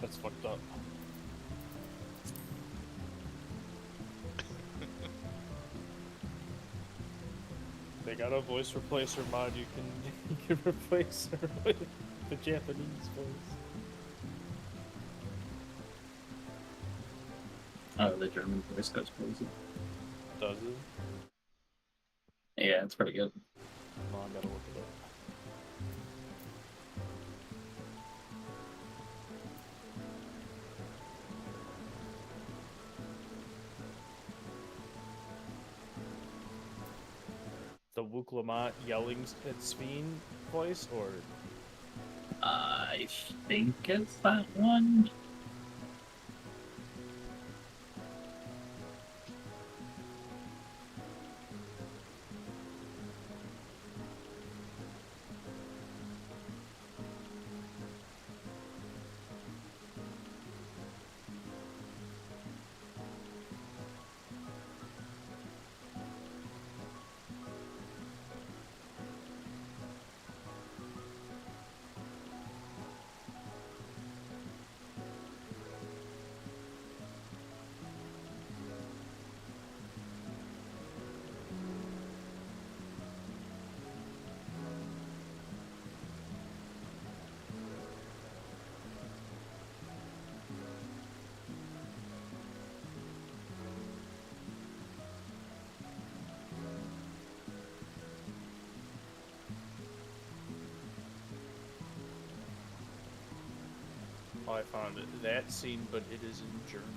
That's fucked up. They got a voice replacer mod. You can replace her with the Japanese voice. Oh, the German voice goes crazy. Does it? Yeah, it's pretty good. Oh, I gotta look it up. The Wuklamot yelling at Sveen voice, or I think it's that one. oh, I found it. That scene, but it is in German.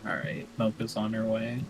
Alright, Mocha's on her way.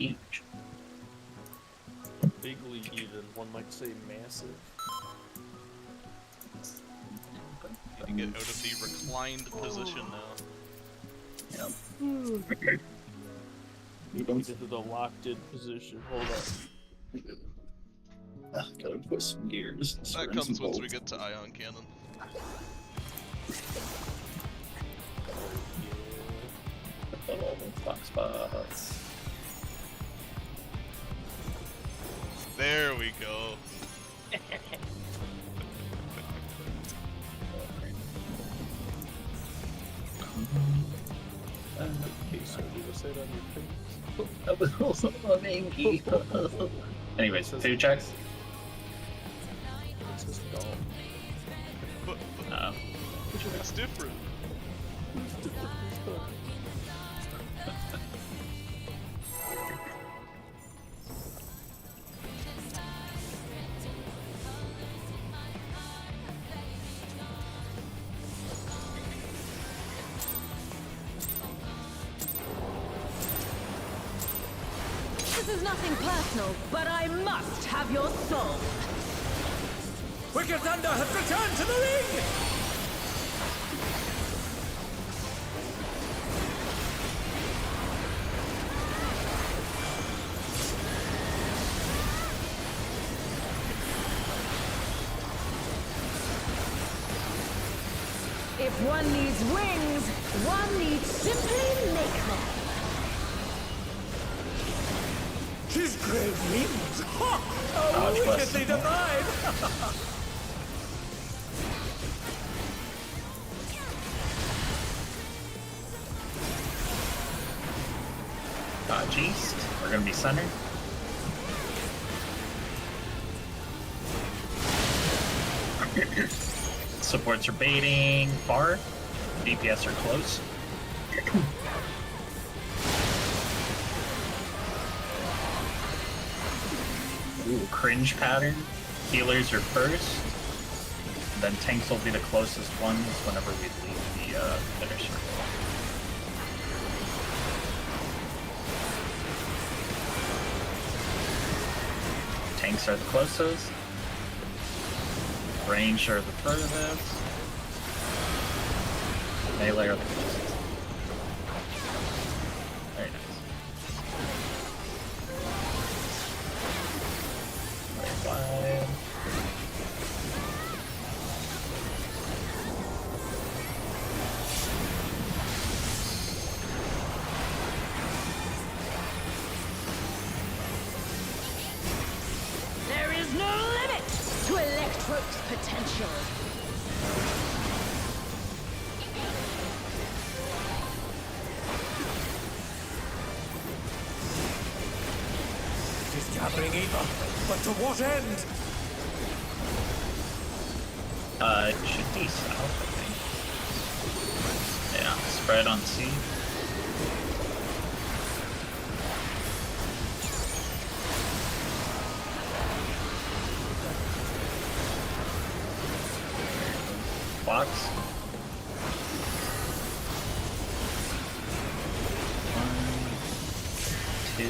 Huge. Bigly even, one might say massive. You get out of the reclined position now. Yep. You don't Into the locked-in position. Hold up. gotta put some gears. That comes once we get to Ion Cannon. The little box spots. There we go. Okay, so you just say it on your face. That was also a mangy. Anyways, food checks. It's just dull. It's different. This is nothing personal, but I must have your soul. Wicked Thunder has returned to the ring! If one needs wings, one needs simply make them. His great wings! Ha! Dodge Oh, bus. wickedly divine! Dodge east. We're gonna be center. Supports are baiting far. DPS are close. Ooh, cringe pattern. Healers are first. Then tanks will be the closest ones whenever we leave the inner circle. Tanks are the closest. Range are the furthest. Melee are the closest. Very nice. Very wide. There is no limit to Electro's potential. It is gathering evil, but to what end? It should be south, I think. Yeah, spread on C. Box. 1, 2.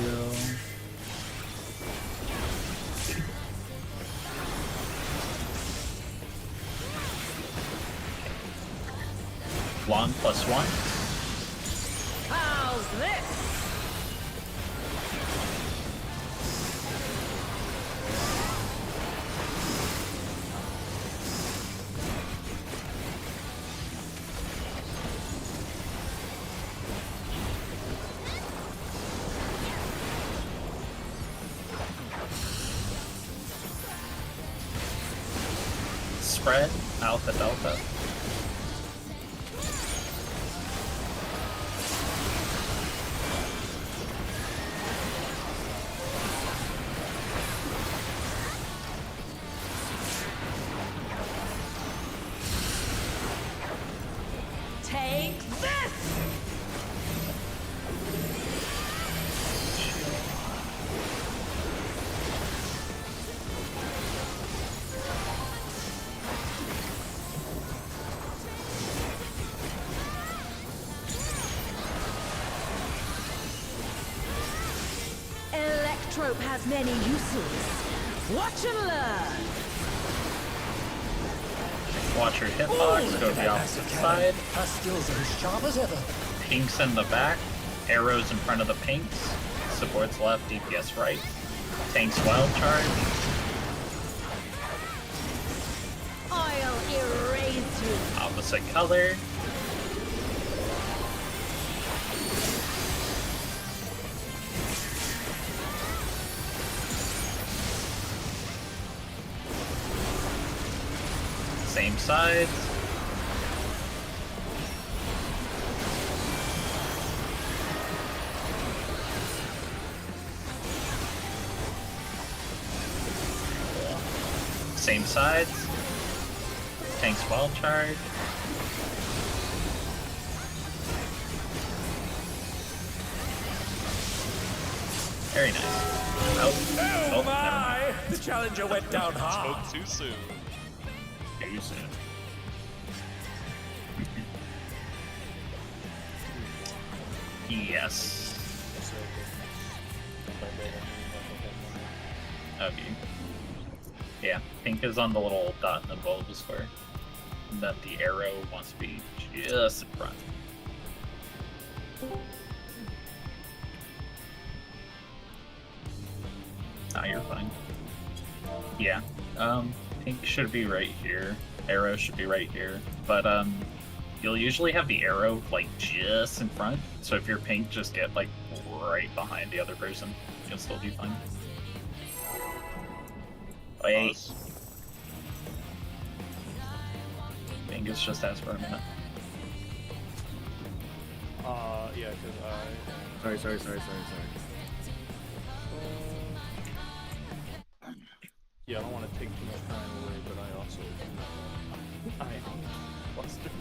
One plus one. How's this? Spread, alpha, delta. Take this! Electrope has many uses. Watch and learn. Watch your hitbox, go to the opposite side. Her skills are as sharp as ever. Pinks in the back, arrows in front of the pinks. Supports left, DPS right. Tanks wild charge. I'll erase you Opposite color. Same sides. Same sides. Tank's wild charge. Very nice. Oh, Oh never mind. my! The challenger went down hard. Spoke too soon. Too soon. Yes. Okay. Yeah, pink is on the little dot in the bulb square. And then the arrow wants to be just in front. Ah, you're fine. Yeah, pink should be right here. Arrow should be right here. But, you'll usually have the arrow, like, just in front. So if you're pink, just get, like, right behind the other person. You'll still be fine. Wait. Pause. Angus just asked for a minute. Yeah, because Sorry. yeah, I don't want to take too much time away, but I also I am flustered.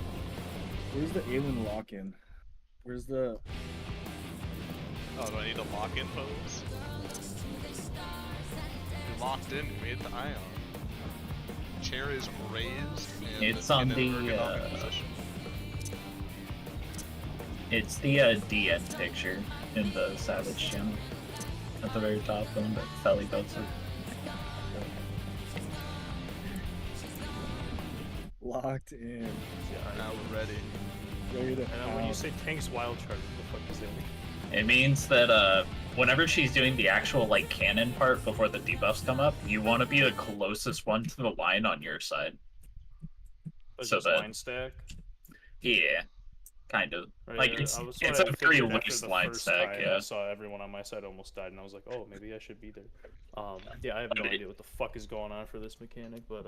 Where's the alien lock-in? Where's the... Oh, do I need a lock-in pose? You're locked in, you made the ion. Chair is raised and It's on in an the, ergonomic position. It's the DN picture in the Savage channel. At the very top, the one that Felly posted. Locked in. Now we're ready. Ready to And then when you say tank's wild charge, what the fuck does that mean? It means that whenever she's doing the actual like cannon part before the debuffs come up, you want to be the closest one to the line on your side. But So just that- line stack. Yeah, kind of. Right, Like yeah, it's I was a sort of very figured after loose the line first stack. time Yeah. I saw everyone on my side almost died, and I was like, oh, maybe I should be there. Yeah, I have no But it- idea what the fuck is going on for this mechanic, but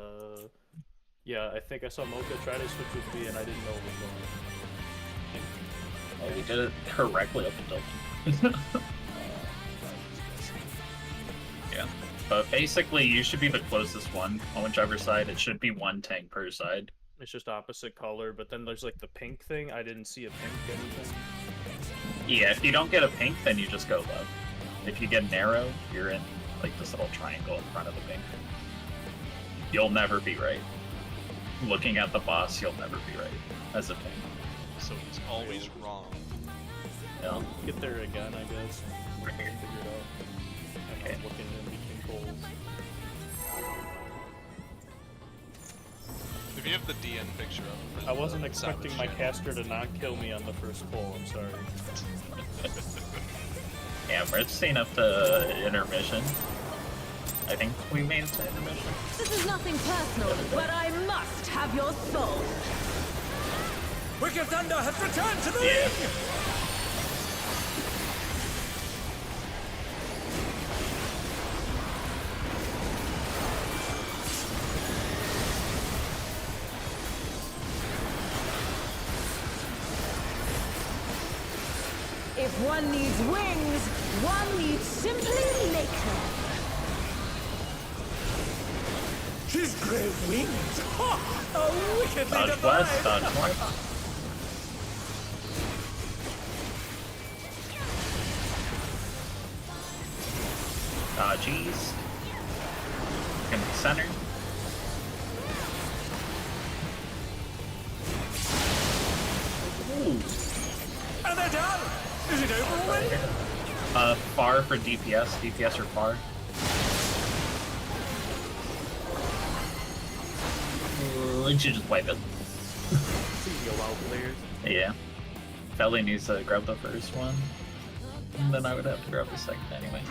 yeah, I think I saw Mocha try to switch with me, and I didn't know what was going on. Oh, we did it correctly up until. Yeah, but basically you should be the closest one on whichever side. It should be one tank per side. It's just opposite color, but then there's like the pink thing. I didn't see a pink anything. Yeah, if you don't get a pink, then you just go left. If you get an arrow, you're in like this little triangle in front of the pink. You'll never be right. Looking at the boss, you'll never be right as a tank. So it's always wrong. Yeah. Get there again, I guess. Right here. Figure it out. Okay. I'm looking in between poles. If you have the DN picture up. for I wasn't the expecting Savage my channel. caster to not kill me on the first pole. I'm sorry. Yeah, we're seeing up to intermission. I think we made it to intermission. This is nothing personal, but I must have your soul. Wicked Thunder has returned to the Yeah. ring! If one needs wings, one needs simply make them. His great wings! Ha! A wickedly Dodge divine! west, dodge north. Dodge east. Gonna be center. Ooh. And they're done! Is it over already? Far for DPS. DPS or far. You should just wipe it. Please go out players. Yeah. Felly needs to grab the first one. And then I would have to grab the second anyway.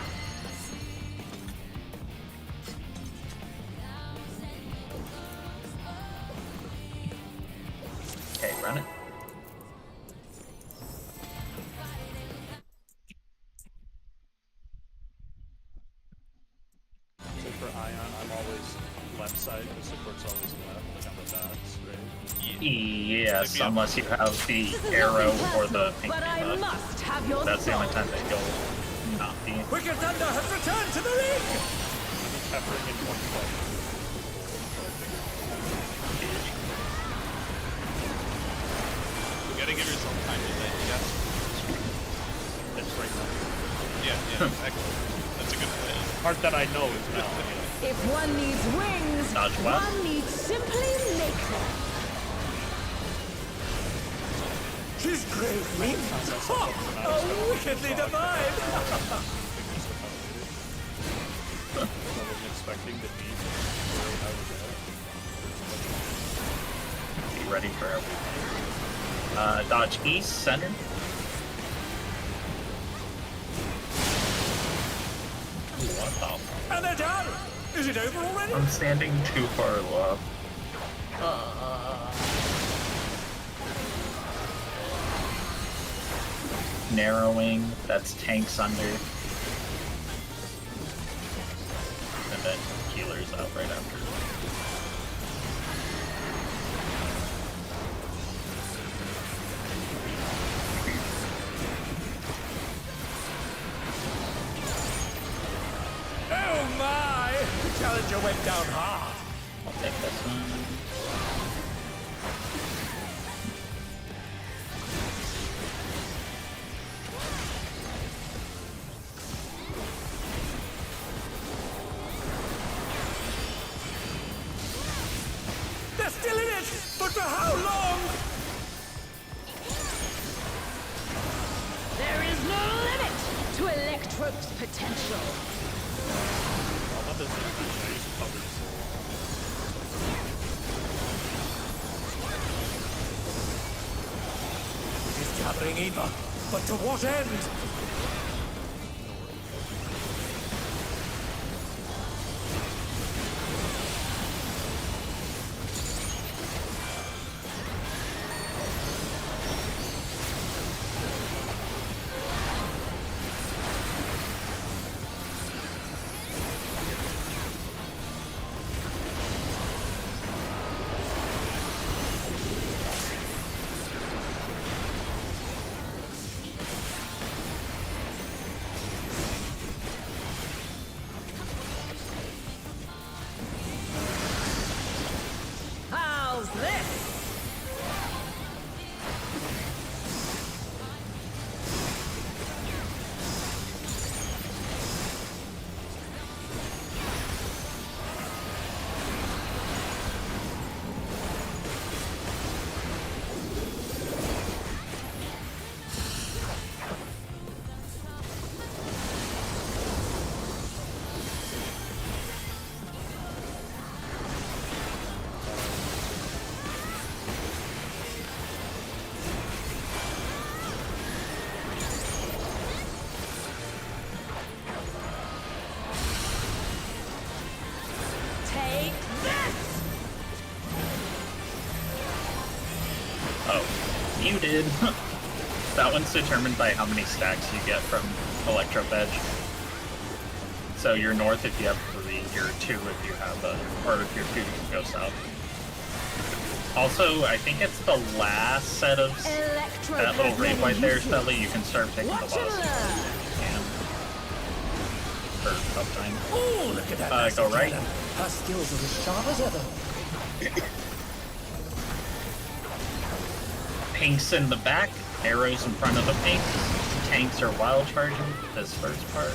right? The support's always left on the dots, right? Yes, If you have- unless you have the This is arrow nothing or the personal, pink but I debuff. must have your That's the only soul. time that you'll not be. Wicked Thunder has returned to the ring! Peppering in one play. You gotta give yourself time to think. Yes. It's right now. Yeah, exactly. That's a good plan. Part that I know is now. If one needs wings, Dodge what? one needs simply make them. His great wings! Oh, wickedly divine! I wasn't expecting to beat where I was at. Be ready for everything. Dodge east, center. Ooh, what the fuck? And they're done! Is it over already? I'm standing too far left. Narrowing, that's tanks under. And then healers out right after. Oh my! The challenger went down hard. I'll take this one. They're still in it! But for how long? There is no limit to Electro's potential. Well, that doesn't even matter. I used to cover this. He's gathering Eva. But to what end? How's this? Take this! Oh, you did. That one's determined by how many stacks you get from Electro Edge. So you're north if you have 3, you're 2 if you have or if you're 2 you can go south. Also, I think it's the last set of Electro that little has raid many white there, uses. Smelly, you can start picking the Watch and boss. learn. And for uptime. Oh, look at that. Go right. Her skills are as sharp as ever. Pinks in the back, arrows in front of the pinks. Tanks are wild charging this first part.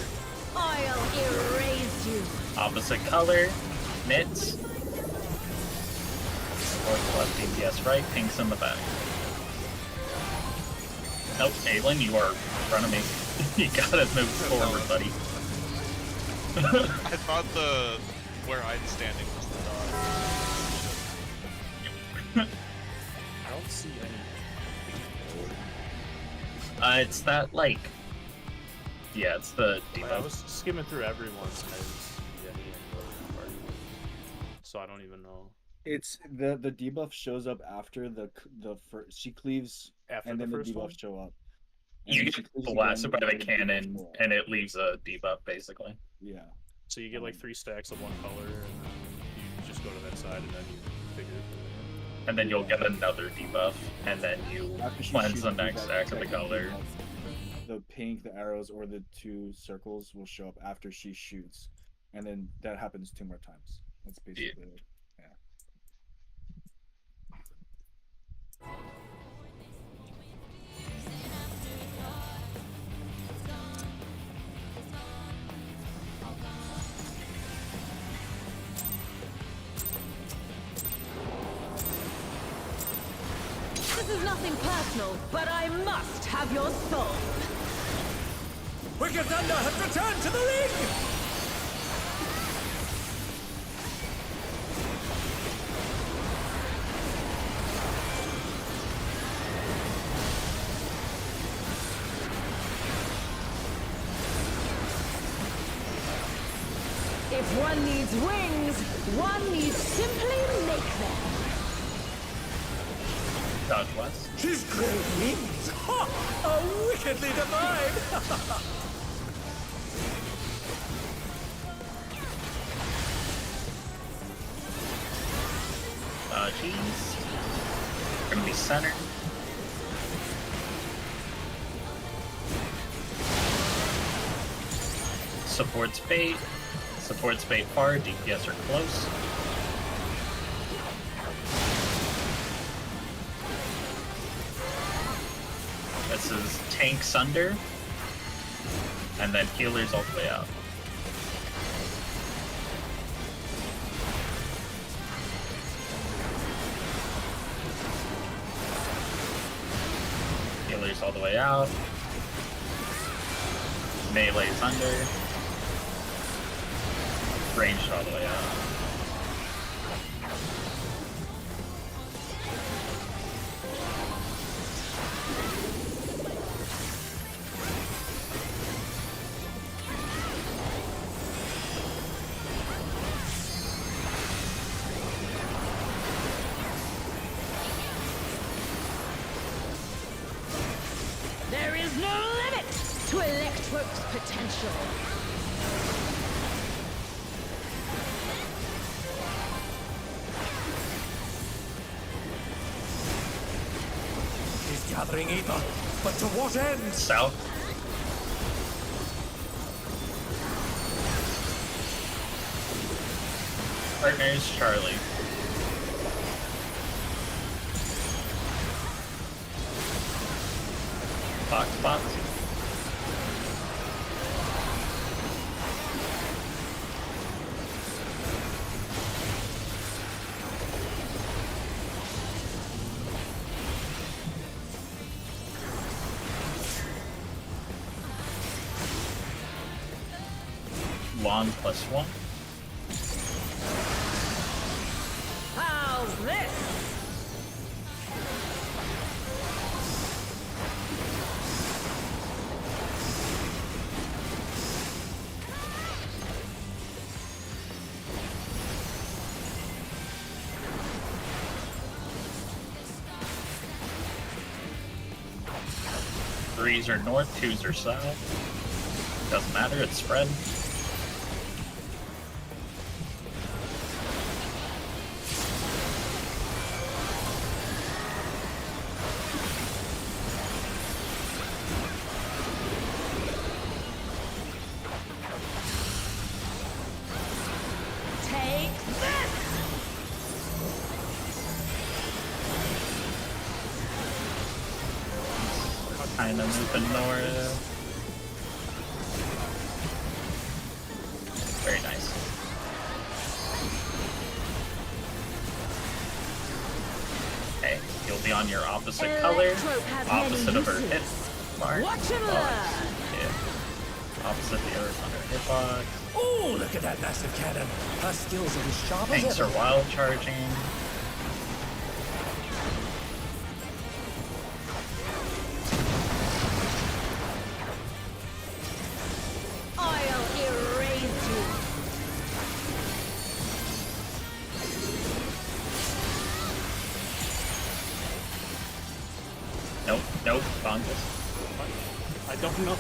I'll erase you. Opposite color, knits. Fourth left, DPS right, pinks in the back. Nope, Aelin, you are in front of me. You gotta move forward, buddy. I thought where I'm standing was the dog. I don't see any. It's that, like... Yeah, it's the I debuff. was skimming through everyone's and I didn't see any part. So I don't even know. It's the debuff shows up after the first. She cleaves, After and the then the first one? debuffs show up. And You then she get cleaves blasted by again, the and then the cannon, debuffs go up. and it leaves a debuff, basically. Yeah. So you get like 3 stacks of one color and then you just just go to that side and then you figure it from there. And then you'll get another debuff, and then you After she cleanse shoots the you, next that act of the second color. debuff, the pink, the arrows, or the 2 circles will show up after she shoots, and then that happens 2 more times. That's basically it. Yeah. This is nothing personal, but I must have your soul. Wicked Thunder has returned to the ring! If one needs wings, one needs simply make them. Dodge west. She's great wings! Ha! Are wickedly divine! Cheese. Gonna be center. Supports bait. Supports bait far. DPS are close. This is tanks under. And then healers all the way out. Healers all the way out. Melee's under. Ranged all the way out. There is no limit to Electro's potential. He's gathering ether, but to what end? South. Partners, Charlie. Box. Long +1. How's this? Threes are north, twos are south. Doesn't matter, it's spread. Take this! Kind of moving north. Very nice. Okay, you'll be on your opposite color, Electro has opposite many of her uses. hit mark. Watch and Oh, learn. yeah. Opposite the earth on her hitbox. Oh, look at that massive cannon! Her skills are as sharp as Tanks ever. are wild charging. I'll erase you. Nope, Bongus. I don't know.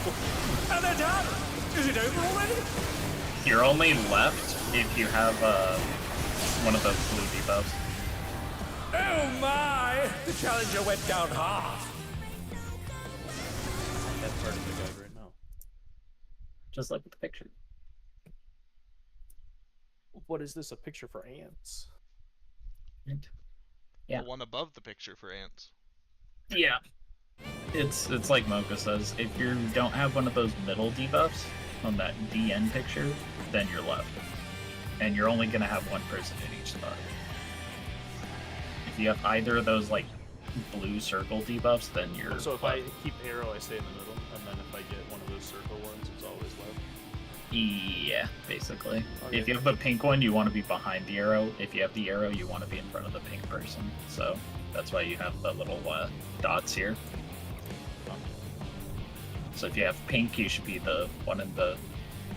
And they're done! Is it over already? You're only left if you have one of those blue debuffs. Oh my! The challenger went down hard. That part of the guide right now. Just look at the picture. What is this? A picture for ants? Yeah. The one above the picture for ants. Yeah. It's like Mocha says, if you don't have one of those middle debuffs on that DN picture, then you're left. And you're only gonna have one person in each spot. If you have either of those like blue circle debuffs, then you're So if left. I keep arrow, I stay in the middle, and then if I get one of those circle ones, it's always left. Yeah, basically. Okay. If you have the pink one, you want to be behind the arrow. If you have the arrow, you want to be in front of the pink person. So that's why you have the little dots here. So if you have pink, you should be the one in the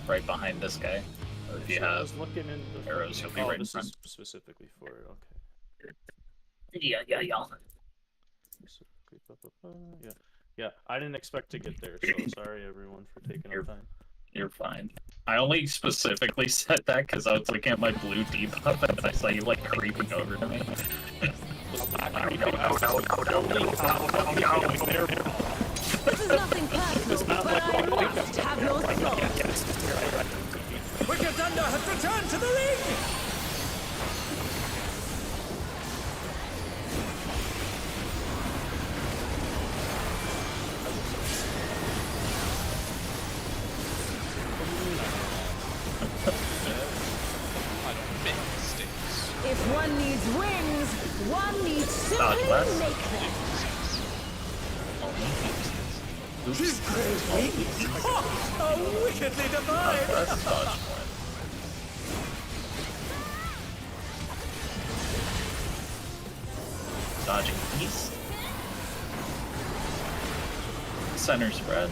right behind this guy. Or if you So I have was looking in the arrows, you'll be right in this front. is specifically for it. Okay. Yeah. Yeah. I didn't expect to get there, so sorry everyone for taking our time. You're fine. I only specifically said that because I was looking at my blue debuff and I saw you like creeping over to me. This is nothing personal, but I must have your thoughts. Wicked Thunder has returned to the ring! I don't make mistakes. If one needs wings, one needs simply Southwest. make them. His great wings! Oh, wickedly divine! That's dodge one. Dodging east. Center spread.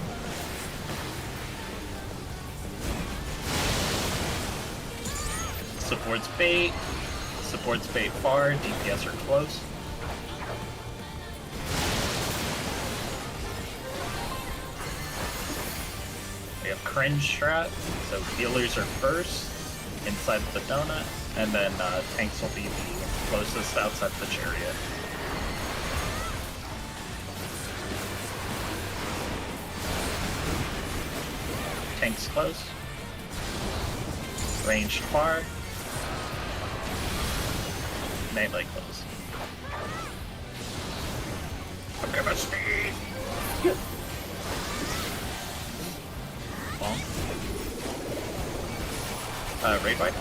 Supports bait. Supports bait far. DPS are close. We have cringe strat, so healers are first inside the donut, and then tanks will be the closest outside the chariot. Tanks close. Ranged far. Melee close. Okay, my speed! Long. Raid wipe.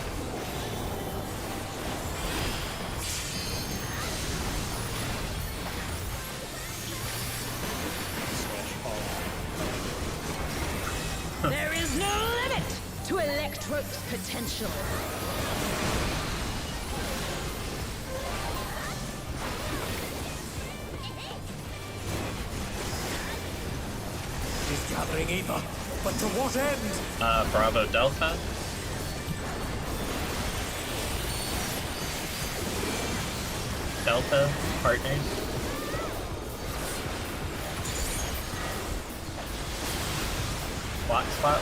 There is no limit to Electro's potential. He's gathering ether, but to what end? Bravo Delta. Delta partners. Block spot.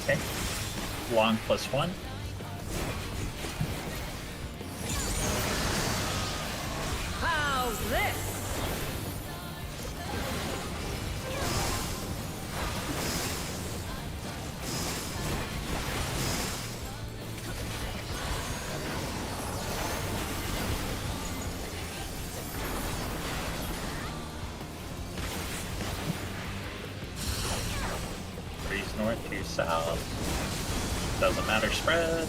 Okay. Long +1. How's this? Breeze north to south. Doesn't matter spread.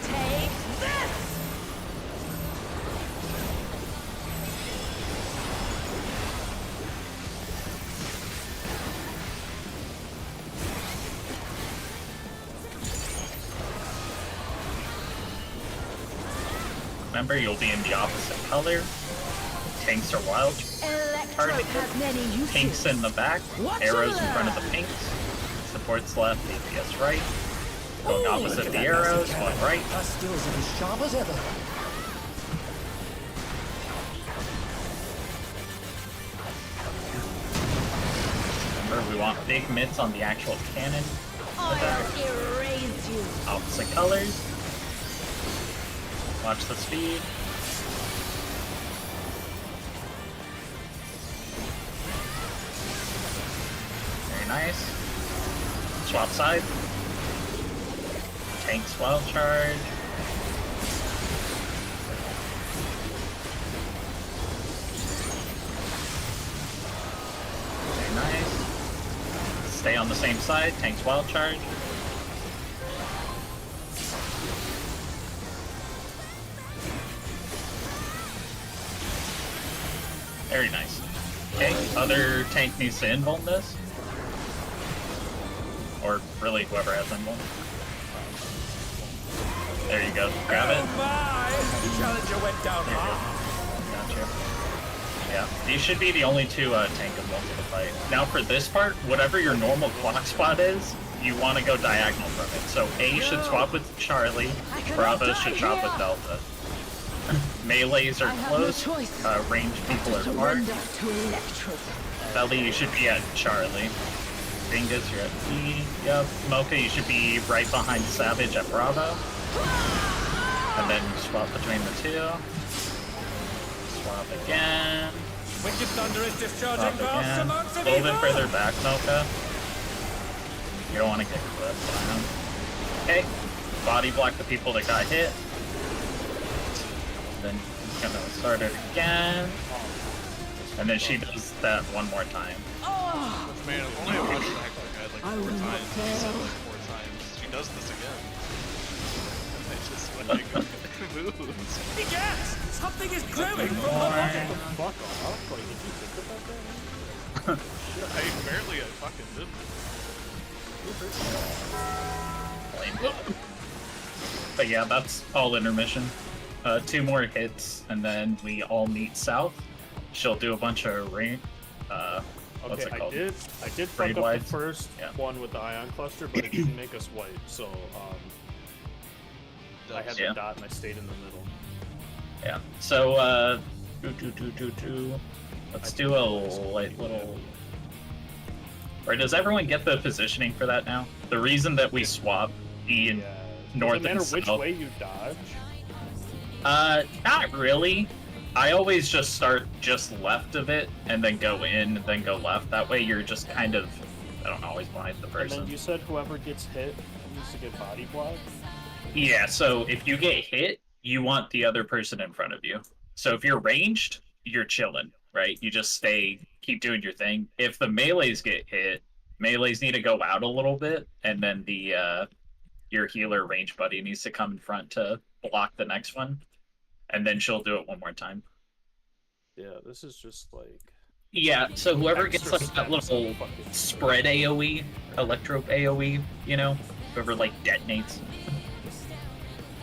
Take this! remember, you'll be in the opposite color. Tanks are wild. Electro has many uses. Pinks in the back, Watch arrows in your front of the left. pinks, supports left, DPS right. Going Ooh, opposite look at the that arrows, massive one cannon. right. Her skills are as sharp as ever. Remember, we want big mitts on the actual cannon. I'll erase you. Opposite colors. Watch the speed. Very nice. Swap side. Tanks wild charge. Very nice. Stay on the same side. Tanks wild charge. Very nice. Okay, other tank needs to invuln this. Or really, whoever has invuln. There you go. Grab it. Oh my! The challenger went down hard. Gotcha. Yeah, these should be the only two tank invulns in the fight. Now for this part, whatever your normal clock spot is, you want to go diagonal from it. So A should swap with Charlie, Bravo should swap with Delta. Melees are I have no close, choice. ranged people are hard. Surrender to Electro. Belly, you should be at Charlie. Dingus, you're at B. Yep. Mocha, you should be right behind Savage at Bravo. And then swap between the two. Swap again. Wicked Thunder is discharging Swap vast again. amounts A of little bit evil. further back, Mocha. You don't want to get clipped by him. Okay. Body block the people that got hit. Then he's gonna start it again. And then she does that one more time. Oh, Man, if only I watched the Heckler guide like I 4 will not times. She said fail. it 4 times. She does this again. I just like moves. Yes! Something is growing from the bottom. Fuck off. Like, did you think about that? Apparently I fucking did. But yeah, that's all intermission. 2 more hits, and then we all meet south. She'll do a bunch of rain. What's Okay, it called? I did fuck Raid up the wides? first Yeah. one with the ion cluster, but it didn't make us white, so I had Yeah. the dot and I stayed in the middle. Yeah. So, let's do a light little. Or does everyone get the positioning for that now? The reason that we swap in Yeah. north Does it and matter which south. way you dodge? Not really. I always just start just left of it and then go in and then go left. That way you're just kind of, I don't know, always behind the And person. then you said whoever gets hit needs to get body blocked. Yeah, so if you get hit, you want the other person in front of you. So if you're ranged, you're chilling, right? You just keep doing your thing. If the melees get hit, melees need to go out a little bit, and then your healer range buddy needs to come in front to block the next one, and then she'll do it one more time. Yeah, this is just like Yeah, so whoever extra gets like that steps little of fucking- spread AoE, electrope AoE, you know, whoever like detonates.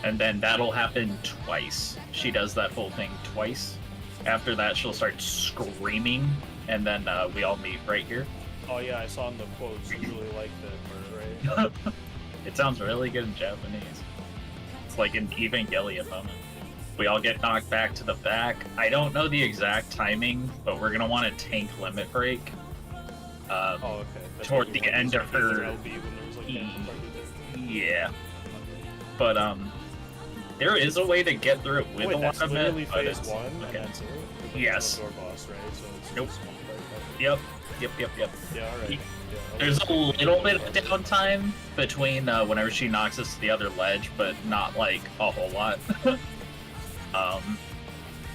And then that'll happen twice. She does that whole thing twice. After that, she'll start screaming, and then we all meet right here. Oh yeah, I saw in the quotes. You really like that part, right? It sounds really good in Japanese. It's like an Evangelion moment. We all get knocked back to the back. I don't know the exact timing, but we're gonna want a tank limit break. Oh, okay. That's Toward what you the want, end is of like her- LB when there was like that part of it. Yeah. But there is a way to get through it with Wait, a lot that's of literally it. But phase it's, one, and okay. that's it. Like, Yes. no door boss, right? So it's Nope. just one fight. Yep. Yeah, all right. Ye- Yeah, There's a okay. little bit of downtime between whenever she knocks us to the other ledge, but not like a whole lot.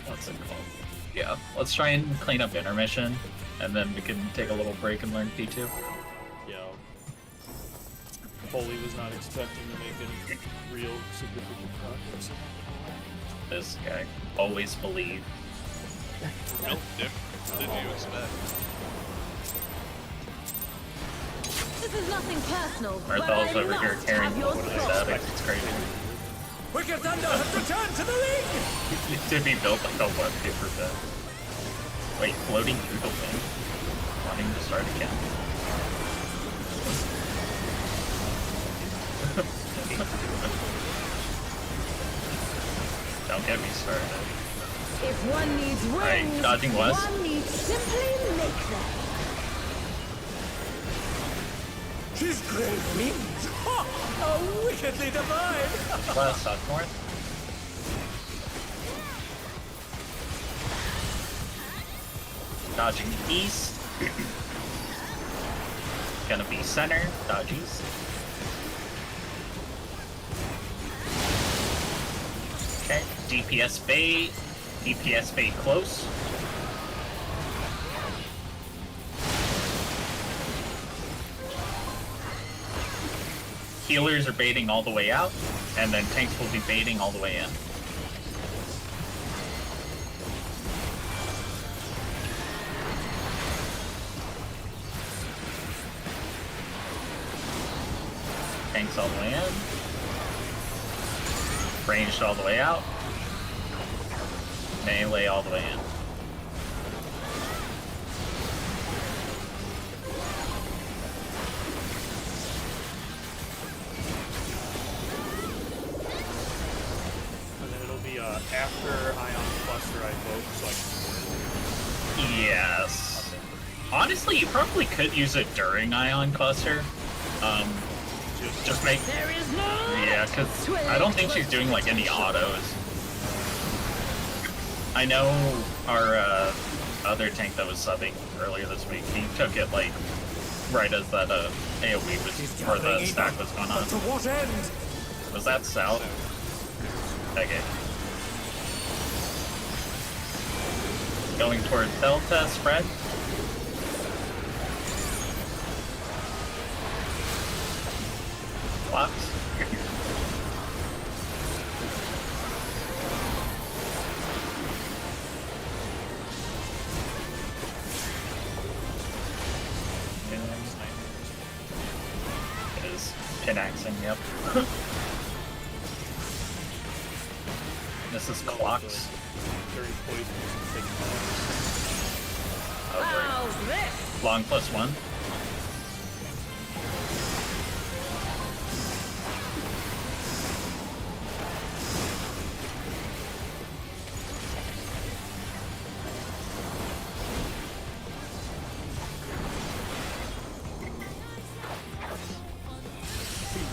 What's it called? Yeah, let's try and clean up intermission, and then we can take a little break and learn P2. Yeah. Foley was not expecting to make any real significant progress. This guy always believe. Real dick. What did you expect? this is nothing personal, but Marthel's I over here must carrying have your one of the throat. Savage. It's crazy. Wicked Thunder has returned to the ring! To be built like a web paper bed. Wait, floating through the wind? Wanting to start again? Don't get me started. If one needs wings, Alright, dodging west. one needs simply make them. His great wings! Ha! Are wickedly divine! West, south, north. Dodging east. Gonna be center, dodge east. Okay, DPS bait. DPS bait close. Healers are baiting all the way out, and then tanks will be baiting all the way in. Tanks all the way in. Ranged all the way out. Melee all the way in. And then it'll be after Ion Cluster I vote, so I can. Yes. Honestly, you probably could use it during Ion Cluster. Just make... There is no Yeah, because I don't think she's doing like any autos. I know our other tank that was subbing earlier this week, he took it like right as that AoE was, or the stack was going on. But to what end? Was that south? Okay. Going towards Delta, spread. Blocks. Is pinaxing, yep. This is clocks. During poison, take Oh, How's this? great. Long +1.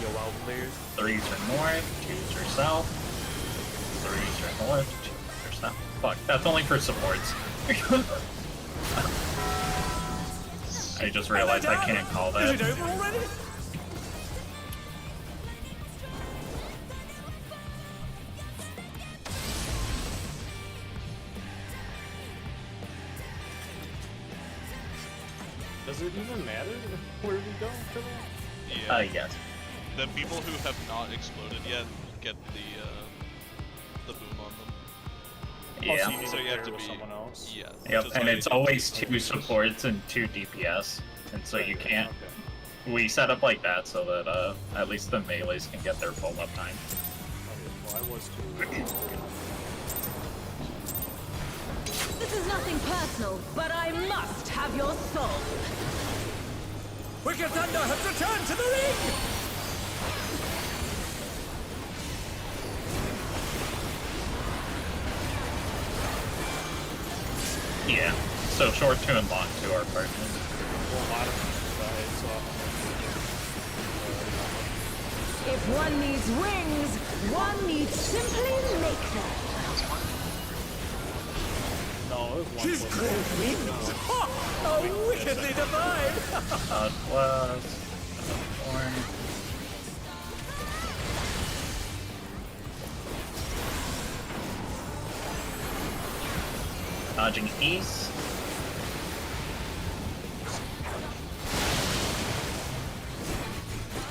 Yo, out there. 3s are north, 2s are south. 3s are north, 2s are south. Fuck, that's only for supports. I just realized I can't call Is it that. over already? Does it even matter where we go for that? Yeah. Yes. The people who have not exploded yet get the boom on them. Oh, so Yeah. you need So to you have pair to with be- someone else? Yeah. Yep, which is and why it's you- always 2 supports and 2 DPS. And so you can't... Okay. We set up like that so that at least the melees can get their full uptime. Okay, well, I was too. This is nothing personal, but I must have your soul. Wicked Thunder has returned to the ring! Yeah. So short 2 and long 2 are partners. Well, a lot of people died, so If one needs wings, one needs simply make them. no, it was one His plus great wings! Ha! Are wickedly divine! Southwest. North. Dodging east.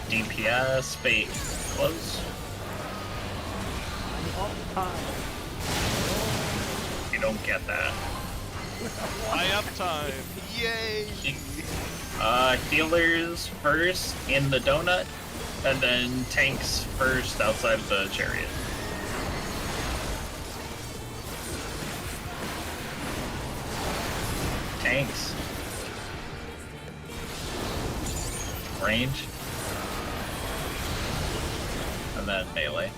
DPS, bait close. You don't get that. High up time! Yay! Healers first in the donut, and then tanks first outside of the chariot. Tanks. Range. And then melee.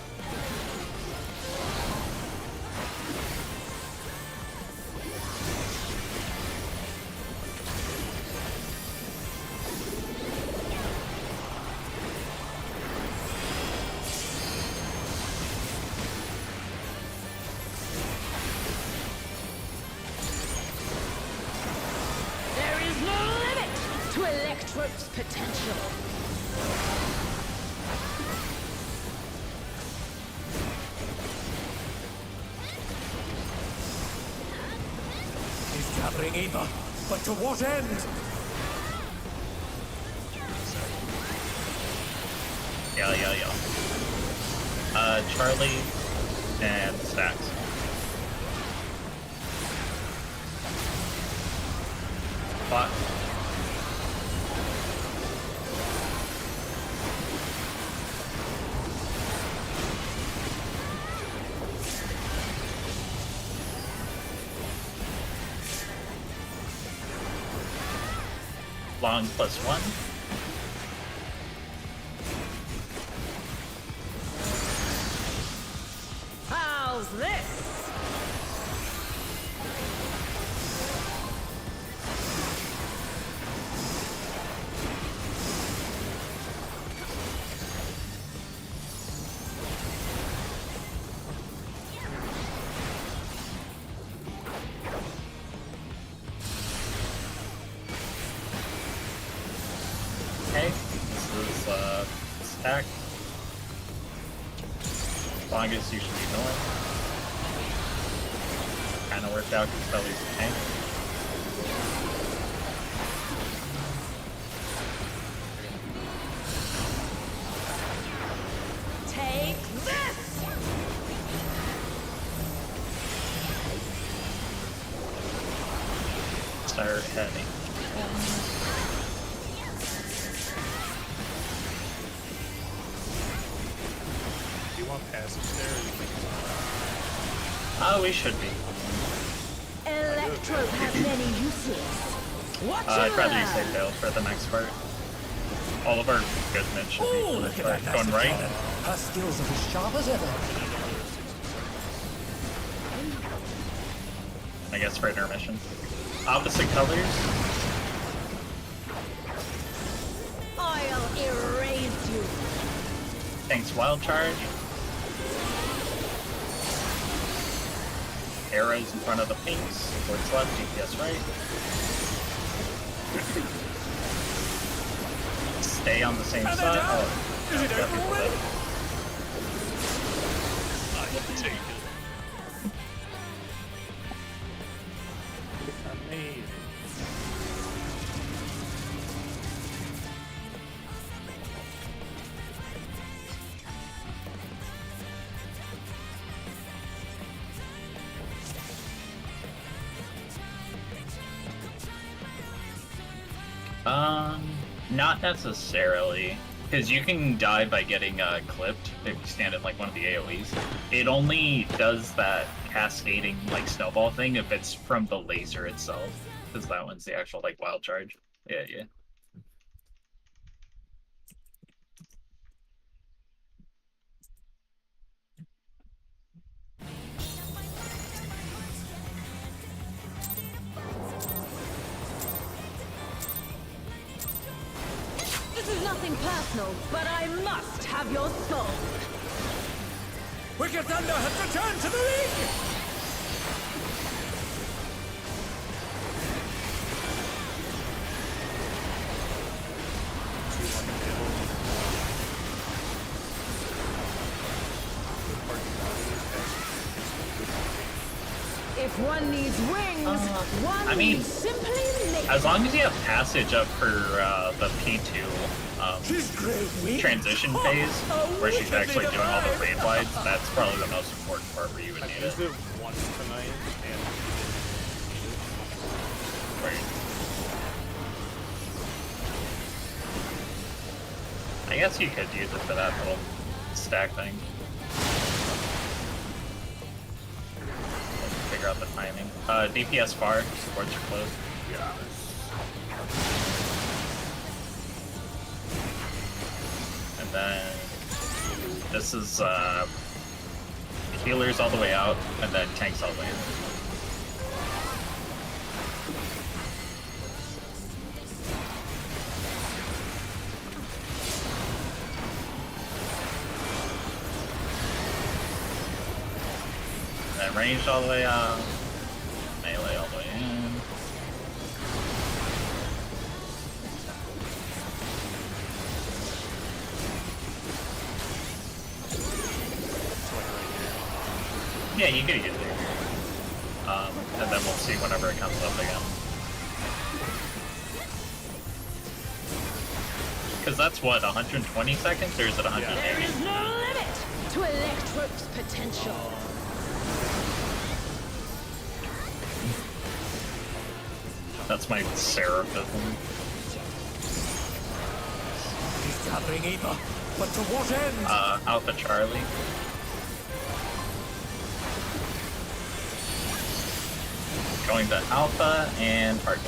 There is no limit to Electro's potential. He's gathering ether, but to what end? Yeah. Charlie and Stacks. Plot. Long +1. How's this? Okay, this is stack. Longest you should be going. Kinda worked out because Kelly's a tank. Take this! Start heading. Do you want passage there? Or you think Oh, we should be. Electro has many uses. Watch I'd and rather you learn. say fail for the next part. All of our good men should be Oh, for look this at part. that Going nice right. cannon. Her skills are as sharp as ever. I guess for intermission. Opposite colors. I'll erase you. Thanks, wild charge. Arrows in front of the pinks. Towards left, DPS right. Stay on the same And side. they're down. Oh, Is it got over people already? dead. I take it. Amazing. Not necessarily. Because you can die by getting clipped if you stand in like one of the AoEs. It only does that cascading like snowball thing if it's from the laser itself. Because that one's the actual like wild charge. Yeah. This is nothing personal, but I must have your soul. Wicked Thunder has returned to the ring! If one needs wings, one I mean, needs simply make As long as you have passage up for the P2 She's great wings. transition Ha! phase, A where she's wickedly actually doing all the divine. raid wides, that's probably the most important part where you would I've need used it. it once tonight, and Right. I guess you could use it for that little stack thing. Figure out the timing. DPS far, supports are close. And then this is healers all the way out, and then tanks all the way in. And then ranged all the way out, melee all the way in. Yeah, you can get there. And then we'll see whenever it comes up again. Because that's what, 120 seconds, or is it 180? There is no limit to Electro's potential. That's my Seraphim. He's gathering ether, but to what end? Alpha Charlie. Going to Alpha and Target.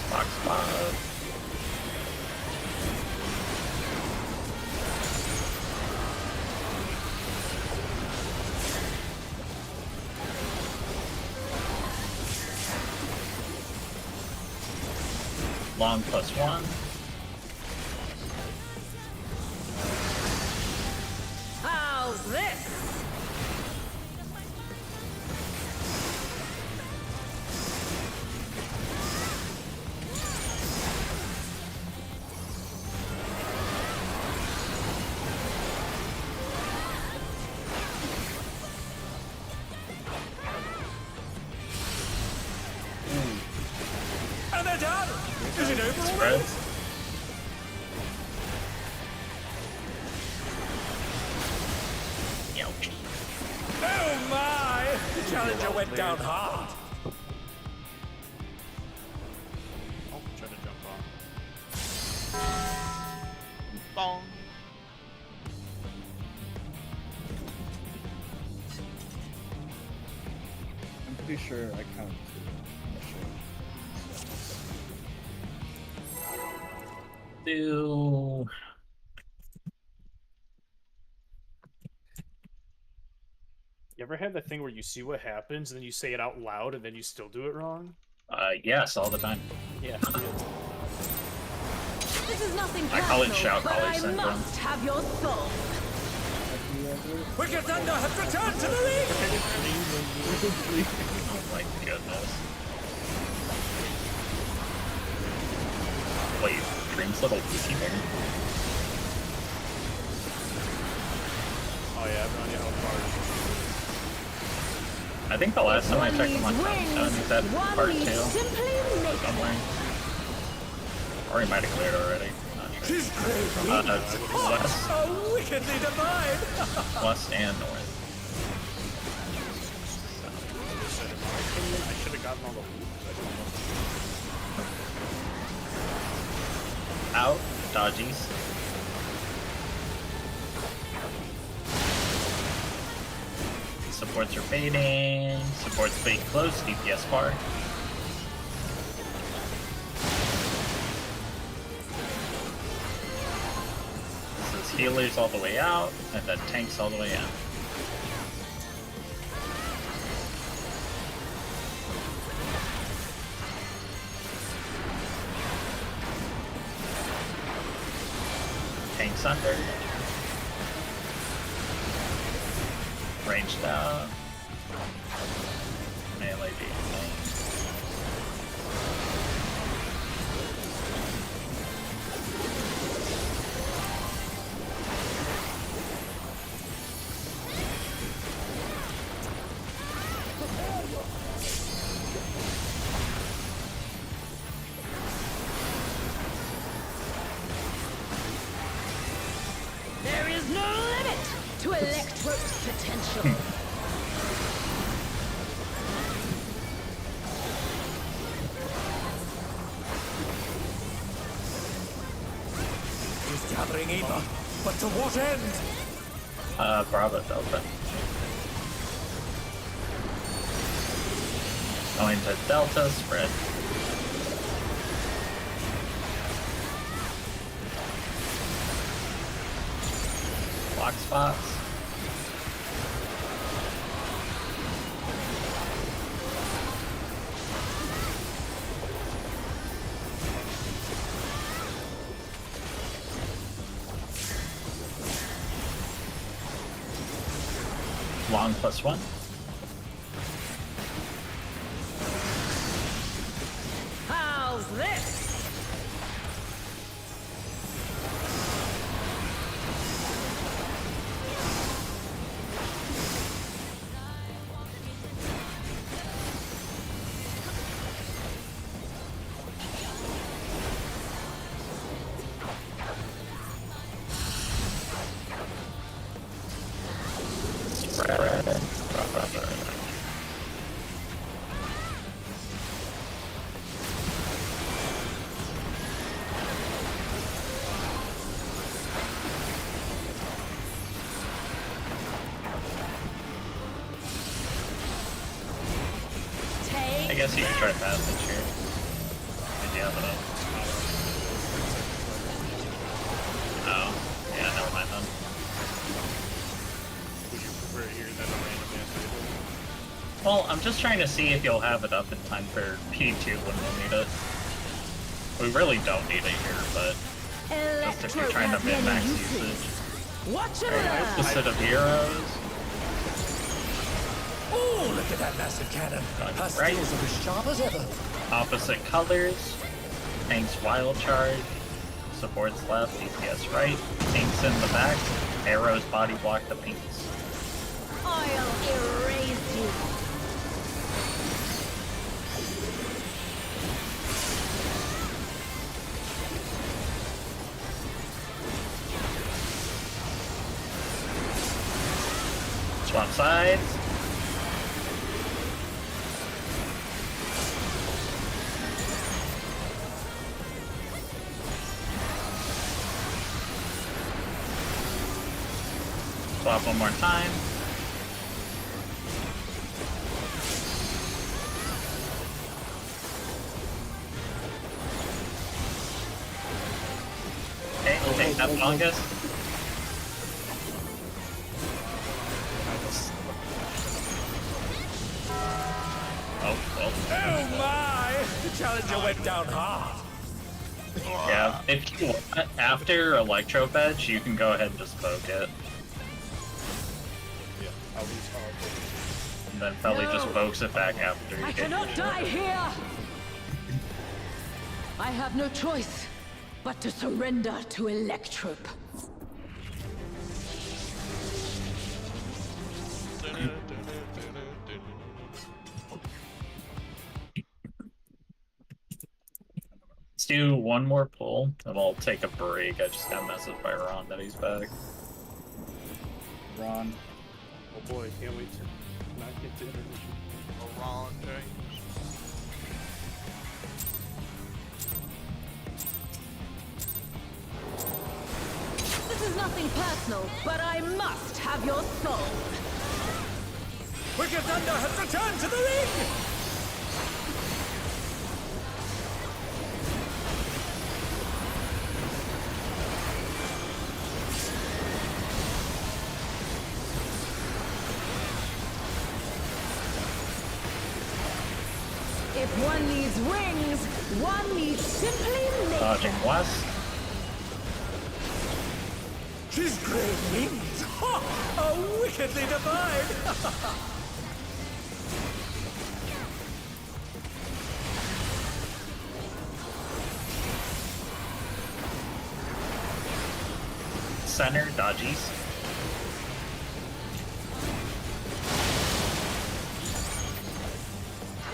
Box Bob. Long +1. How's this? And they're done! Is it over? Spreads. Ouch. Oh my! The challenger went down hard. Oh, try to jump on. Bong. I'm pretty sure I counted two. I'm not sure. Do. You ever had that thing where you see what happens and then you say it out loud and then you still do it wrong? Yes, all the time. Yeah. This is nothing I call it personal, shout but collar I syndrome. must have your soul. Wicked Thunder has returned to the league! Oh my goodness. Wait, Dream's little Wookiee there? Oh yeah, I've run you out far. I think the last time I checked him on Countdown, he's at part 2 Simply make somewhere. Or he might have cleared already. Not sure. His great It's west, so wickedly divine! west and north. In my opinion, I should have gotten all the loot. Out, dodgies. Supports are fading. Supports fade close, DPS bar. This is healers all the way out, and then tanks all the way out. Tanks under. Ranged out. Melee being There is no limit to Electro's potential. He's gathering ether, but to what end? Bravo Delta. Going to Delta, spread. Block spots. Long +1. How's this? I guess you can try passage here. Did you have it up? Oh, yeah, never mind then. Would you prefer here than a random ass? Well, I'm just trying to see if you'll have it up in time for P2 when we'll need it. We really don't need it here, but just if you're trying to min-max usage. Watch it The set of heroes. Oh, look at that massive cannon. Her Right. skills are as sharp as ever. Opposite colors. Tanks wild charge. Supports left, DPS right. Tanks in the back. Arrows body block the pinks. I'll erase you. Swap sides. Swap one more time. Okay, we'll take that longest. Oh, well. Oh my! The challenger went down hard. Yeah, if you want, after Electro Fetch, you can go ahead and just poke it. Yeah, I was hard. And then Felly just No. pokes it back after you I get cannot your die here. I have no choice but to surrender to Electrop. Let's do one more pull, and I'll take a break. I just got a message by Ron that he's back. Ron. Oh boy, can't wait to not get to intermission. Around James. This is nothing personal, but I must have your soul. Wicked Thunder has returned to the ring! If one needs wings, one needs simply naked. Dodging west. His great wings! Ha! Are wickedly divine! Center, dodge east.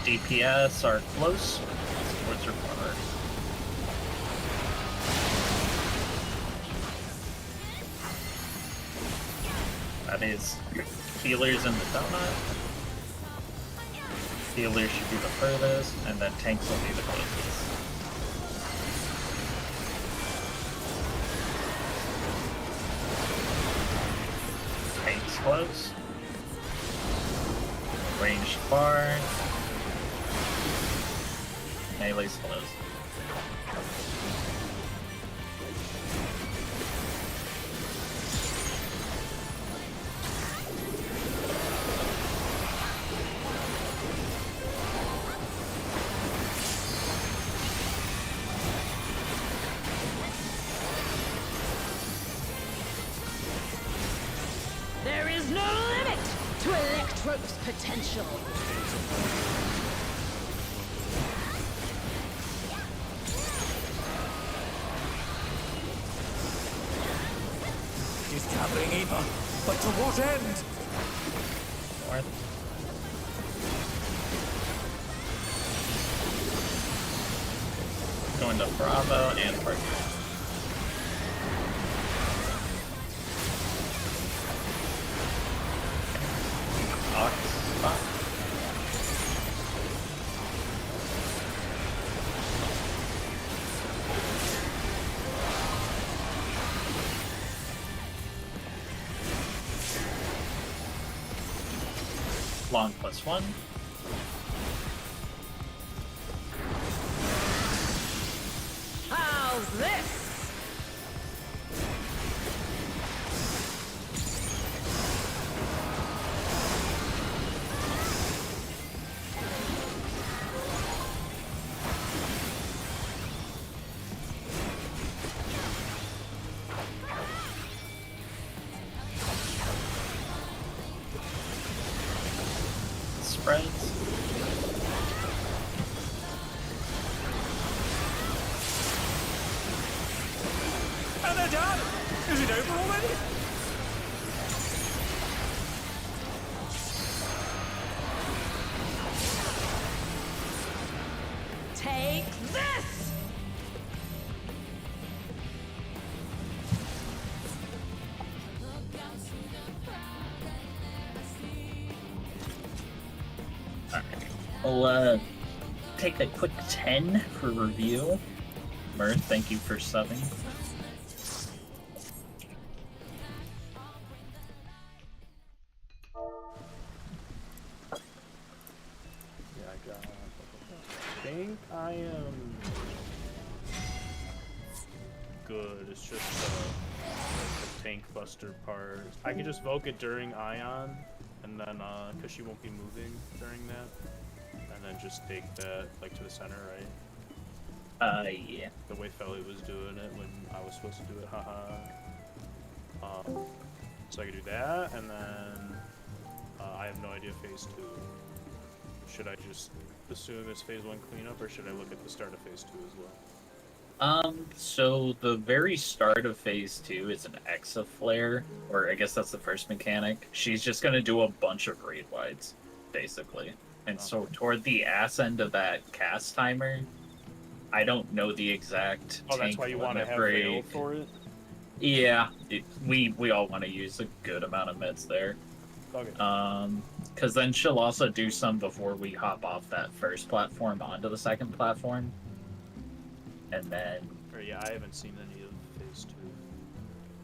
DPS are close. Supports are far. That is healers in the donut. Healers should be the furthest, and then tanks will be the closest. Tanks close. Ranged far. Melee's close. There is no limit to Electro's potential. He's traveling Eva, but to what end? North. Going to Bravo and Park. Ox spot. Long +1. How's this? Spreads. And they're done! Is it over already? Take this! Alright. We'll take a quick 10 for review. Mirth, thank you for subbing. Yeah, I got. I think I am good. It's just the tank buster part. I can just Voke it during Ion, and then because she won't be moving during that, and then just take that like to the center, right? Yeah. The way Felly was doing it when I was supposed to do it, haha. So I could do that, and then I have no idea phase 2. Should I just assume it's phase 1 cleanup, or should I look at the start of phase 2 as well? So the very start of phase 2 is an Exa flare, or I guess that's the first mechanic. She's just gonna do a bunch of raid wides, basically. And so toward the ass end of that cast timer, I don't know the exact Oh, that's tank why you want to limit have break. veil for it? Yeah, we all want to use a good amount of mids there. Okay. Because then she'll also do some before we hop off that first platform onto the second platform. And then... Or yeah, I haven't seen any of phase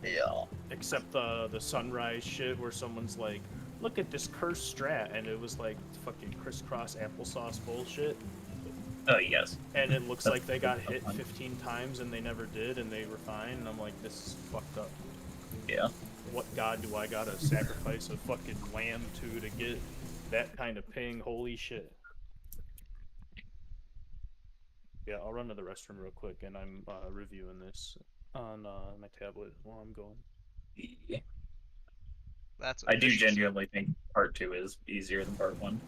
2. Yeah. Except the sunrise shit where someone's like, look at this cursed strat, and it was like fucking crisscross applesauce bullshit. Oh, yes. And it looks like they got hit 15 times and they never did, and they were fine, and I'm like, this is fucked up. Yeah. What god do I gotta sacrifice a fucking lamb to get that kind of ping? Holy shit. Yeah, I'll run to the restroom real quick, and I'm reviewing this on my tablet while I'm going. Yeah. That's I do efficiency. genuinely think part 2 is easier than part 1.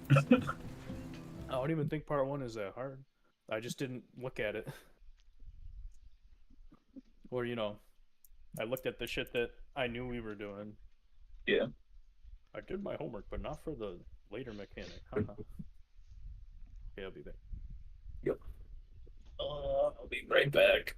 I don't even think part 1 is that hard. I just didn't look at it. Or, you know, I looked at the shit that I knew we were doing. Yeah. I did my homework, but not for the later mechanic. Haha. Okay, I'll be back. Yep. I'll be right back.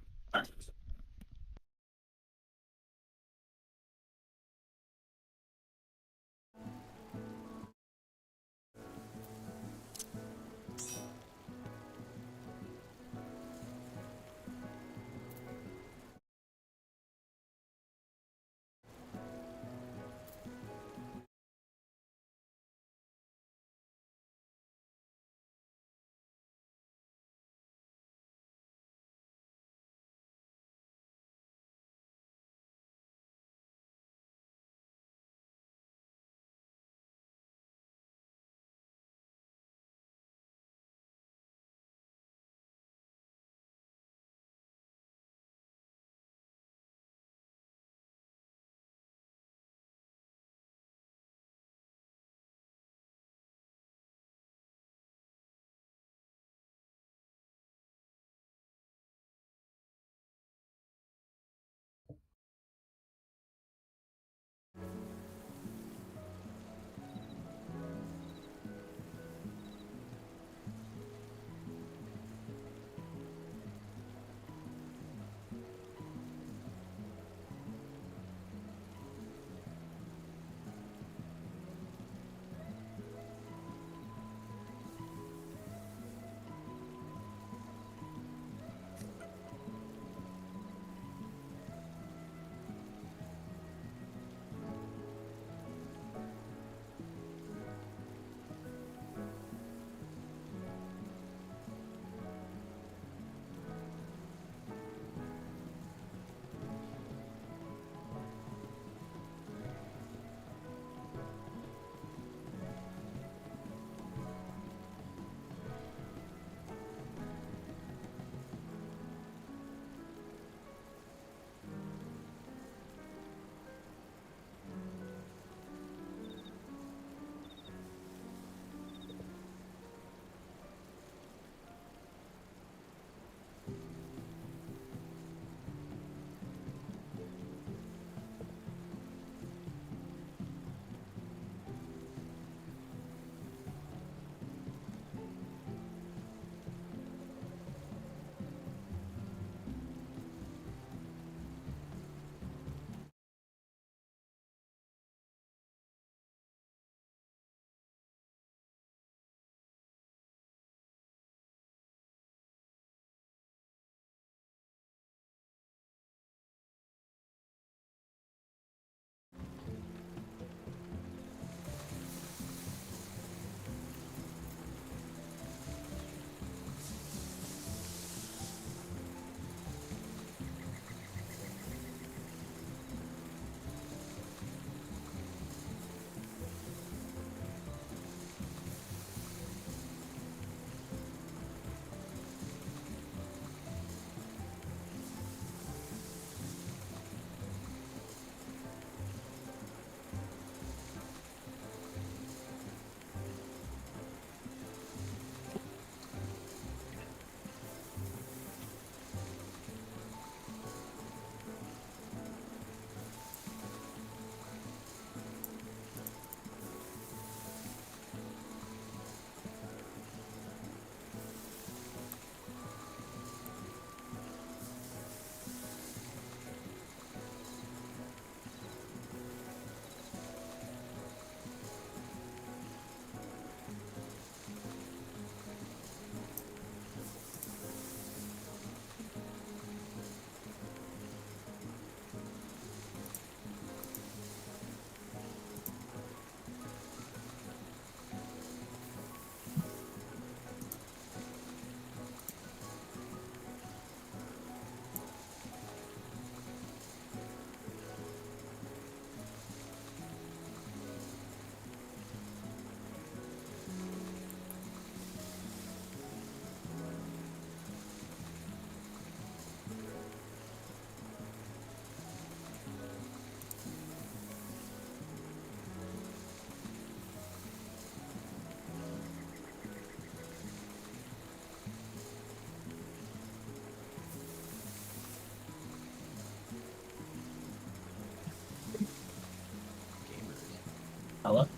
Hello?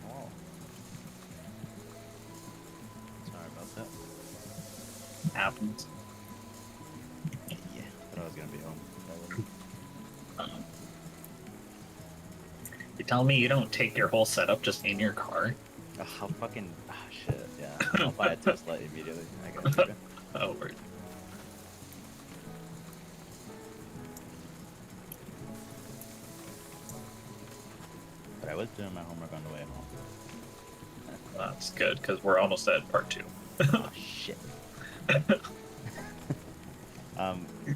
Oh. Sorry about that. Happens. Yeah, thought I was gonna be home. I wouldn't. Um, you tell me you don't take your whole setup just in your car? I'll fucking. Ah, shit, yeah. I'll buy a Tesla immediately. I got you. Oh, word. But I was doing my homework on the way home. That's good, because we're almost at part 2. Oh, shit.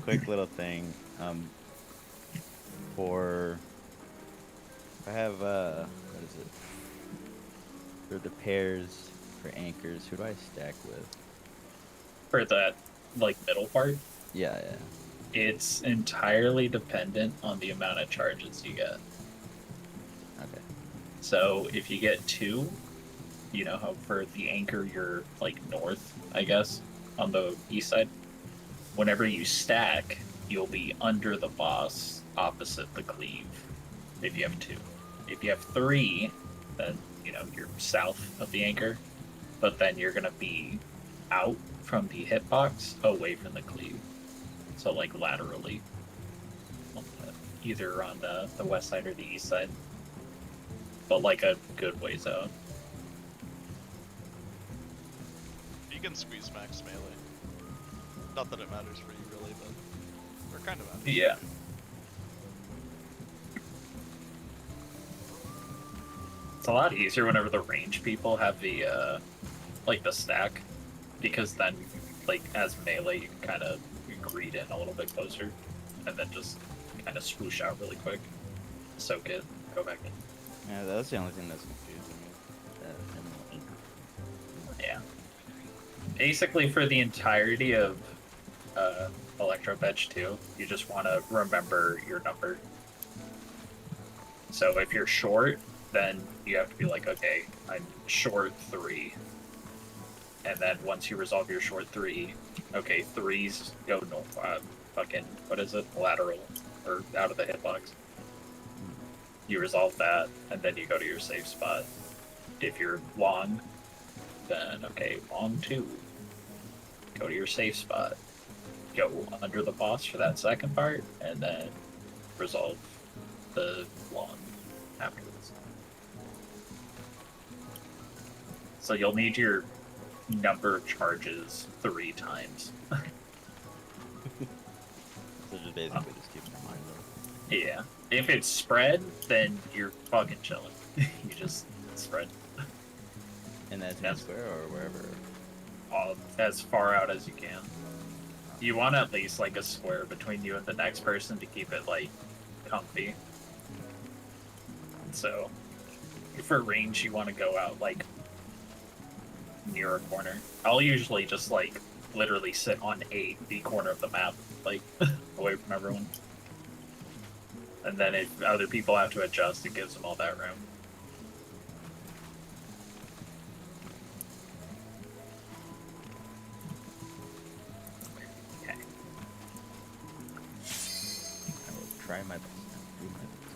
Quick little thing. For I have what is it? For the pairs for anchors, who do I stack with? For that, like, middle part, Yeah, yeah. it's entirely dependent on the amount of charges you get. Okay. So if you get 2, you know how for the anchor you're like north, I guess, on the east side. Whenever you stack, you'll be under the boss opposite the cleave if you have 2. If you have 3, then you know you're south of the anchor, but then you're gonna be out from the hitbox away from the cleave. So like laterally. Either on the west side or the east side. But like a good ways out. You can squeeze max melee. Not that it matters for you really, but or kind of matters. Yeah. It's a lot easier whenever the range people have the like the stack, because then like as melee you can kind of greed in a little bit closer, and then just kind of swoosh out really quick, soak it, go back in. Yeah, that's the only thing that's confusing me. Yeah. Basically, for the entirety of Electro Fetch 2, you just want to remember your number. So if you're short, then you have to be like, okay, I'm short 3. And then once you resolve your short 3, okay, 3s go north, fucking, what is it, lateral, or out of the hitbox. You resolve that, and then you go to your safe spot. If you're long, then okay, long 2. Go to your safe spot. Go under the boss for that second part, and then resolve the long afterwards. So you'll need your number of charges 3 times. So just basically just keep in mind though. Yeah. If it's spread, then you're fucking chilling. You just spread And that's Yes. square or wherever. all as far out as you can. You want at least like a square between you and the next person to keep it like comfy. So for range you want to go out like near a corner. I'll usually just like literally sit on the corner of the map, like away from everyone. And then if other people have to adjust, it gives them all that room. Okay. I will try my best. Do my best.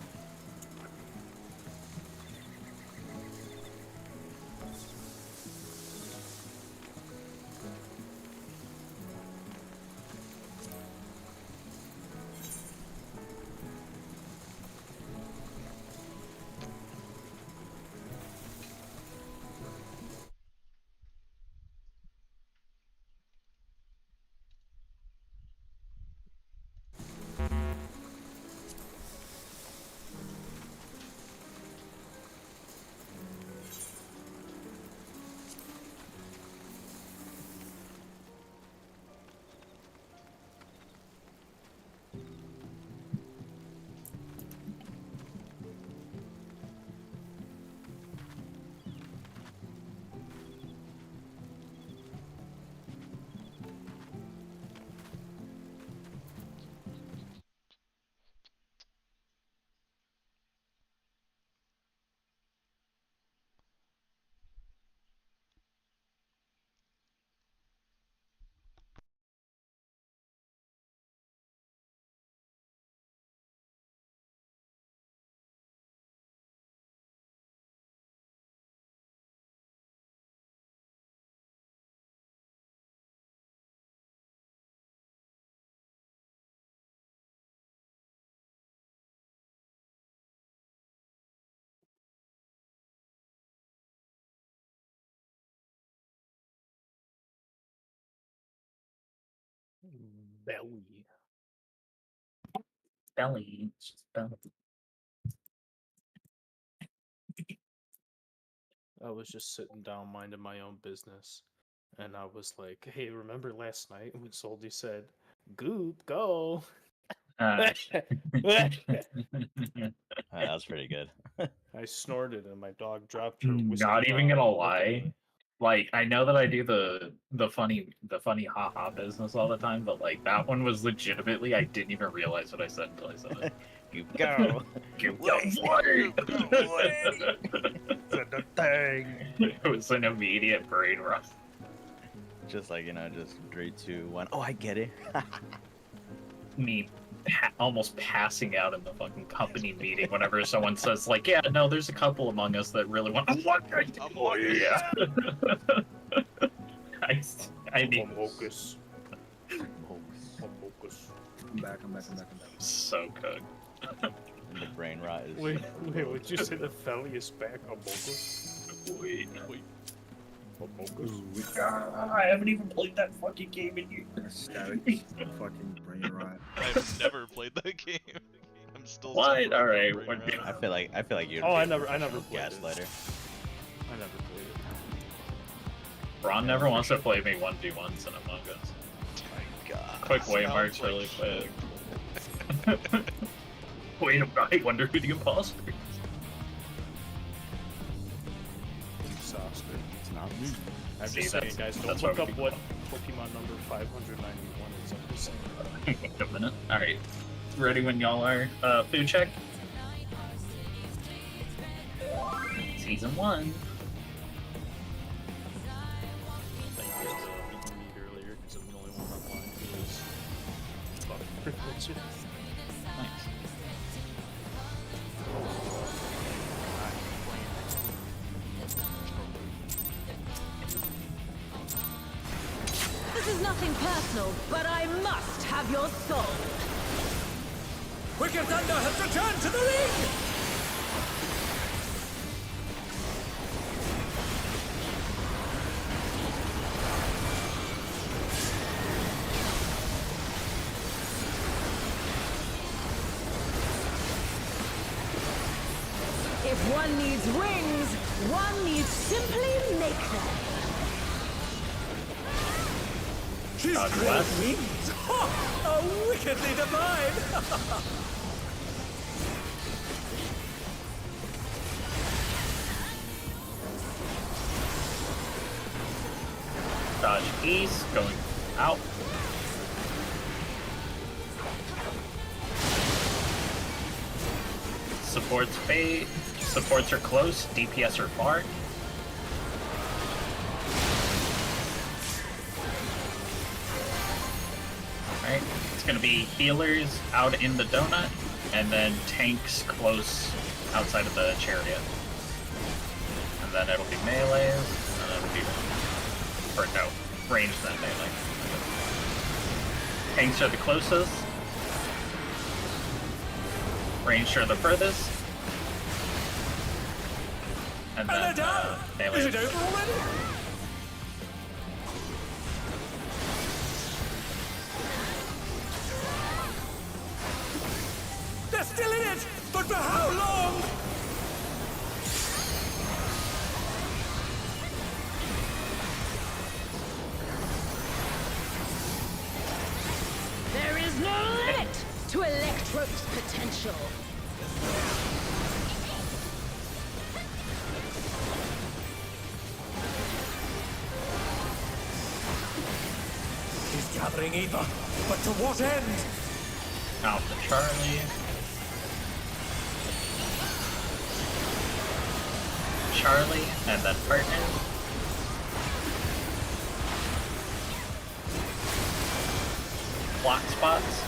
Belly. Belly. It's just belly. I was just sitting down minding my own business. And I was like, hey, remember last night when Soldy said, Goop, go? That was pretty good. I snorted and my dog dropped her whiskey Not even bottle gonna to look at lie. me. Like, I know that I do the funny haha business all the time, but like that one was legitimately I didn't even realize what I said until I said it. You go. You Wait. wait. Said the thing. It was an immediate brain rot. Just like, just 3, 2, 1. Oh, I get it. Me almost passing out in the fucking company meeting whenever someone says like, yeah, no, there's a couple among us that really want. What? Oh, yeah. I need Homokus. I'm back. so good. And the brain rot is. Wait, would you say the felly is back? Homokus? Wait. Homokus? I haven't even played that fucking game in years. Static fucking brain rot. I've never played that game. I'm still. What? suffering from Alright, brain what- rot. I feel like you're. Oh, I never played it. Gaslighter. I never played it. Ron never wants to play me 1v1s in Among Us. My God. Quick way Sounds march like really shit. quick. Wait, I wonder who the imposter is. Exhausted. It's not me. I'm See, just saying, that's- guys, don't that's look why up we- what Pokemon number 591 is. I'm just saying. Wait a minute. Alright. Ready when y'all are. Food check. Season 1. Thank you for beating me earlier because I'm the only one online who is fucking privileged. Nice. This is nothing personal, but I must have your soul. Wicked Thunder has returned to the ring! If one needs wings, one needs simply make them. She's Dodge great left. wings! Ha! A wickedly divine! Dodge east, going out. Supports fade. Supports are close. DPS are far. Alright, it's gonna be healers out in the donut, and then tanks close outside of the chariot. And then it'll be melees, and then it'll be. Or no, range then melee. Tanks are the closest. Ranged are the furthest. And And they're then down! melee. Is it over already? They're still in it! But for how long? There is no limit to Electro's potential. He's gathering ether, but to what end? Out to Charlie. Charlie, and then partner. Block spots.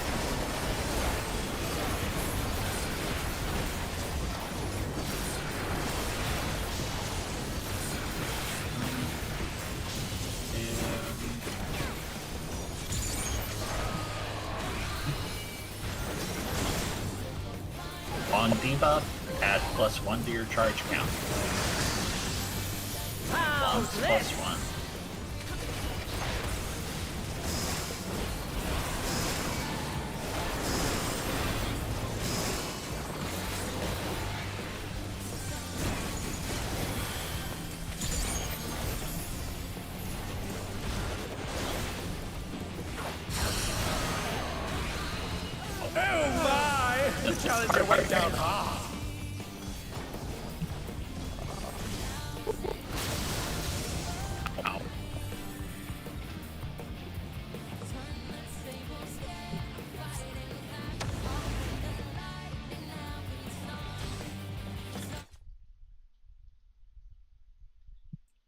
On debuff, add +1 to your charge count. How's Plus this? +1. challenger went down hard. Ow.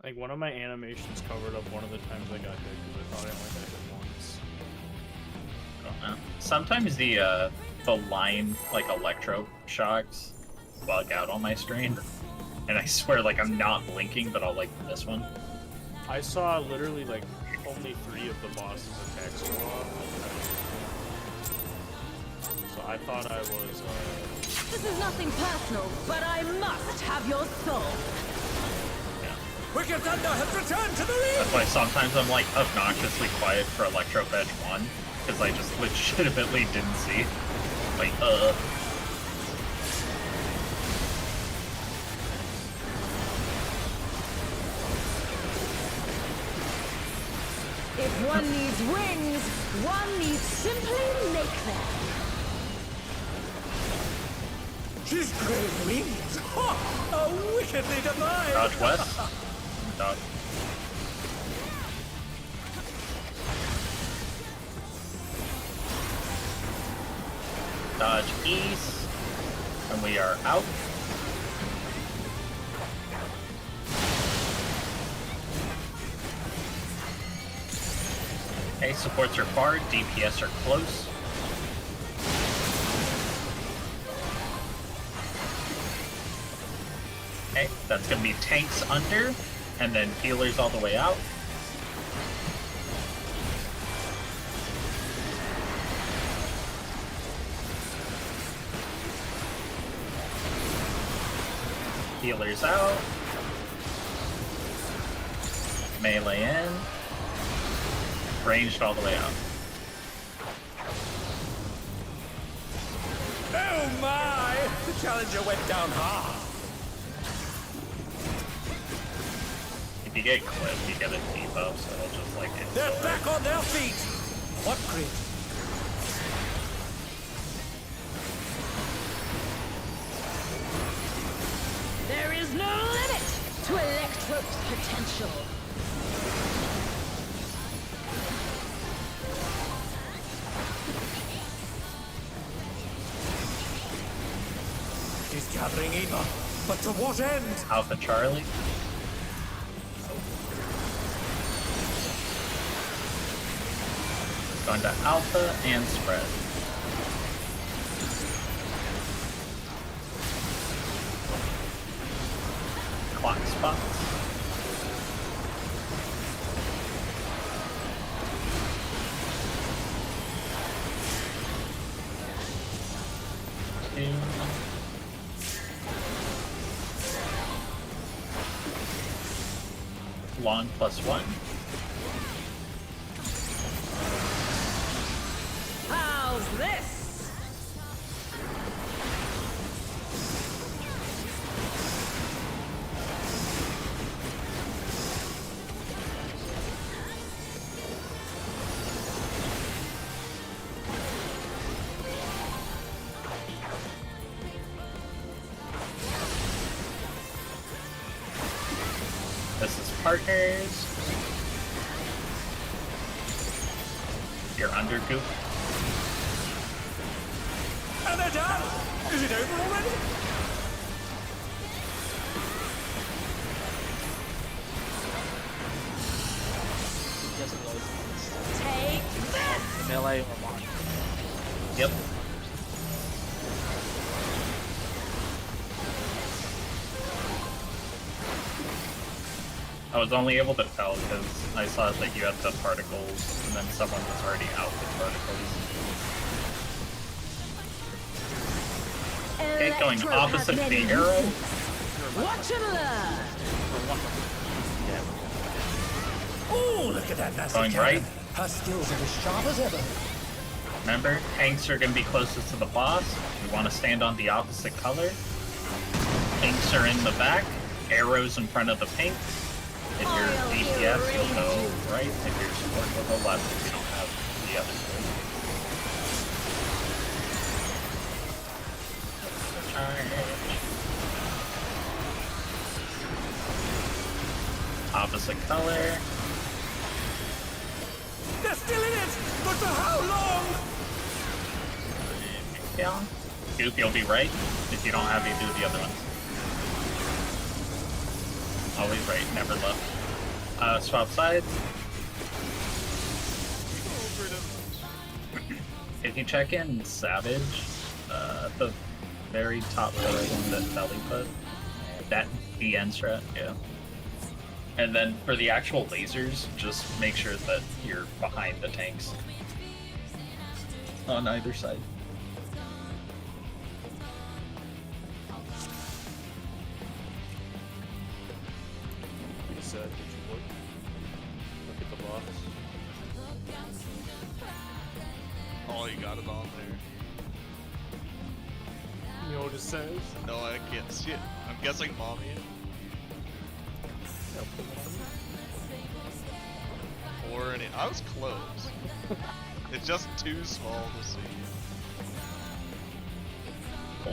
Like one of my animations covered up one of the times I got hit because I thought I only got hit once. I don't know. Sometimes the line like electro shocks bug out on my screen, and I swear like I'm not blinking, but I'll like miss one. I saw literally like only 3 of the boss's attacks go off. So I thought I was. This is nothing personal, but I must have your soul. Wicked Thunder has returned to the ring! That's why sometimes I'm like obnoxiously quiet for Electro Fetch 1, because I just legitimately didn't see. Like, If one needs wings, one needs simply make them. She's growing wings! Ha! A wickedly divine! Dodge west. Dodge. Dodge east. And we are out. Okay, supports are far, DPS are close. Okay, that's gonna be tanks under, and then healers all the way out. Healers out. Melee in. Ranged all the way out. Oh my! The challenger went down hard. If you get clipped, you get a debuff, so it'll just like They're instantly. back on their feet! What crit? There is no limit to Electro's potential. He's gathering Eva, but to what end? Alpha Charlie. Going to Alpha and Spread. Clock spots. Two. Long +1. How's this? This is partners. You're under goop. And they're done! Is it over already? Take this! Melee or launch. Yep. I was only able to tell because I saw that you had the particles, and then someone was already out with particles. Okay, going Electro opposite has the many arrow. uses. Watch and learn! Oh, look at that nasty Going cannon. right. Her skills are as sharp as ever. Remember, tanks are going to be closest to the boss. We want to stand on the opposite color. Tanks are in the back. Arrows in front of the pink. If you're I'll DPS, you'll go erase you. right. If you're support, you'll go left if you don't have the other two. Opposite color. They're still in it! But for how long? Yeah. Goop, you'll be right if you don't have either of the other ones. Always right, never left. Swap sides. If you check in Savage, the very top photo one that Belly put, that the end strat, yeah. And then for the actual lasers, just make sure that you're behind the tanks on either side. Reset, did you look? Look at the box. Oh, you got it on there. You know what it says? No, I can't see it. I'm guessing mommy. Yeah, put it on. Or any. I was close. It's just too small to see.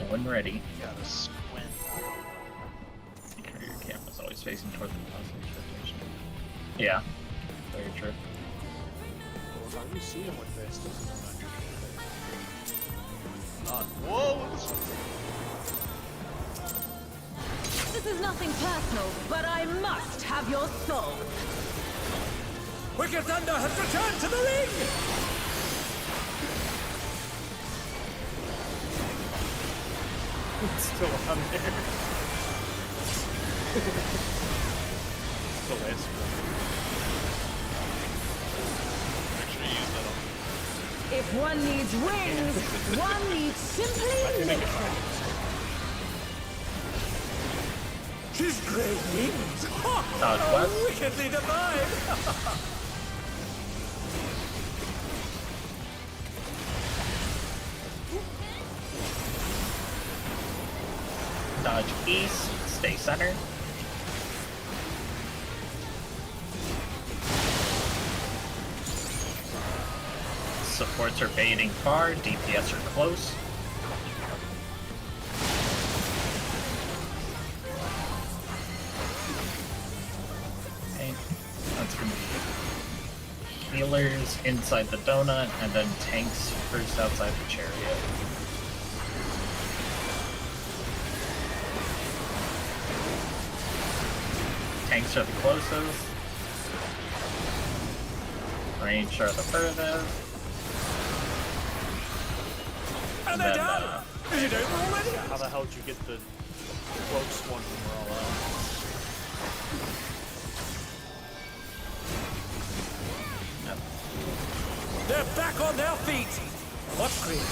When ready. You gotta squint. Make sure your camera's always facing toward the positive rotation. Yeah, very true. Well, how do you see them with this? This is not Not. Whoa! This is nothing personal, but I must have your soul. Wicked Thunder has returned to the ring! It's still on there. The last one. Make sure you use that on. If one needs wings, one needs simply liquid. His great wings! Ha! Southwest. Wickedly divine! Dodge east, stay center. Supports are baiting far, DPS are close. Okay, that's gonna be healers inside the donut, and then tanks first outside the chariot. Tanks are the closest. Range are the furthest. And they're then, down! Is it over already? How the hell did you get the close one when we're all out? They're back on their feet! What's green?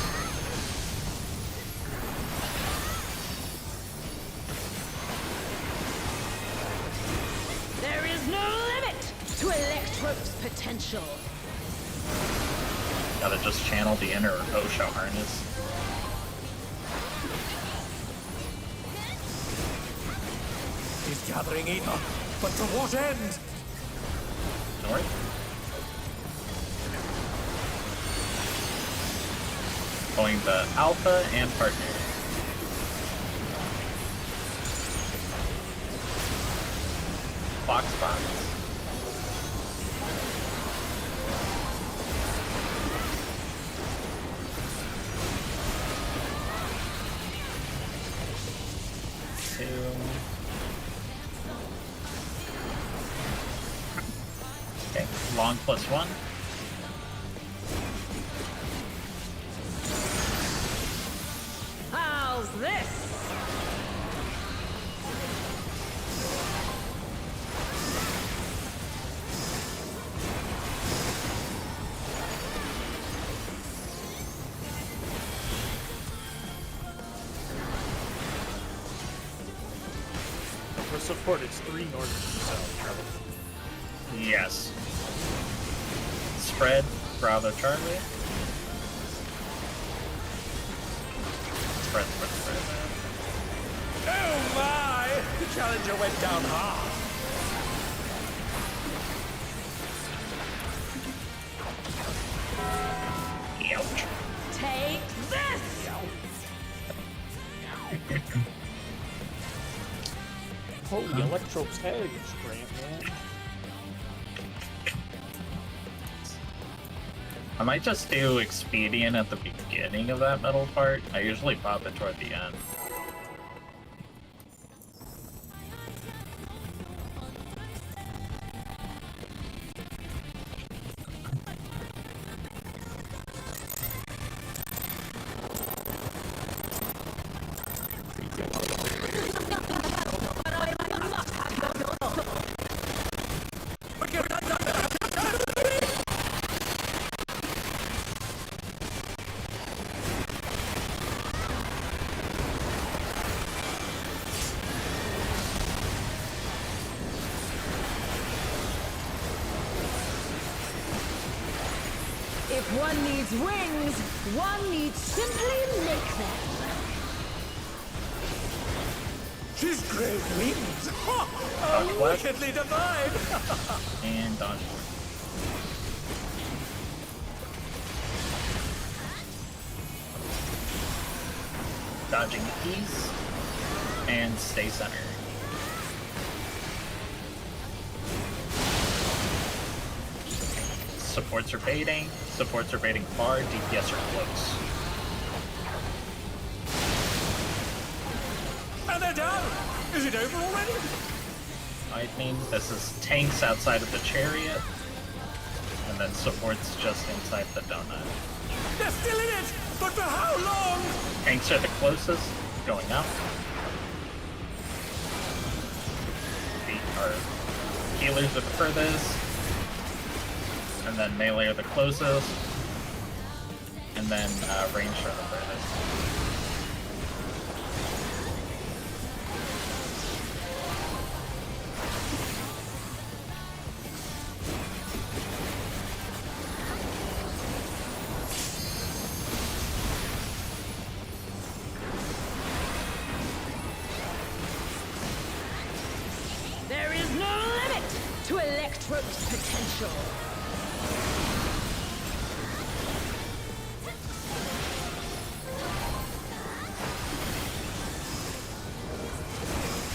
There is no limit to Electro's potential. Gotta just channel the inner OSHA harness. He's gathering ether, but to what end? North. Going the alpha and partner. Box box. Two. Okay, long +1. How's this? For support, it's 3 north and south. Yes. Spread, Bravo Charlie. Spread. Oh my! The challenger went down hard. Ouch. Take this! Holy Electro's eggs, Grant, man. I might just do Expedient at the beginning of that metal part. I usually pop it toward the end. If one needs wings, one needs simply make them. His great wings! Ha! Dodge Oh, left. wickedly divine! And dodge. Dodging keys. And stay center. Supports are baiting. Supports are baiting far. DPS are close. And they're down! Is it over already? Lightning. This is tanks outside of the chariot. And then supports just inside the donut. They're still in it! But for how long? Tanks are the closest. Going up. Our healers are the furthest. And then melee are the closest. And then range are the furthest. There is no limit to Electro's potential.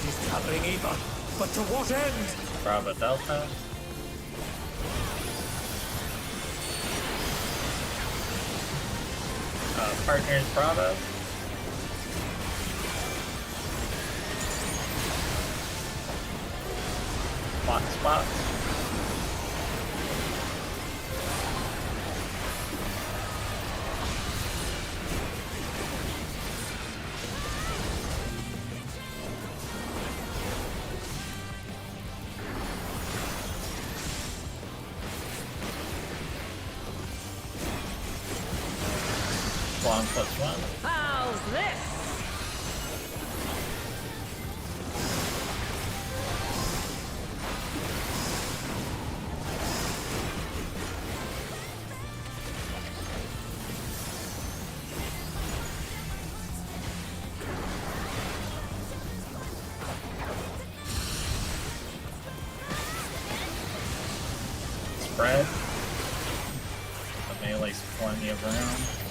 He's covering Eva, but to what end? Bravo Delta. Partners Bravo. Lock spots. Long +1. How's this? Spread. The melee's plenty of room.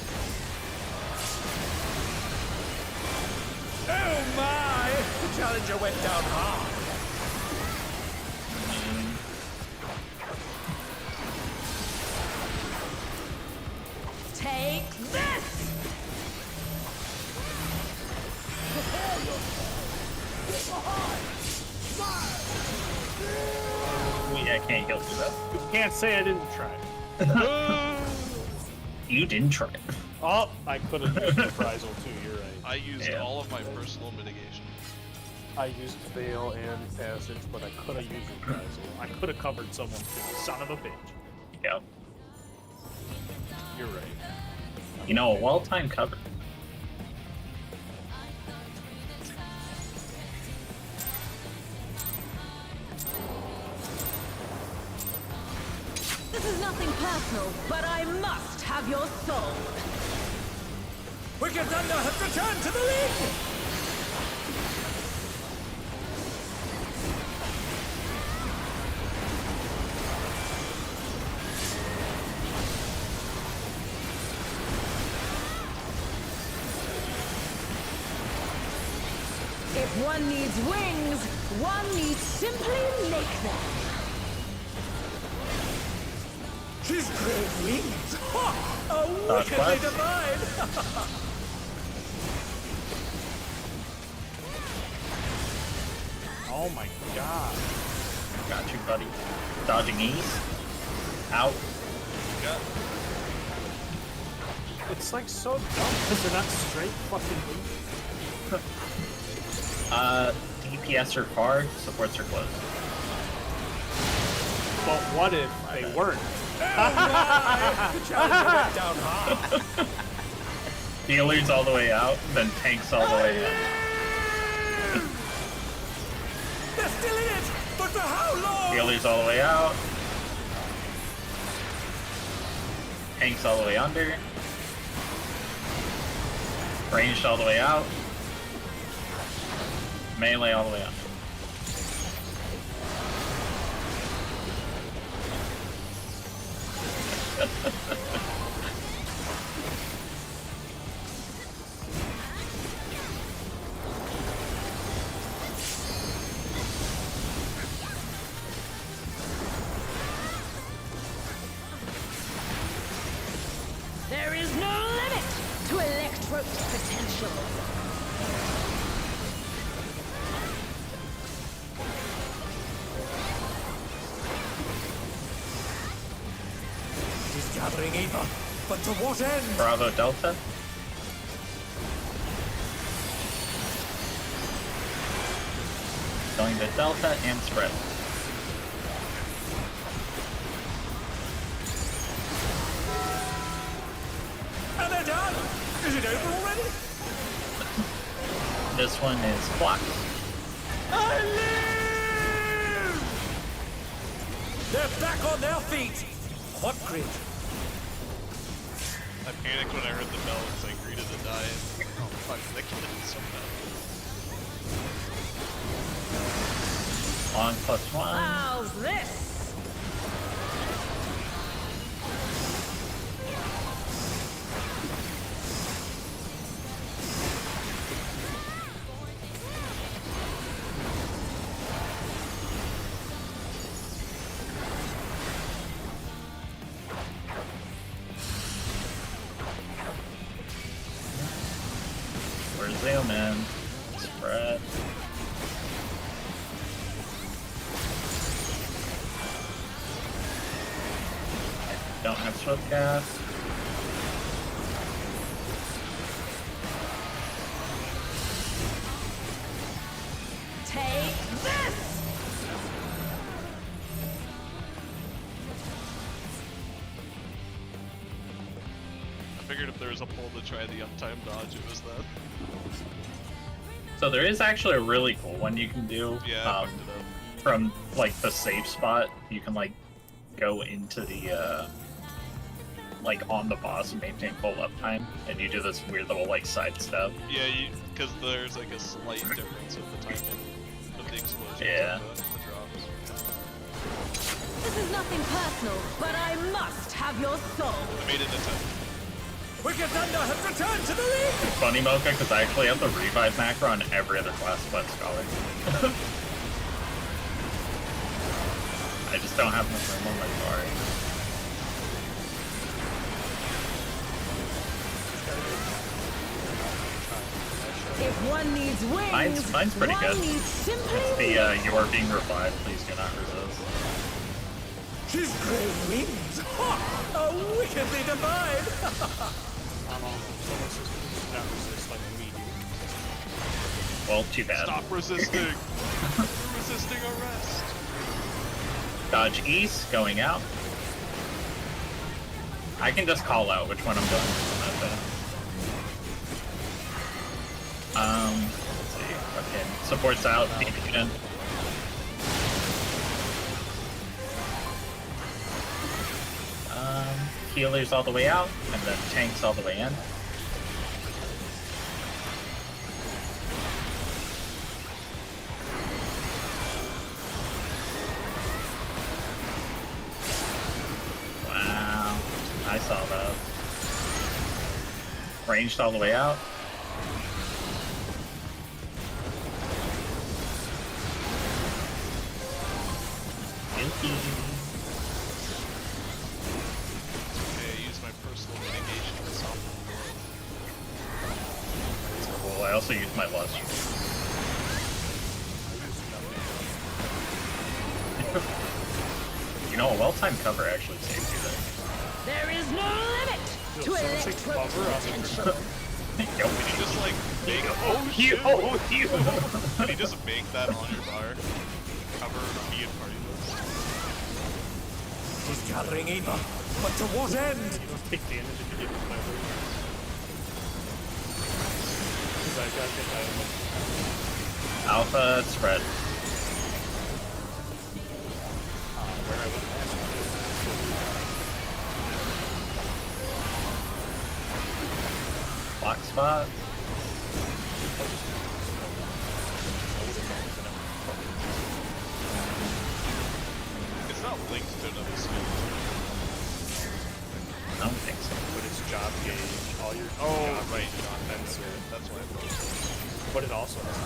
Oh my! The challenger went down hard. Take this! I can't heal through that. You can't say I didn't try. You didn't try. Oh, I could have used reprisal too, you're right. I used Yeah. all of my personal mitigation. I used fail and passage, but I could have used reprisal. I could have covered someone too. Son of a bitch. Yep. You're right. You know, a well-timed cover. This is nothing personal, but I must have your soul. Wicked Thunder has returned to the league! one needs wings, one needs simply make them. His great wings! Ha! A Dodge wickedly flash. divine! Oh my god. Got you, buddy. Dodging east. Out. Yeah. It's like so dumb because they're not straight fucking DPS are far, supports are close. But what if they weren't? The challenger went down hard. Healers all the way out, then tanks all the way in. They're still in it! But for how long? Healers all the way out. Tanks all the way under. Ranged all the way out. Melee all the way under. There is no limit to Electro's potential. He's gathering Eva, but to what end? Bravo Delta. Going to Delta and spread. And they're done! Is it over already? This one is blocked. I live! They're back on their feet! What grid? I panicked when I heard the bell because I greeted to die. Oh fuck, they killed it so bad. Long +1. How's this? Where's Zeoman? Spread. Don't have swift gas. Take this! I figured if there was a pull to try the uptime dodge, it was that. So there is actually a really cool one you can do. Yeah, I fucked it up. From like the safe spot, you can like go into the like on the boss and maintain full uptime, and you do this weird little like side step. Yeah, because there's like a slight difference of the timing of the explosions Yeah. and the drops. This is nothing personal, but I must have your soul. I made it a 10. Wicked Thunder has returned to the league! Funny Mocha, because I actually have the revive macro on every other classified scholar. I just don't have enough room on my bar. If one needs wings, Mine's pretty one good. needs simply It's the you are being revived, please do not resist. His great wings! Ha! A wickedly divine! someone says do not resist like immediately. Well, too bad. Stop resisting! You're resisting arrest! Dodge east, going out. I can just call out which one I'm going to. Let's see. Okay, supports out, DPN. Healers all the way out, and then tanks all the way in. Wow, I saw that. Ranged all the way out. Okay, I used my personal mitigation to soften the blow. Well, I also used my lust. You know, a well-timed cover actually saves you there. There is no limit to electric potential. Can you just like make You! Can you just make that on your bar? Cover me and party list. She's gathering Eva, but to what end? You don't take damage if you get hit by her. Because I got hit by him. Alpha spread. Where I went last time. Block spot. It's not linked to another skill. I don't think so. But it's job gauge. All your Oh, right. offensive. That's why I thought. But it also has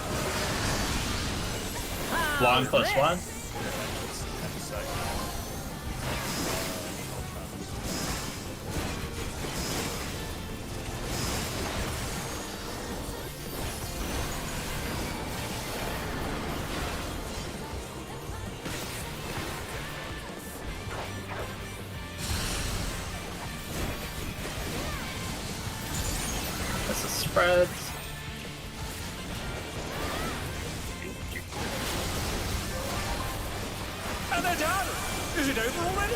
Long plus one. This is spreads. And they're done! Is it over already?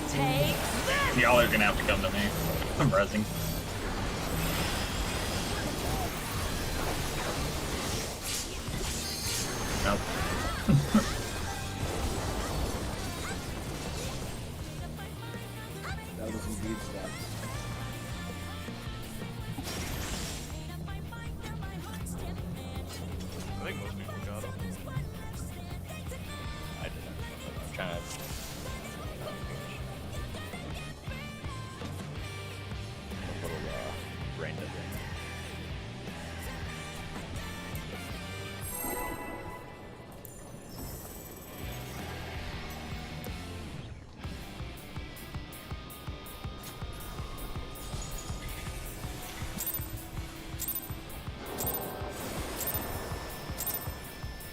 Take this! Y'all are gonna have to come to me. I'm rezzing. Nope. That was indeed stats. I think most people got it. I didn't. I'm trying to. A little brain dead right now.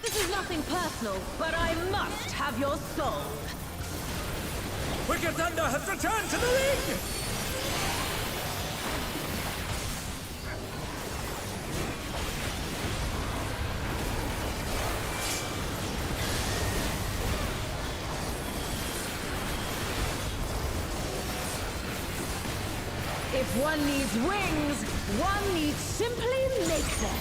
This is nothing personal, but I must have your soul. Wicked Thunder has returned to the ring! If one needs wings, one needs simply make them.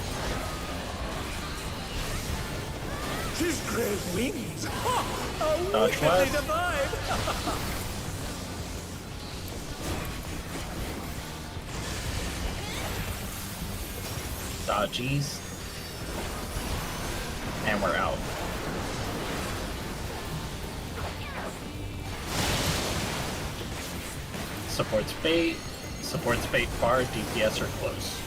She's great wings! Ha! A Dodge wickedly flash. divine! Dodgies. And we're out. Supports bait. Supports bait far, DPS are close.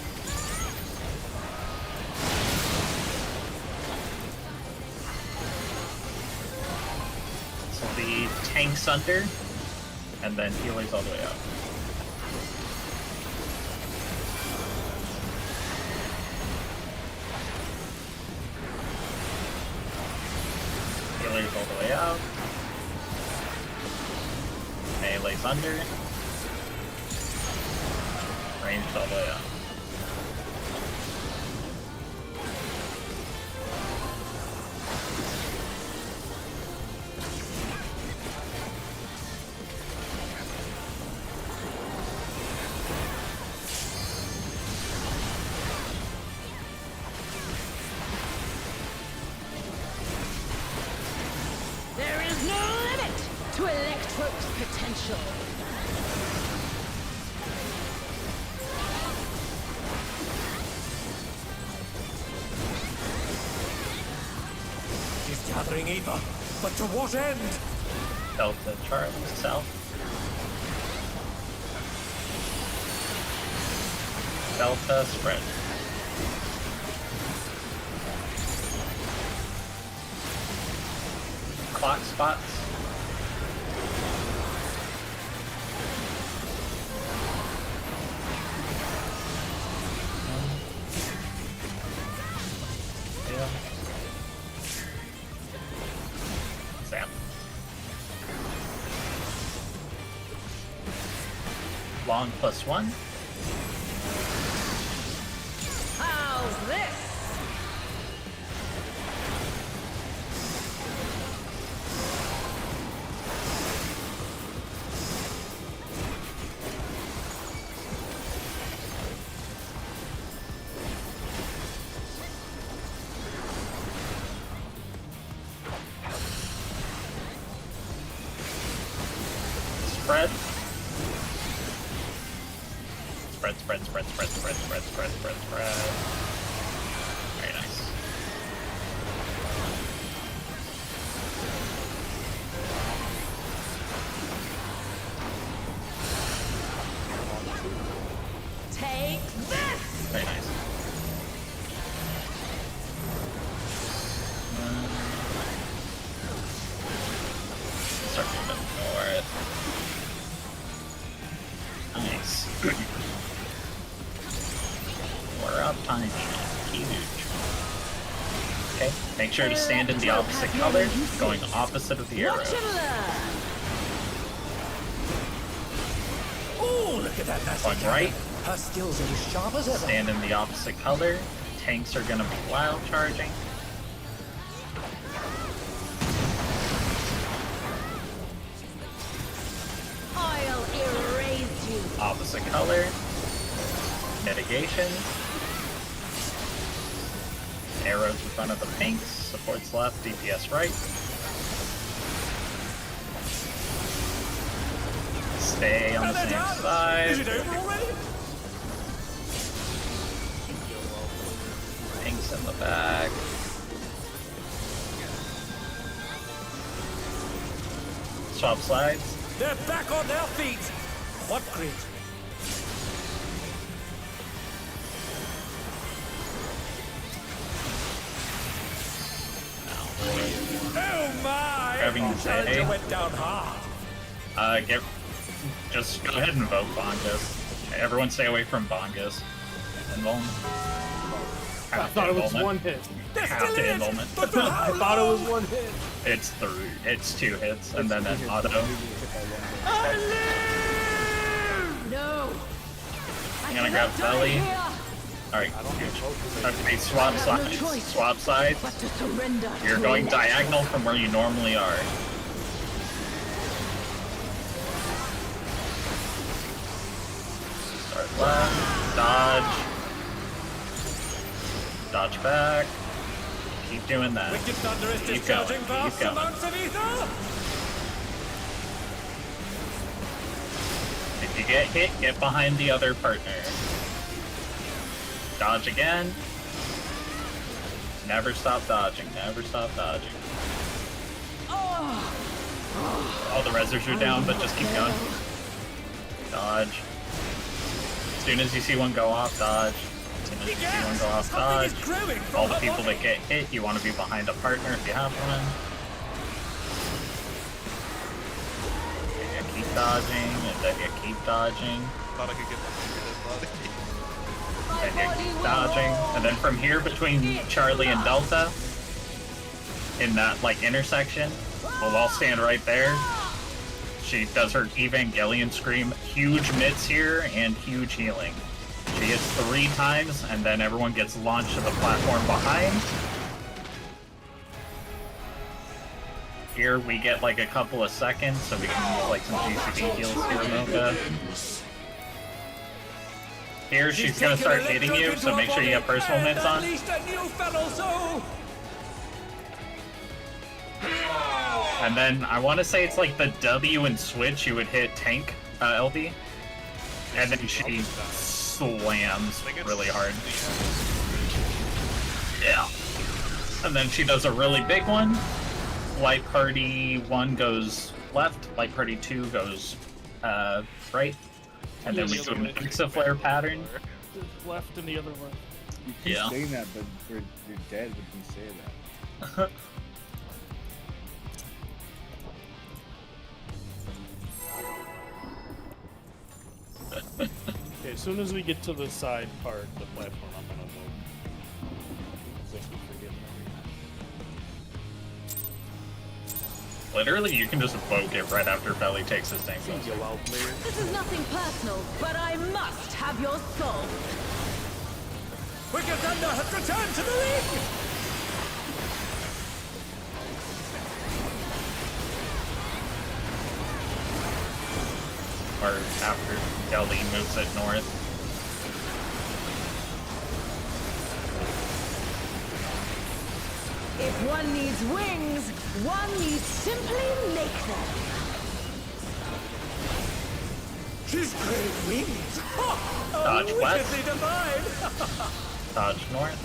So the tank's under, and then healer's all the way out. Healer's all the way out. Melee's under. Ranged all the way out. There is no limit to Electro's potential. She's gathering Eva, but to what end? Delta Charlie south. Delta, spread. Clock spots. Yeah. Zap. Long +1. How's this? Spread. Spread. Very nice. Take this! Very nice. Start moving forward. Nice. We're up tiny. Huge. Okay, make sure to stand in the opposite color, going opposite of the arrow. Watch and learn! Oh, look at that nasty Going right, Her skills are as sharp as ever. stand in the opposite color. Tanks are gonna be wild charging. I'll erase you! Opposite color. Mitigation. Arrows in front of the pinks. Supports left, DPS right. Stay on the And same they're done. side. Is it over already? Pinks in the back. Swap sides. They're back on their feet. What great. Oh my! Grabbing the Challenger Zay. went down hard. Just go ahead and vote Bongus. Everyone stay away from Bongus. Invuln. I thought it was one hit. There Half still the is, invulment. but for I how thought it was long? one hit. It's 3. It's 2 hits, and then an auto. No! I'm gonna grab belly. Alright, huge. Okay, swap sides. Swap sides. But to surrender You're to going a- diagonal from where you normally are. Start left. Dodge. Dodge back. Keep doing that. Wicked Thunder is Keep discharging going, keep vast going. amounts of ether. If you get hit, get behind the other partner. Dodge again. Never stop dodging. Never stop dodging. All the resers are down, but just keep going. Dodge. As soon as you see one go off, dodge. As soon as you see one go off, dodge. Something is growing from All the her people body. that get hit, you want to be behind a partner if you have one. And you keep dodging, and then you keep dodging. Thought I could get my dead body. And you keep dodging. And then from here between Charlie and Delta, in that like intersection, we'll all stand right there. She does her Evangelion scream, huge mitts here and huge healing. She hits 3 times and then everyone gets launched to the platform behind. Here we get like a couple of seconds so we can use like some GCD heals here, Mocha. Here she's gonna start hitting you, so make sure you have personal mitts on. Unleashed a new fellow soul. And then I want to say it's like the W and switch you would hit tank LB. And then she slams really hard. Yeah. And then she does a really big one. Light Party 1 goes left, Light Party 2 goes right. And then we do an Flare pattern. left and the other left. You keep Yeah. saying that, but you're dead when you say that. Okay, as soon as we get to the side part, the platform, I'm gonna vote. I keep forgetting everything. Literally, you can just evoke it right after Belly takes his tank. See you, wild player. This is nothing personal, but I must have your soul. Wicked Thunder has returned to the ring! Or after Belly moves it north. If one needs wings, one needs simply make them. She's great wings! Ha! Dodge Oh, west. wickedly divine! Dodge north.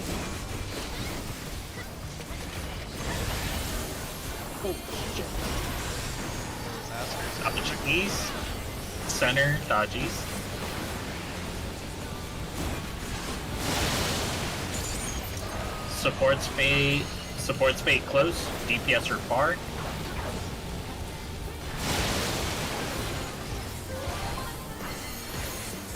Dodge east. Center, dodge east. Supports bait close, DPS or far.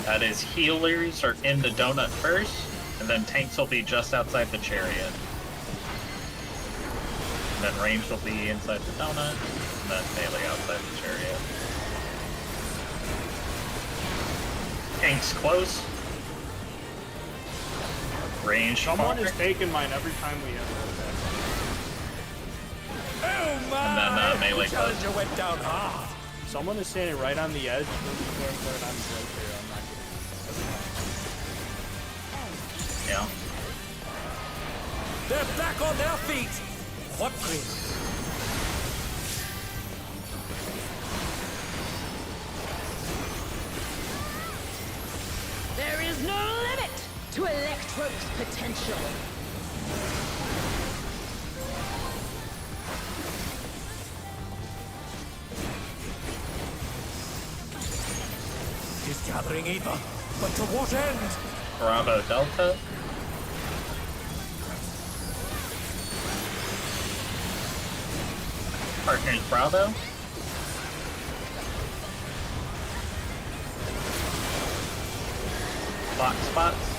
That is healers are in the donut first, and then tanks will be just outside the chariot. And then range will be inside the donut, and then melee outside the chariot. Tanks close. Range Someone far. is taking mine every time we enter Oh my! And then, melee the challenger went down hard. that. Someone is standing right on the edge where I'm right there. I'm not getting it. Yeah. They're back on their feet. What grim? There is no limit to Electro's potential. He's gathering ether, but to what end? Bravo Delta. Partners Bravo. Box spots.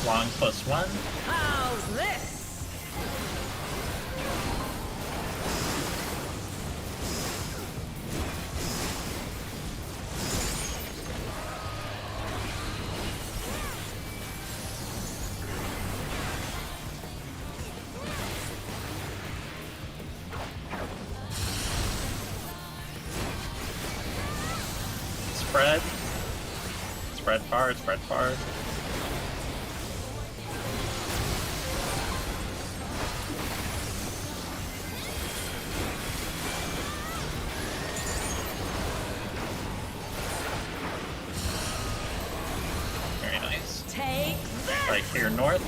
Long +1. How's this? Spread. Spread far, spread far. Very nice. Take this! Right here north.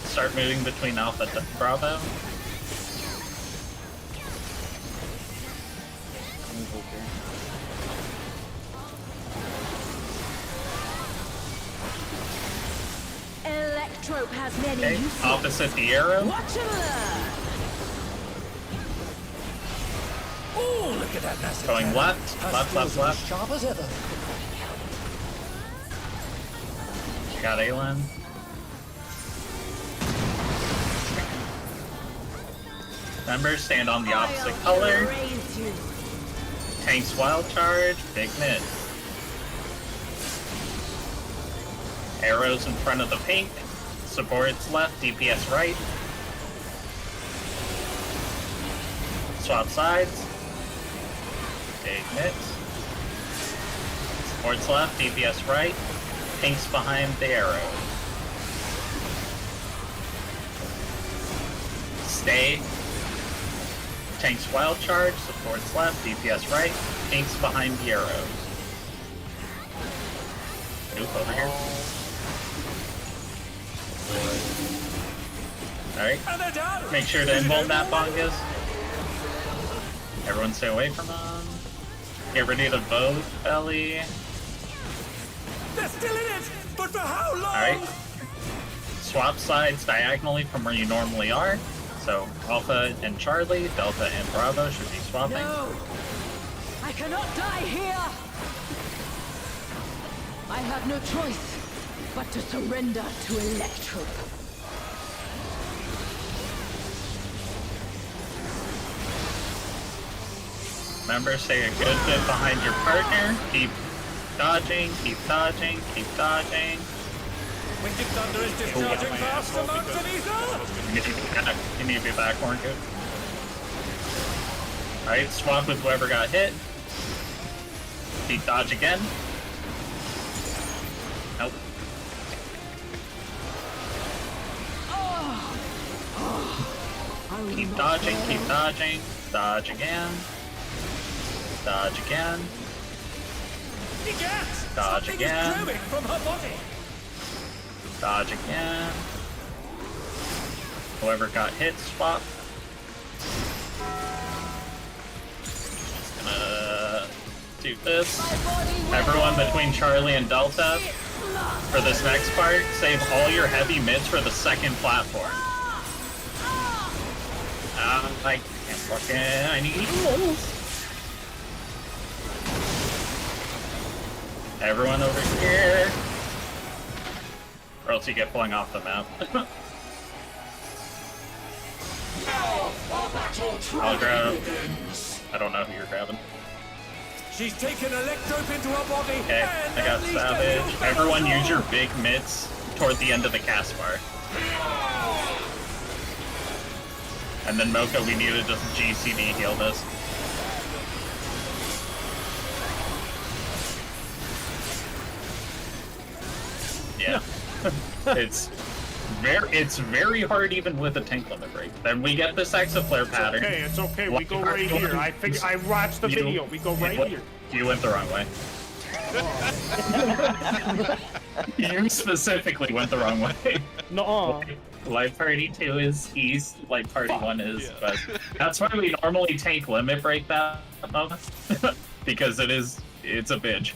Start moving between Alpha and Bravo. Electrope has many Okay, uses. opposite the arrow. Watch and learn! Oh, look at that massive Going cannon. left, Her left, skills left, are left. as sharp as ever. Got Alan. Remember, stand on the opposite I'll color. erase you. Tanks wild charge, big miss. Arrows in front of the pink. Supports left, DPS right. Swap sides. Big miss. Supports left, DPS right. Pinks behind the arrow. stay. Tanks wild charge, supports left, DPS right, tanks behind the arrows. Nope, over here. Alright, And they're down! make sure to invuln that bongus. Everyone stay away from them. Get ready to vote, Ellie. They're still in it! But for how long? Alright. Swap sides diagonally from where you normally are. So Alpha and Charlie, Delta and Bravo should be swapping. No! I cannot die here! I have no choice but to surrender to Electro. Remember, stay a good bit behind your partner. Keep dodging, keep dodging, keep dodging. Winged Thunder is discharging fast amongst an ether! You need to be back, Horncoop. Alright, swap with whoever got hit. Keep dodge again. Nope. Keep dodging, keep dodging. Dodge again. Dodge again. Egad! Dodge Something again. is glowing from her body! Dodge again. Whoever got hit, swap. Just gonna do this. Everyone between Charlie and Delta, for this next part, save all your heavy mids for the second platform. I can't fucking... I need heals. Everyone over here. Or else you get pulling off the map. I'll grab... I don't know who you're grabbing. She's taken Electrope into her body! Okay, and I got unleashed a Savage. new Everyone battle use your big mids toward the end of the cast bar. And then Mocha, we need to just GCD heal this. Yeah. It's very hard even with a tank limit break. Then we get this Exaflare pattern. Okay, it's okay. We go right here. I watched the video. We go right here. You went the wrong way. You specifically went the wrong way. No. Light Party 2 is east, Light Party 1 is, but that's why we normally tank limit break that moment. Because it's a bitch.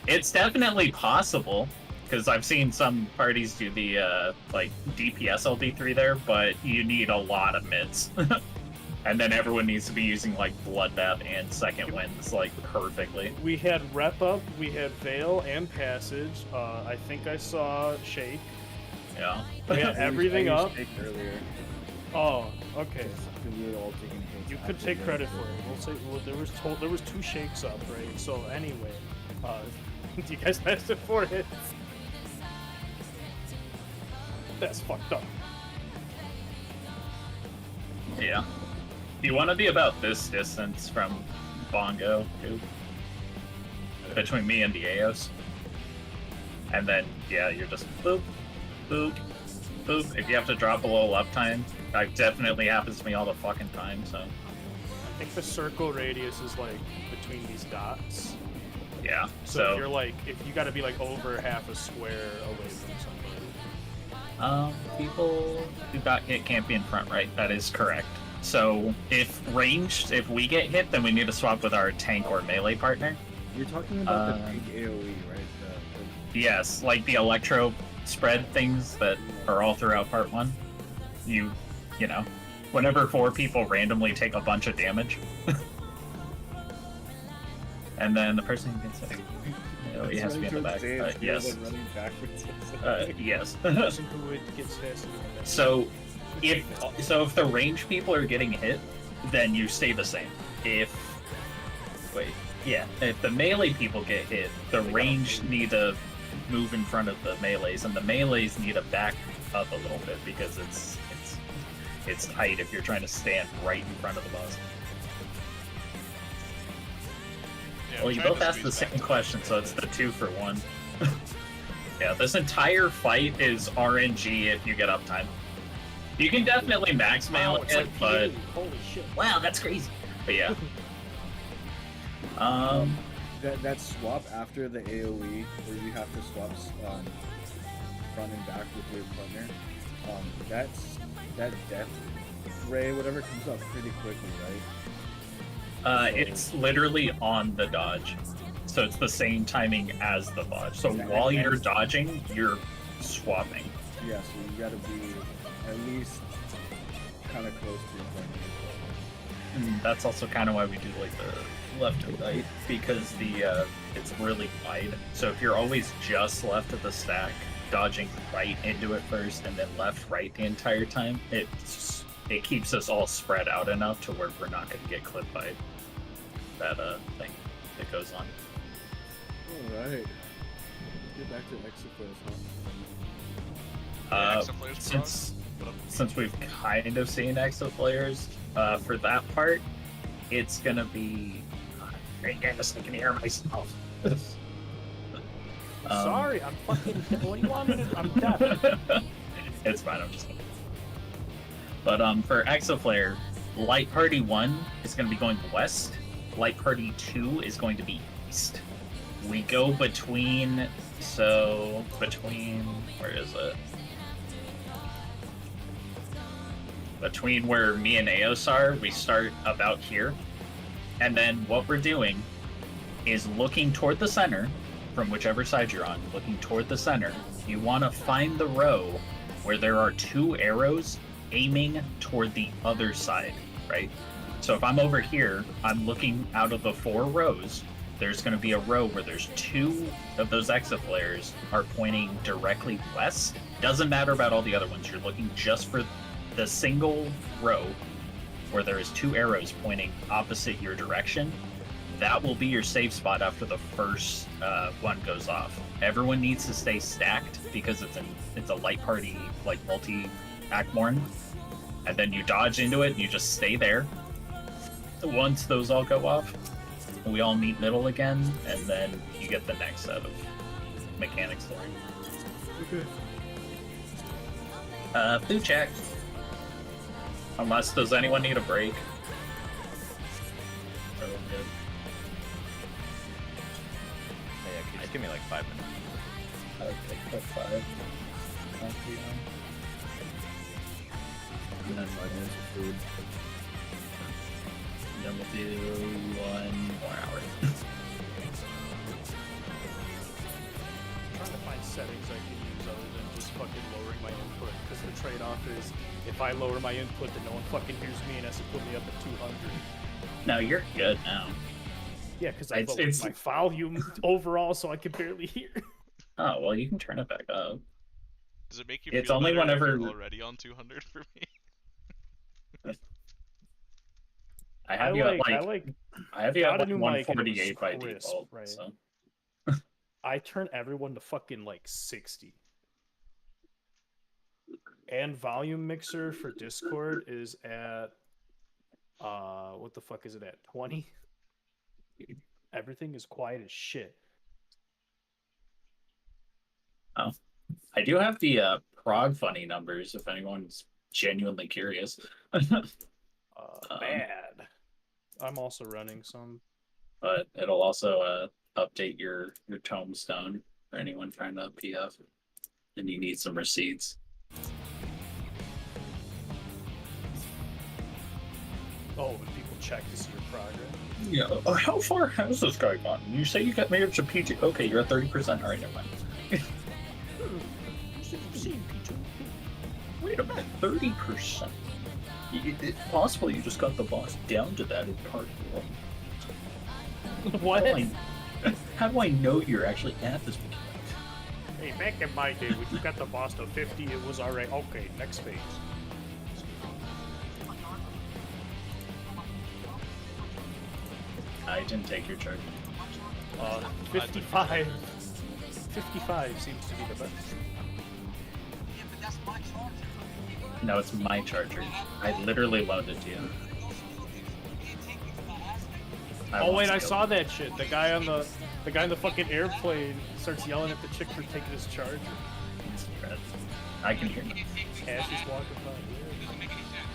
It's definitely possible, because I've seen some parties do the, like, DPS LD3 there, but you need a lot of mids. And then everyone needs to be using, like, Bloodbath and Second Winds, like, perfectly. We had Rep Up, we had Veil and Passage. I think I saw Shake. Yeah. We had everything I up. used Shake earlier. Oh, okay. Because we were all taking hits. You could after take the credit other for it. We'll say there was 2 Shakes up, right? So anyway, you guys lasted 4 hits. That's fucked up. Yeah. You want to be about this distance from Bongo, too. Between me and the Aos. And then, yeah, you're just boop, boop, boop. If you have to drop a little uptime, that definitely happens to me all the fucking time, so. I think the circle radius is like between these dots. Yeah, So if you're like, if you got to be like over half a square away from somebody. People who got hit can't be in front, right? That is correct. So if we get hit, then we need to swap with our tank or melee partner. You're talking about the big AoE, right? Yes, like the electro spread things that are all throughout part 1. You know, whenever 4 people randomly take a bunch of damage. And then the person who gets it, he has to be in the back. Yes. Running backwards. Yes. Person who gets hit. So if the range people are getting hit, then you stay the same. If the melee people get hit, the range need to move in front of the melees, and the melees need to back up a little bit because it's tight if you're trying to stand right in front of the boss. Yeah, Well, I'm you trying both to asked the squeeze same back. question, so it's the 2 for 1. Yeah, this entire fight is RNG if you get uptime. You can definitely max mail Wow, it's it, like but P80. Holy shit. wow, that's crazy. But yeah. That swap after the AOE, where you have to swap front and back with your partner, that death ray, whatever, comes up pretty quickly, right? It's literally on the dodge, so it's the same timing as the dodge. So Yeah, while and- you're dodging, you're swapping. Yeah, so you gotta be at least kind of close to your partner. And that's also kind of why we do like the left and right, because the it's really wide. So if you're always just left of the stack, dodging right into it first and then left right the entire time, it keeps us all spread out enough to where we're not going to get clipped by that thing that goes on. Alright. Get back to Exiflares, Yeah, Exiflares Since we've kind of seen Exiflares, for that part, it's gonna be. I guess I can hear myself. Sorry, I'm fucking. What do you want me to? I'm deaf. It's fine. I'm just. But for Exoflare, Light Party 1 is going to be going west. Light Party 2 is going to be east. We go between. Where is it? Between where me and Eos are, we start about here. And then what we're doing is looking toward the center, from whichever side you're on, looking toward the center. You want to find the row where there are 2 arrows aiming toward the other side, right? So if I'm over here, I'm looking out of the 4 rows. There's going to be a row where there's 2 of those exoflares are pointing directly west. Doesn't matter about all the other ones. You're looking just for the single row where there is 2 arrows pointing opposite your direction. That will be your safe spot after the first one goes off. Everyone needs to stay stacked because it's a light party, like multi-Ackmorn. And then you dodge into it and you just stay there. Once those all go off, we all meet middle again, and then you get the next set of mechanics for it. Okay. Food check. Unless, does anyone need a break? Oh, good. Yeah, can you just give me like 5 minutes? I would take the 5. And then 5 minutes of food. And then we'll do 1 more hour. I'm trying to find settings I can use other than just fucking lowering my input, because the trade-off is if I lower my input, then no one fucking hears me and has to put me up at 200. No, you're good now. Yeah, because I It's- lowered it's- my volume overall, so I can barely hear. Oh, well, you can turn it back up. Does it make you It's feel only better if whenever- you're already on 200 for me? I have you at like I like I have you at got a like new mic and it was 148 by crisp, default. right? So I turn everyone to fucking like 60. And volume mixer for Discord is at what the fuck is it at? 20? Everything is quiet as shit. I do have the Prog funny numbers if anyone's genuinely curious. Bad. I'm also running some. But it'll also update your tombstone for anyone trying to PF and you need some receipts. Oh, when people check to see your progress. Yeah. How far has this guy gotten? You say you got made it to PG. Okay, you're at 30%. All right, never mind. Wait a minute, 30%. It's possible you just got the boss down to that in part 4. What? How do I know you're actually at this point? Hey, back in my day, when you got the boss to 50, it was alright. Okay, next phase. I didn't take your charge. 55. 55 seems to be the best. No, it's my charger. I literally loaned it to you. Oh wait, I saw that shit. The guy on the fucking airplane starts yelling at the chick for taking his charger. I can hear you. Cash is walking by. Doesn't make any sense.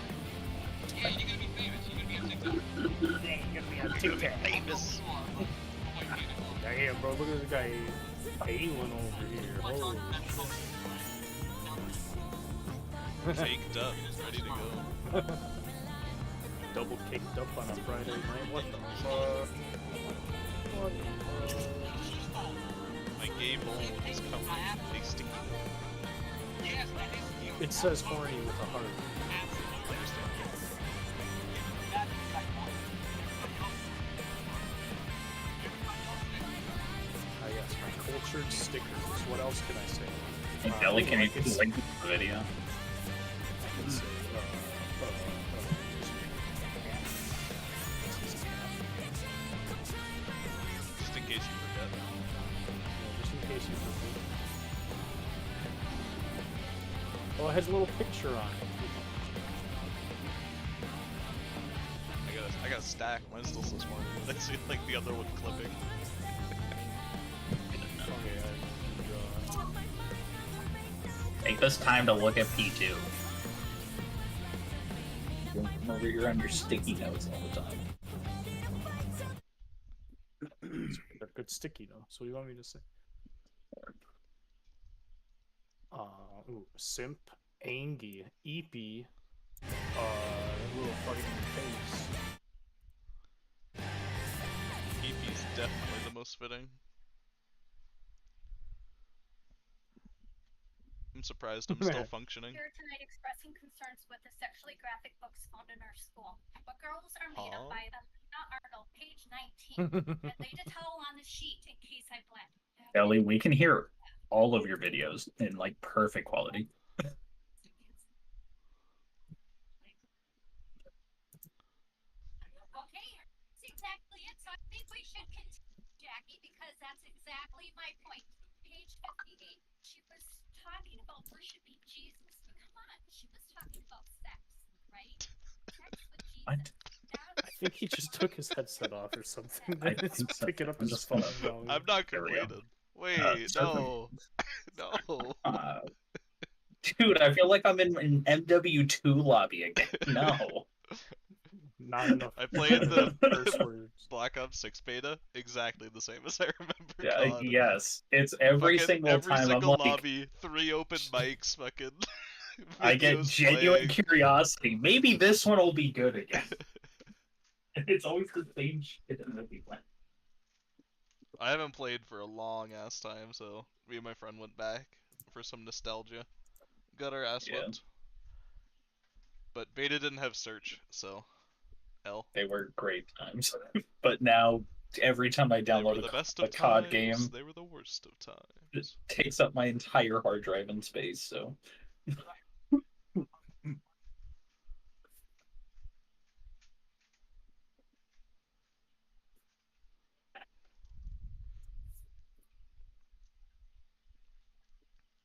Yeah, you're gonna be famous. You're gonna be on TikTok. Dang, you're gonna be on TikTok. Famous. Damn, bro, look at this guy A1 over here. Holy Caked up, ready to go. double caked up on a Friday night. What the fuck? What the fuck? My gay bowl is coming. Big sticky. It says horny with a heart. I guess my cultured stickers. What else can I say? And Belly can I make could the say- link to the video. I could say, Just in case you forget. just in case you forget. Oh, it has a little picture on it. I got a stack. Mine's still so smart. I see like the other one clipping. Okay, Take this time to look at P2. You're over here on your sticky notes all the time. they're good sticky though. So what do you want me to say? Ooh, simp, Angie, Eepy, little fucking face. EP's definitely the most fitting. I'm surprised I'm still functioning. Here tonight expressing concerns with the sexually graphic books found in our school. What girls are made up by them. Article, page 19. And laid a towel on the sheet in case I bled. Belly, we can hear all of your videos in like perfect quality. Okay, that's exactly it. So I think we should continue, Jackie, because that's exactly my point. Page 58. She was talking about worshiping Jesus. Come on, she was talking about sex, right? Sex with Jesus. What? I think he just took his headset off or something. I It's think so. picking up I'm his just phone. gonna- now. I'm not There we go. completed. Wait, no. No. Dude, I feel like I'm in an MW2 lobby again. No. Not enough. I played the curse words. Black Ops 6 beta exactly the same as I remember. Yeah, COD. yes. It's every Fucking single time single I'm like, lobby, 3 open mics, fucking. I get videos genuine playing. curiosity. Maybe this one will be good again. It's always the same shit that we play. I haven't played for a long ass time, so me and my friend went back for some nostalgia. Got our ass Yeah. whooped. But beta didn't have search, so L. They were great times. But now, every time I They were download the best a of COD times. game, They were the worst of times. it takes up my entire hard drive in space, so.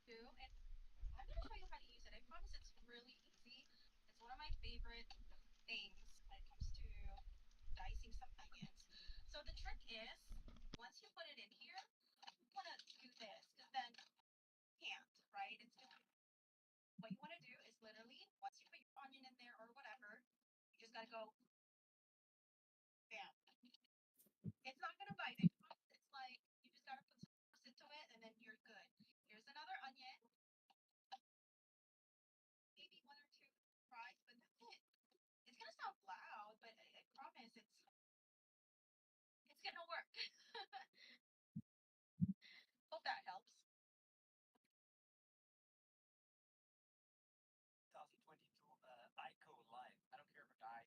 And I'm going to show you how to use it. I promise it's really easy. It's one of my favorite things when it comes to dicing some onions. So the trick is, once you put it in here, you want to do this, because then you can't, right? It's doing. What you want to do is literally, once you put your onion in there or whatever, you just got to go, bam. It's not going to bite. It's like, you just got to put some force into it, and then you're good. Here's another onion. Maybe 1 or 2 fries, but that's it. It's gonna sound loud, but I promise it's gonna work. Hope that helps. 2022 ICO Live. I don't care if I die.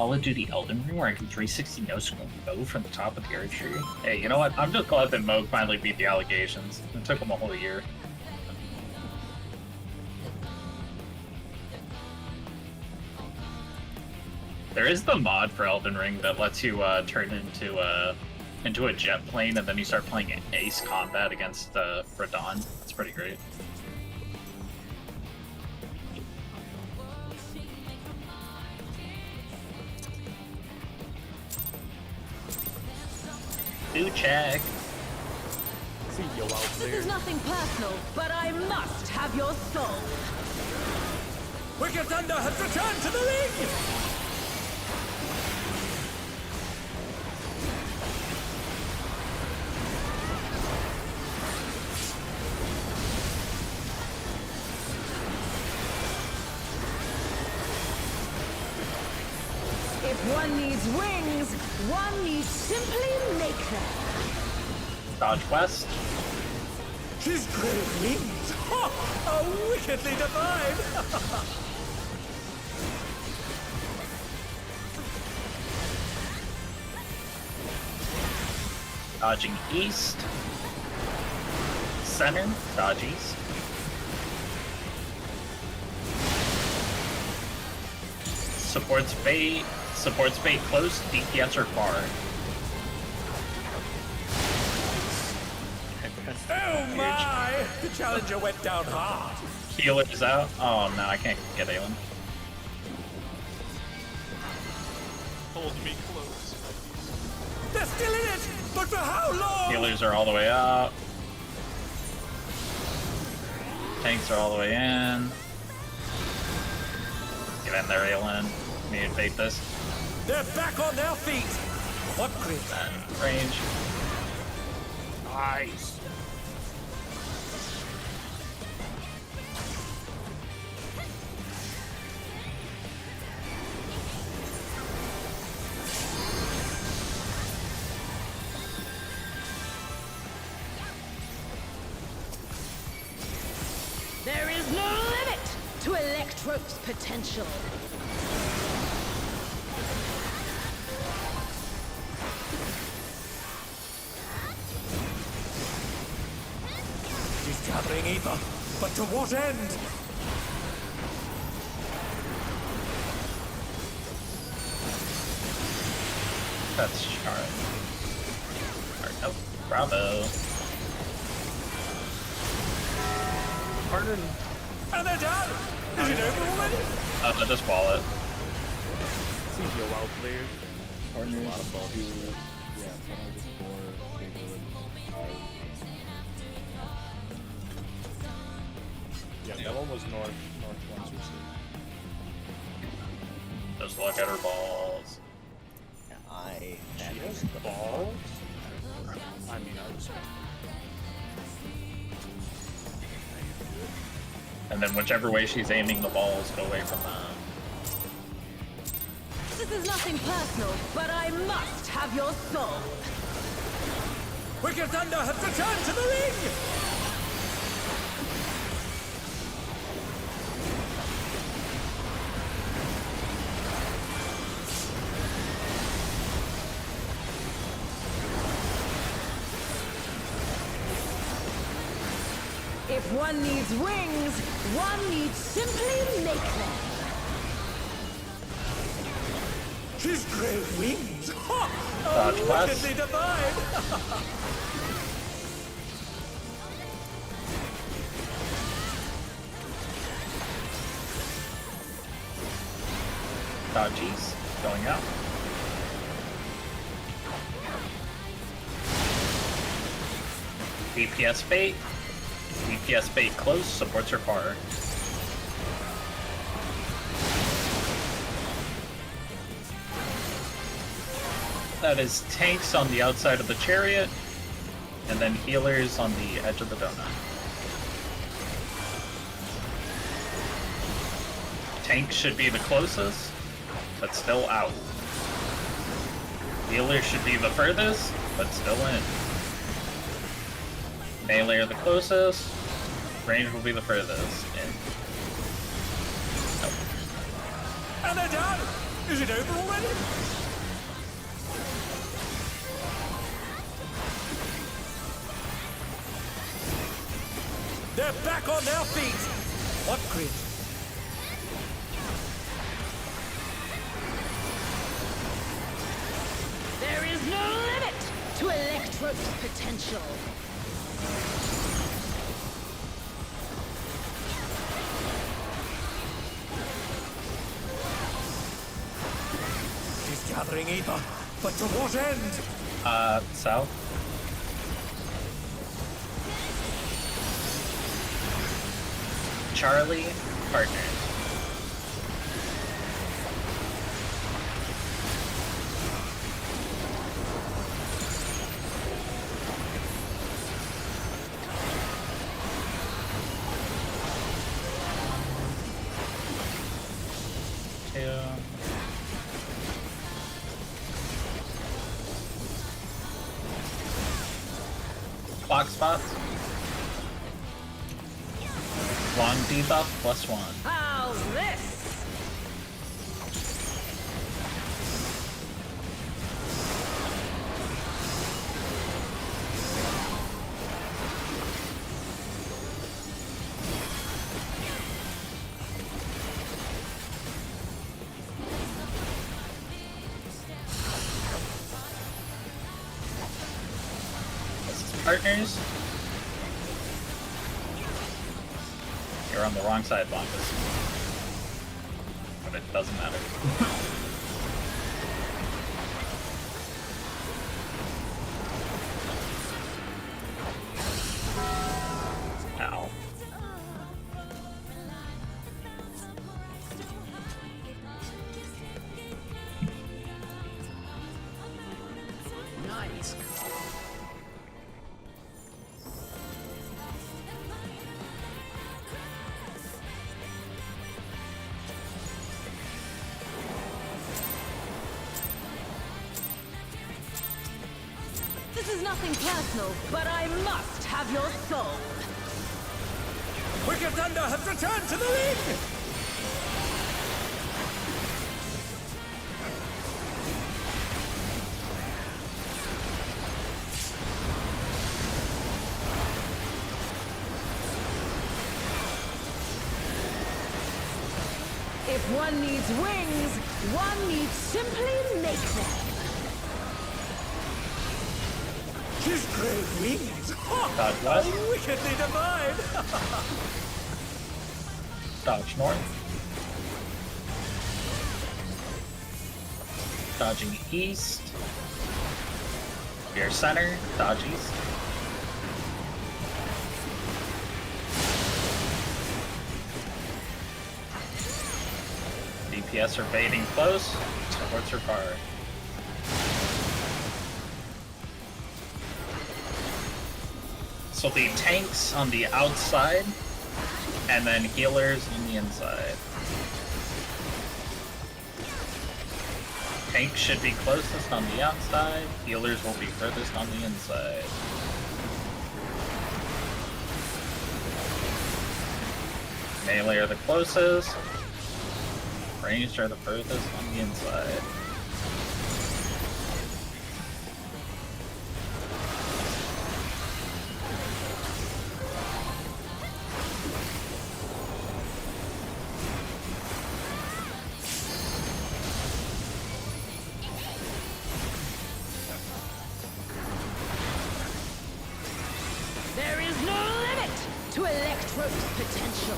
Call of Duty Elden Ring where I can 360 no-scope bow from the top of the air tree? Hey, you know what? I'm just glad that Moog finally beat the allegations. It took him a whole year. There is the mod for Elden Ring that lets you turn into a jet plane, and then you start playing Ace Combat against Radon. That's pretty great. Do check. See you out This there. is nothing personal, but I must have your soul. Wicked Thunder has returned to the ring! If one needs wings, one needs simply make them. Dodge West. His great wings! Ha! Are wickedly divine! Dodging East. Center. Dodge East. Supports bait. Supports bait close. DPS or far. Oh my! The challenger went down hard. Healer's out. Oh no, I can't get anyone. Hold me close. They're still in it, but for how long? Healers are all the way up. Tanks are all the way in. Get in there, Aelin. Need to bait this. They're back on their feet. What grit? Range. Nice. There is no limit to Electro's potential. She's gathering ether, but to what end? That's Shard. Or, no, Bravo. Pardon. And they're done! Is it over already? I'll just wall it. See you out there. Partners, A lot of balls. yeah, partners for big woods. Yeah, that one was north ones or so. Just look at her balls. She has balls? I mean, I respect And then whichever way she's aiming the balls, go away from them. This is nothing personal, but I must have your soul. Wicked Thunder has returned to the ring! If one needs wings, one needs simply make them. His great wings! Ha! Dodge Are West. wickedly divine! Dodge East. Going out. DPS bait. DPS bait close. Supports her far. That is tanks on the outside of the chariot, and then healers on the edge of the donut. Tank should be the closest, but still out. Healer should be the furthest, but still in. Melee are the closest, range will be the furthest. In. And they're done! Is it over already? They're back on their feet! What grid? There is no limit to Electrode's potential. She's gathering ether, but to what end? South. Charlie, partners. Two. Clock spots. Long debuff +1. How's this? Partners. You're on the wrong side, Bonkers. But it doesn't matter. Ow. Nice. This is nothing personal, but I must have your soul. Wicked Thunder has returned to the ring! If one needs wings, one needs simply make them. His great wings! Dodge west. Wickedly divine! Dodge north. Dodging east. Veer center. Dodge east. DPS are fading close. Supports are far. This will be tanks on the outside, and then healers on the inside. Tanks should be closest on the outside, healers will be furthest on the inside. Melee are the closest, ranged are the furthest on the inside. There is no limit to Electrode's potential.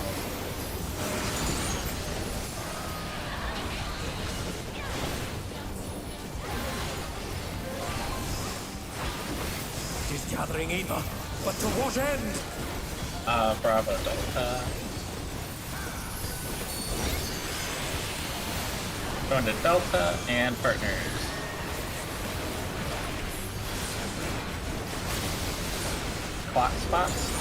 She's gathering ether, but to what end? Bravo Delta. Going to Delta and partners. Clock spots.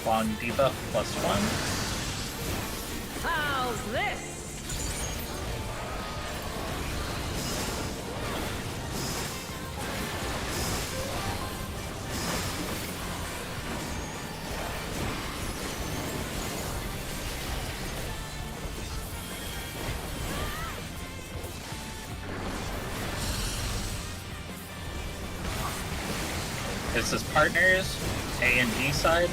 Long debuff +1. How's this? This is partners, A and D side.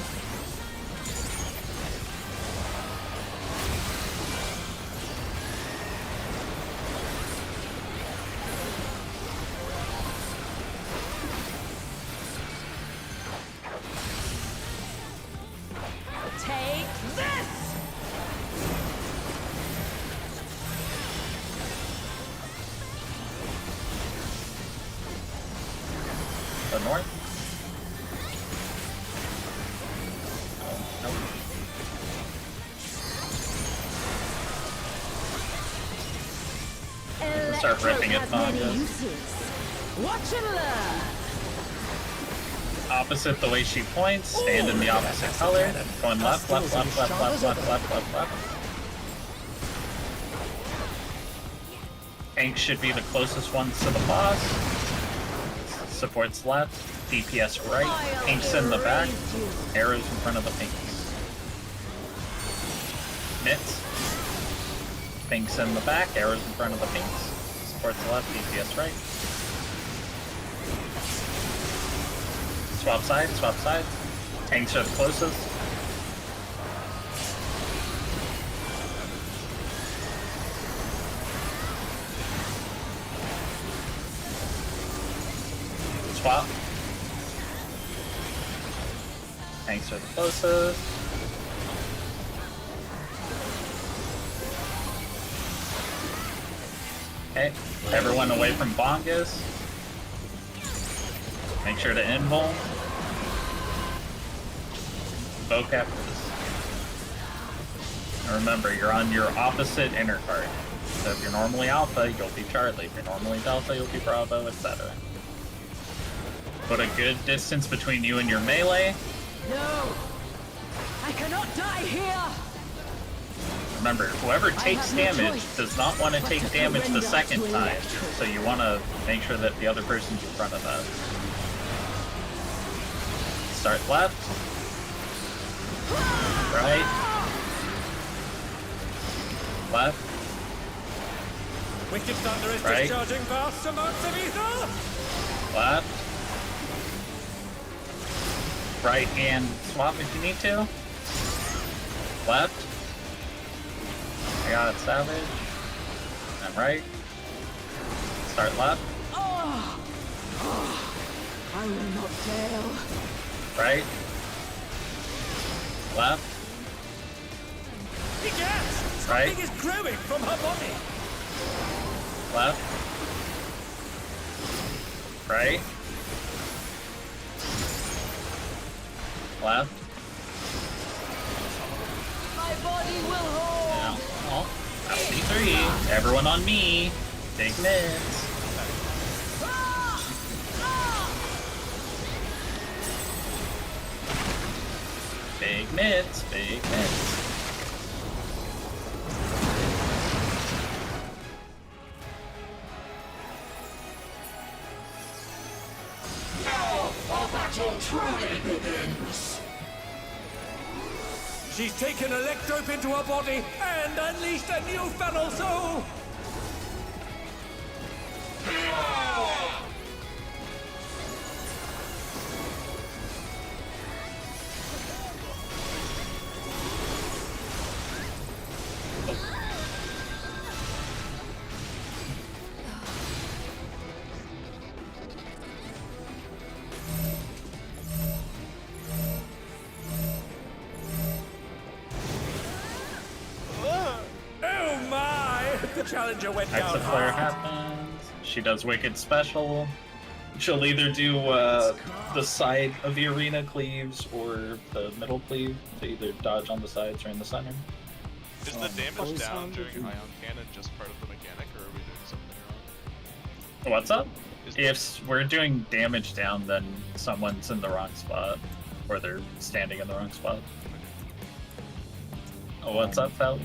Take this! The north. Nope. Start ripping at Pongas. Watch and learn. Opposite the way she points, stand in the opposite color. Going left, left, left, left, left, left, left, left, left. Tank should be the closest ones to the boss. Supports left, DPS right, pinks in the back, arrows in front of the pinks. Mitts, pinks in the back, arrows in front of the pinks. Supports left, DPS right. Swap side, swap side. Tanks are the closest. Swap. Tanks are the closest. Okay, everyone away from Bongas. Make sure to invul. Voke after this. And remember, you're on your opposite inner card. So if you're normally Alpha, you'll be Charlie. If you're normally Delta, you'll be Bravo, etc. Put a good distance between you and your melee. No! I cannot die here! Remember, whoever takes damage does not want to take damage the second time, so you want to make sure that the other person's in front of that. Start left. Right. Left. Wicked Thunder is Right. discharging vast amounts of ether! Left. Right hand swap if you need to. Left. I got Savage. And right. Start left. I will not fail. Right. Left. Yes! Right. Something is growing from her body! Left. Right. Left. My body will hold. Yeah. Oh, LC3. Everyone on me. Big mitts. Big mitts. Big mitts. She's taken Electrope into her body and unleashed a new feral soul! Oh my! The challenger went down Exit flare hard. happens. She does Wicked Special. She'll either do the side of the arena cleaves or the middle cleave. To either dodge on the sides or in the center. Is the damage down during Ion Cannon just part of the mechanic, or are we doing something wrong? What's up? Is If we're doing damage down, then someone's in the wrong spot. Or they're standing in the wrong spot. Oh, what's up, Felly?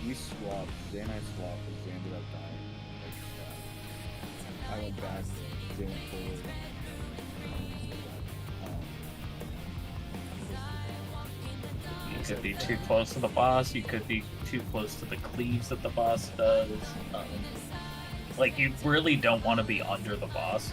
we swapped. Zay and I swapped, but Zay ended up dying. Like, I went back, Zay went forward. You could be too close to the boss. You could be too close to the cleaves that the boss does. Like, you really don't want to be under the boss.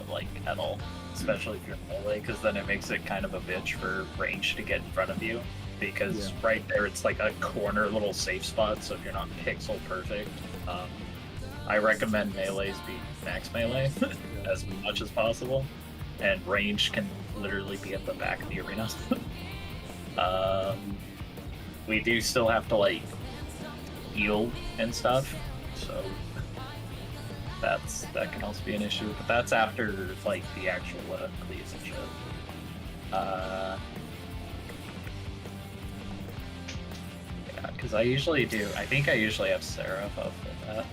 Like, at all. Especially if you're melee, because then it makes it kind of a bitch for range to get in front of you. Because right there, it's like a corner little safe spot, so if you're not pixel perfect, I recommend melees be max melee as much as possible, and range can literally be at the back of the arena. We do still have to like heal and stuff, so that can also be an issue. But that's after like the actual cleaves and shit. Yeah, because I usually do. I think I usually have Seraph up for that.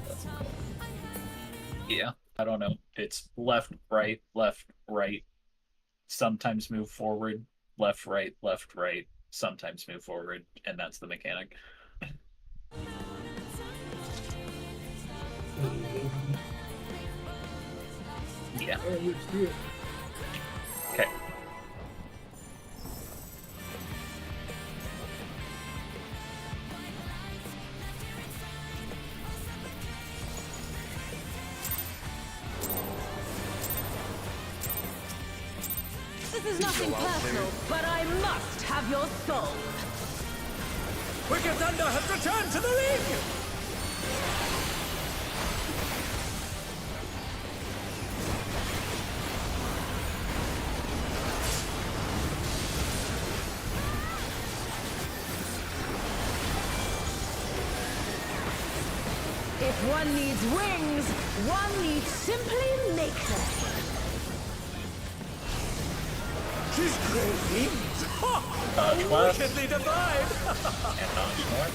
That's cool. Yeah, I don't know. It's left, right, sometimes move forward, left, right, sometimes move forward, and that's the mechanic. Yeah. Let's do it. Okay. This is nothing personal, but I must have your soul. Wicked Thunder has returned to the ring! If one needs wings, one needs simply make them. She's great wings! Ha! Dodge left. Wickedly divine! And dodge more.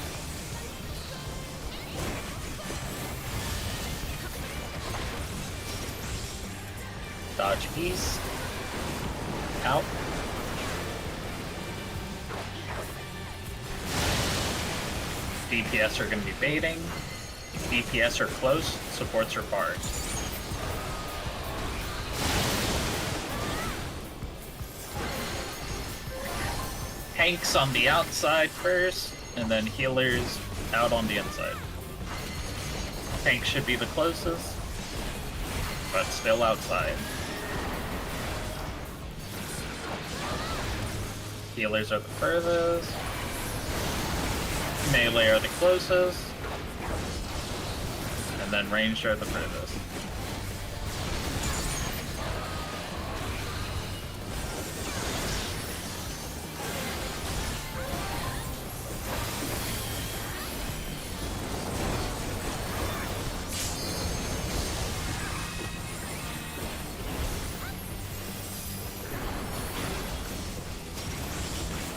Dodge east. Out. DPS are going to be baiting. DPS are close, supports are barred. Tanks on the outside first, and then healers out on the inside. Tank should be the closest, but still outside. Healers are the furthest. Melee are the closest. And then ranged are the furthest.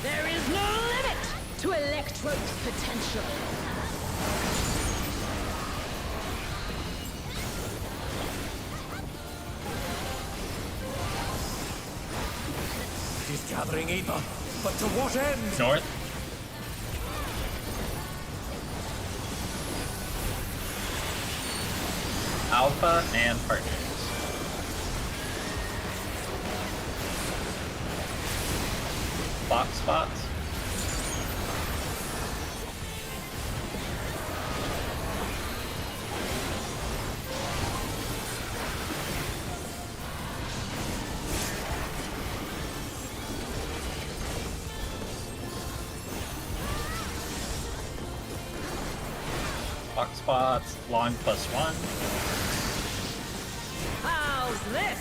There is no limit to Electrode's potential. She's gathering ether, but to what end? North. Alpha and partners. Box spots. Box spots, long +1. How's this?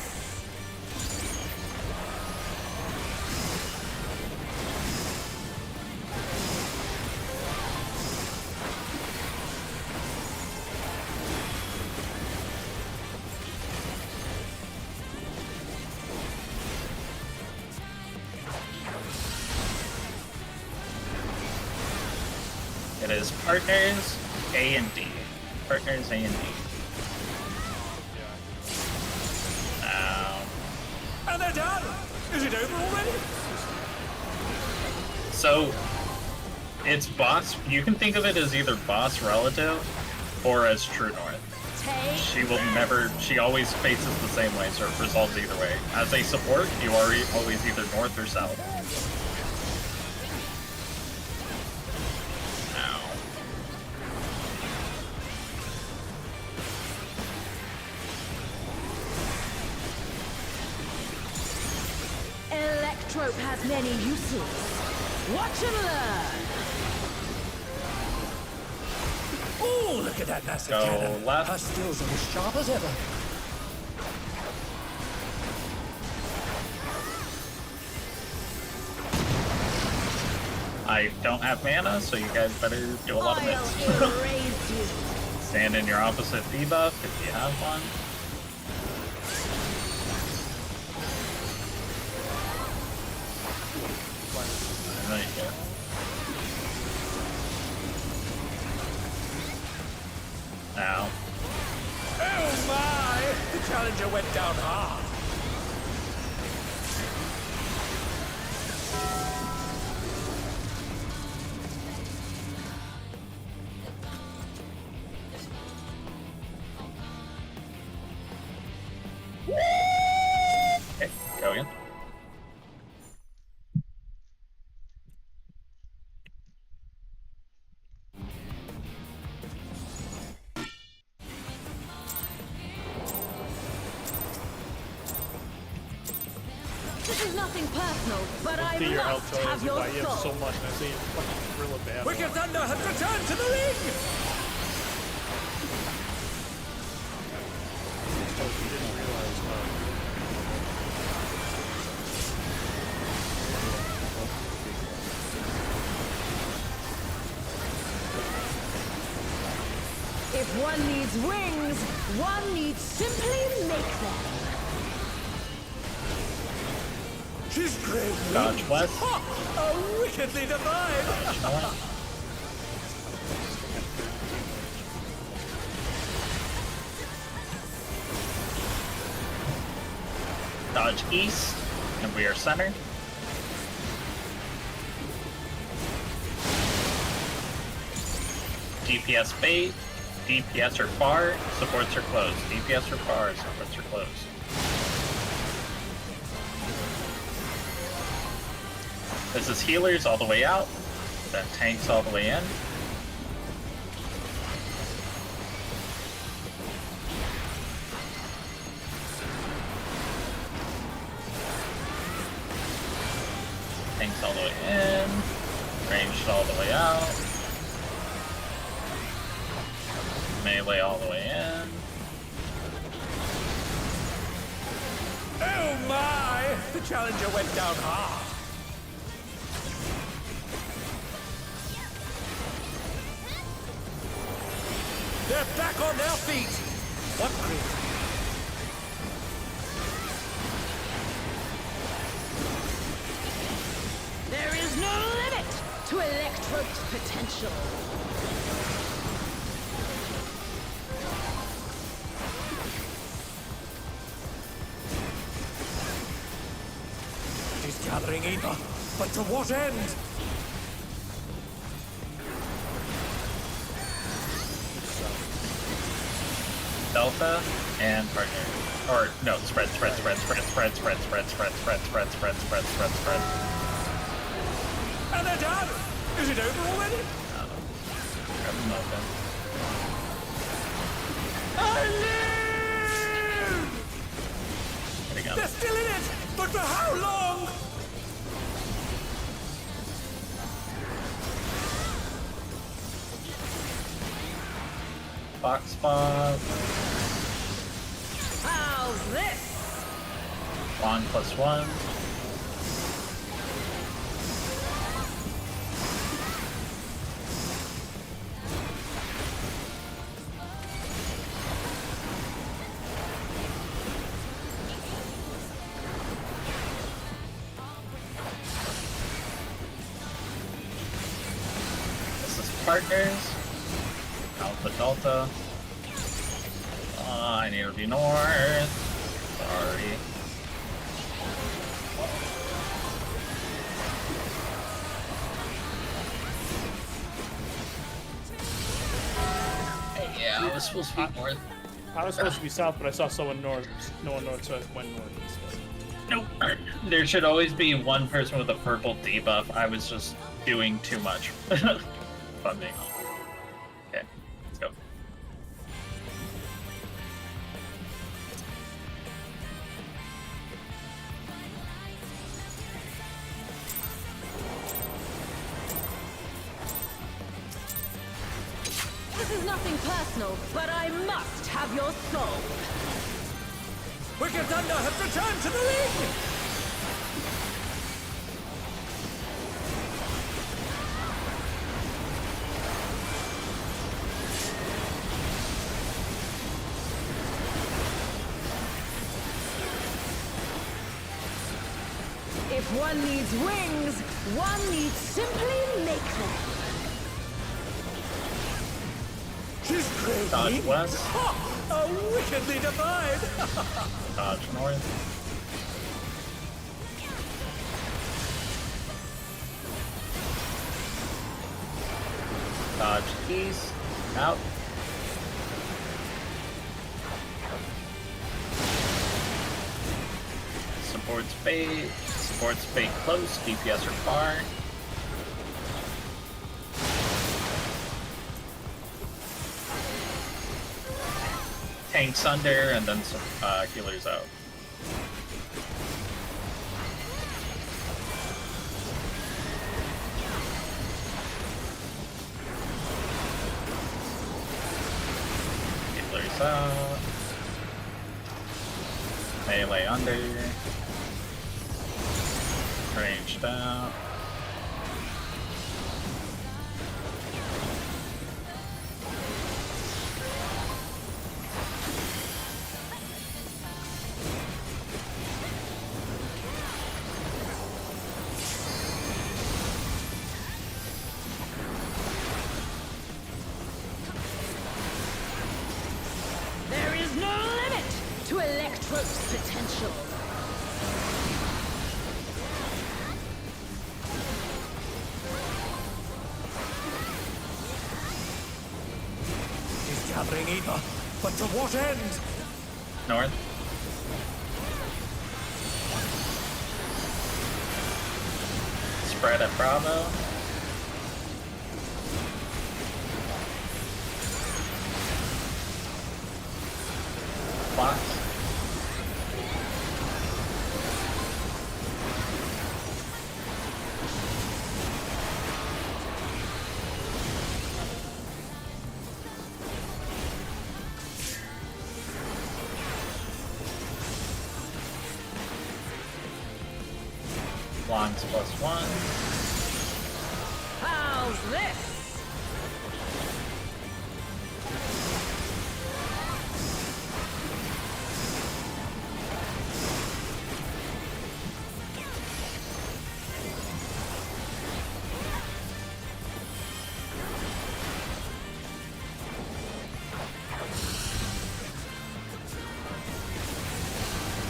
It is partners A and D. Partners A and D. And they're done! Is it over already? So, it's boss. You can think of it as either boss relative or as true north. Take She will never. She always faces the same way, so it resolves either way. As a support, you are always either north or south. Ow. Electrope has many uses. Watch and learn. Oh, look at that massive Go cannon. left. Her skills are as sharp as ever. I don't have mana, so you guys better do a lot of hits. I'll erase you. Stand in your opposite debuff if you have one. There you go. Ow. Oh my! The challenger went down hard. Okay, go again. This is nothing personal, but I See your must health total, have your why you have so soul. much, and I say you fucking thrill a bad Wicked one. Thunder has returned to the ring! Oh, you didn't realize, If one needs wings, one needs simply make them. She's great. Dodge west. Ha! Oh, wickedly divine! Dodge north. Dodge east, and we are centered. DPS bait. DPS are far, supports are close. DPS are far, supports are close. This is healers all the way out, then tanks all the way in. Tanks all the way in, ranged all the way out. Melee all the way in. Oh my! The challenger went down hard. They're back on their feet! What great... There is no limit to Electrope's potential. She's gathering Eva, but to what end? Delta and partner. Or no, spread. And they're done! Is it over already? Grab them open. I live! There we go. They're still in it! But for how long? Box pop. How's this? Wand +1. This is partners. Alpha Delta. I need to be north. Sorry. No, it was supposed to be north. I was supposed to be south, but I saw someone north. No one north, so I went north instead. Nope. There should always be one person with a purple debuff. I was just doing too much. If I'm being honest. Okay, let's go. This is nothing personal, but I must have your soul. Wicked Thunder has returned to the ring! If one needs wings, one needs simply make them. She's crazy! Dodge west. Ha! A wickedly divine! Dodge north. Dodge east. Out. Supports bait. Supports bait close. DPS are far. Tanks under, and then some healers out. Healers out. Melee under. Ranged out. There is no limit to Electro's potential. She's gathering ether, but to what end? North. Spread at Bravo. Fox. Longs +1. How's this?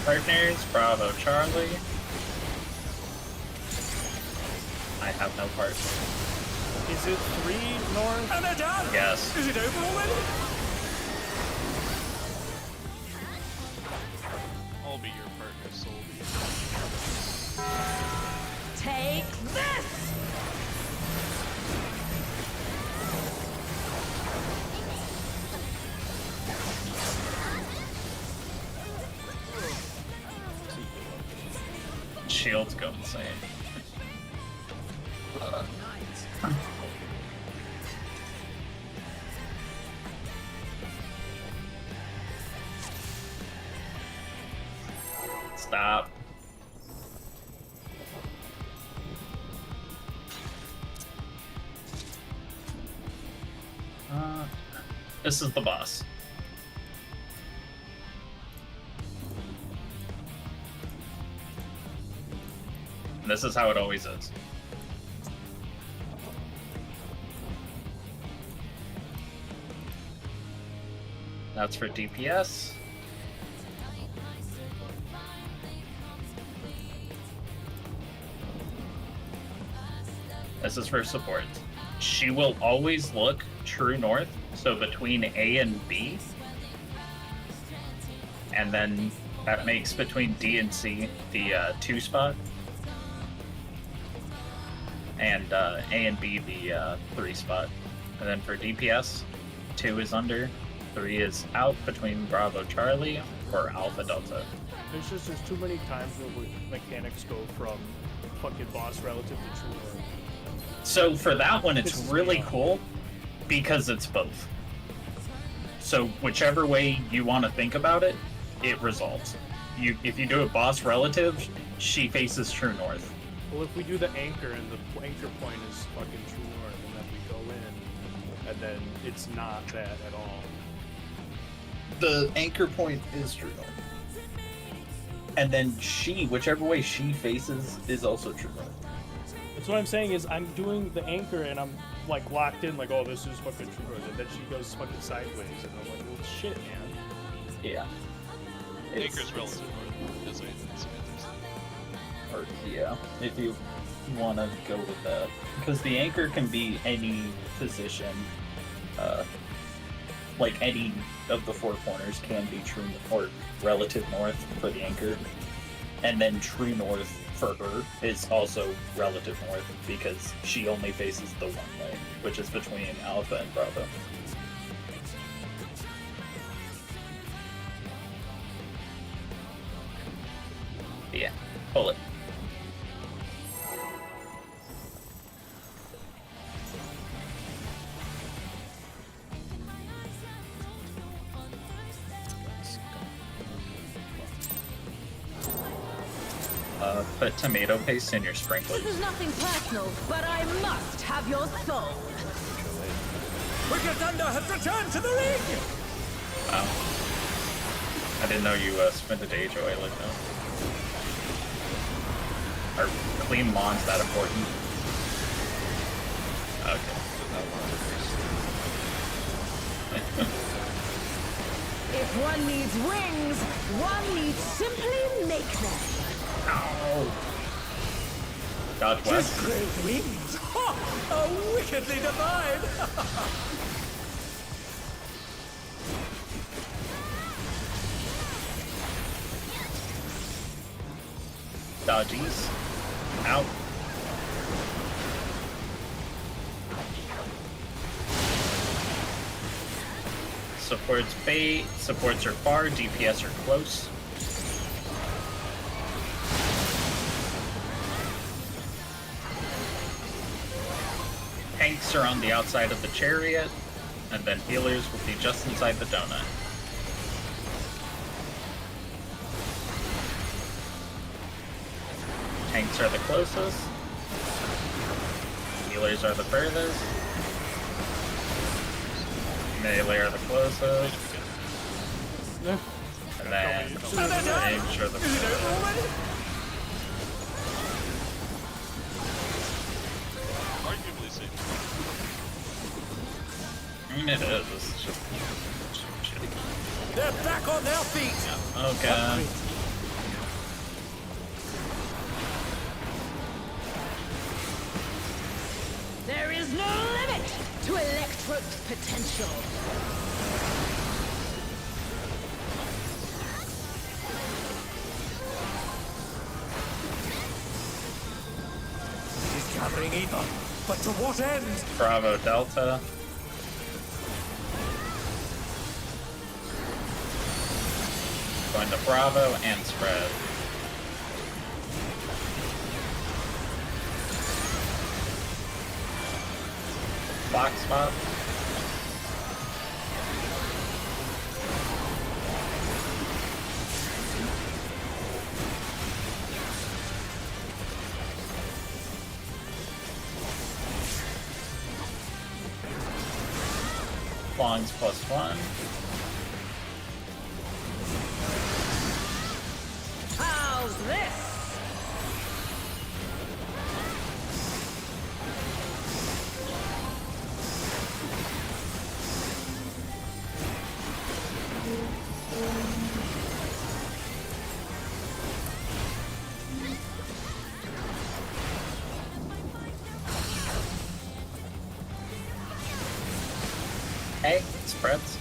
Partners, Bravo, Charlie. I have no part. Is it 3 north? And they're done! Yes. Is it over already? I'll be your partner, Solby. Take this! Shields go insane. Stop. This is the boss. This is how it always is. That's for DPS. This is for support. she will always look true north, so between A and B. And then that makes between D and C the 2 spot. And A and B the 3 spot. And then for DPS, 2 is under, 3 is out between Bravo Charlie or Alpha Delta. It's just there's too many times where mechanics go from fucking boss relative to true north. So for that one, it's Pisses me really off. cool because it's both. So whichever way you want to think about it, it resolves. If you do it boss relative, she faces true north. Well, if we do the anchor and the anchor point is fucking true north, and then we go in, and then it's not that at all. The anchor point is true north. And then she, whichever way she faces, is also true north. That's what I'm saying is I'm doing the anchor and I'm like locked in, like, oh, this is fucking true north, and then she goes fucking sideways, and I'm like, well, shit, man. Yeah. Anchor's relative, as I said. Or, yeah, if you want to go with that. Because the anchor can be any position. Like any of the 4 corners can be true or relative north for the anchor. And then true north for her is also relative north because she only faces the one way, which is between Alpha and Bravo. Yeah, pull it. Put tomato paste in your sprinklers. This is nothing personal, but I must have your soul. Wicked Thunder has returned to the ring! Wow. I didn't know you spent a day joy like that. Are clean lawns that important? Okay. If one needs wings, one needs simply make them. Ow! Dodge Just west. great wings! Ha! A wickedly divine! Dodge east. Out. Supports bait. Supports are far. DPS are close. Tanks are on the outside of the chariot, and then healers will be just inside the donut. Tanks are the closest. Healers are the furthest. Melee are the closest. And then range are the furthest. Arguably safe. I mean, it is. It's just shitty. They're back on their feet! Oh god. There is no limit to Electro's potential. He's gathering evil, but to what end? Bravo Delta. Going to Bravo and spread. Block spot. Longs +1. How's this? Hey, spreads.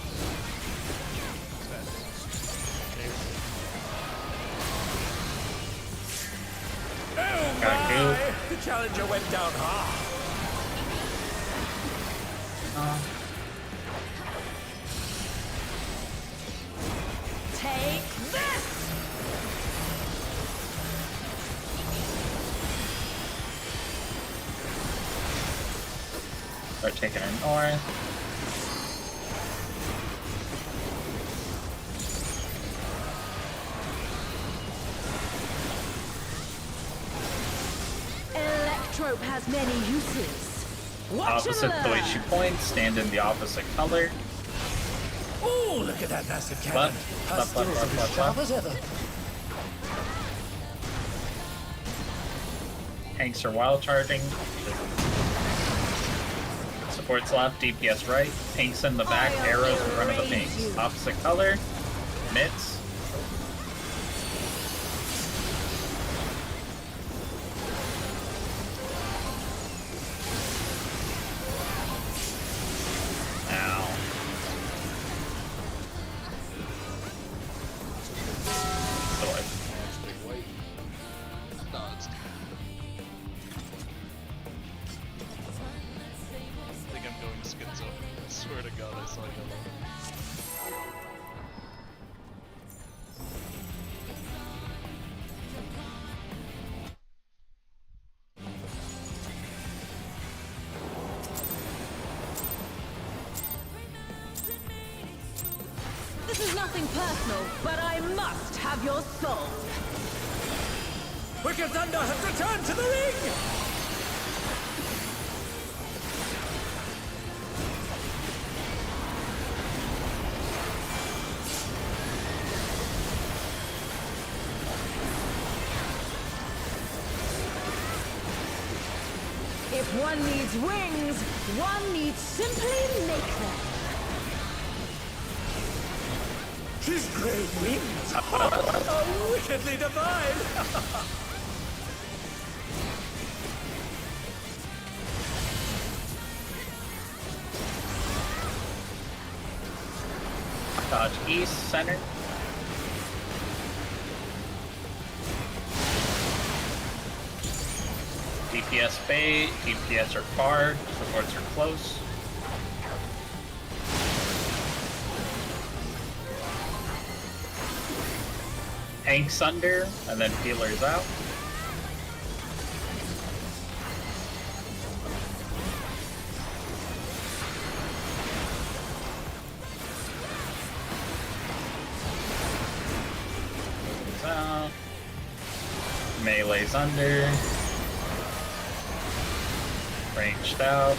Oh Gotta go. my! The challenger went down hard. Take this! Start taking her north. Electrope has many uses. Watch and Opposite the way learn. she points, stand in the opposite color. Oh, look at that massive cannon. Left, Her left, left, skills left, are left, as sharp left. as ever. Tanks are wild charging. Supports left, DPS right. Pinks in the back, I'll arrows in front of the erase pinks. you. Opposite color. Mitts. Ow. Sword. No, it's. I think I'm going schizo. I swear to God, I saw yellow. This is nothing personal, but I must have your soul. Wicked Thunder has returned to the ring! If one needs wings, one needs simply make them. His great wings are wickedly divine! Dodge east, center. DPS bait, DPS are far, supports are close. Tanks under, and then healers out. Healers out. Melee's under. Ranged out.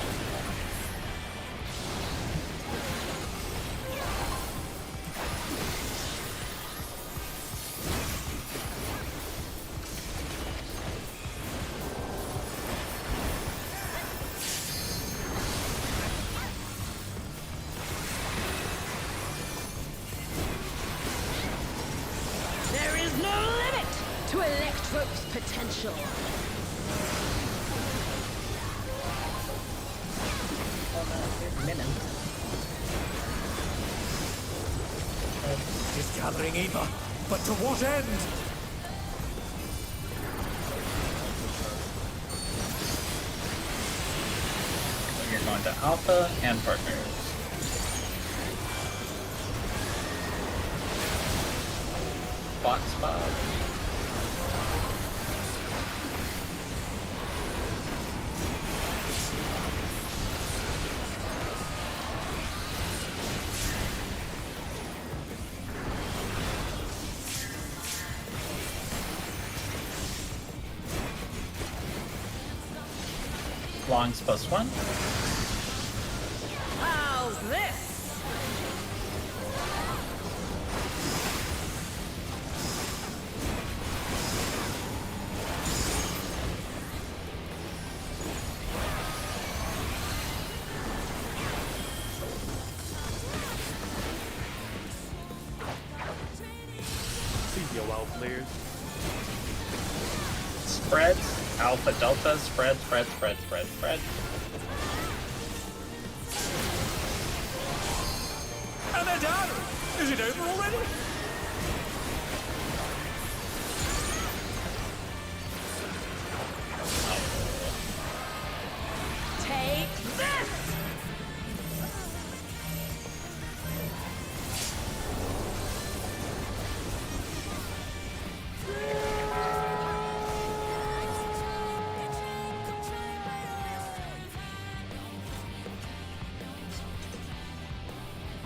There is no limit to Electrope's potential. He's gathering Eva, but to what end? You're going to Alpha and Partners. Box Bob. Longs +1. How's this? See you, WoW players. Spreads. Alpha Delta. Spread, spread, spread, spread, spread. Is it over already? Take this!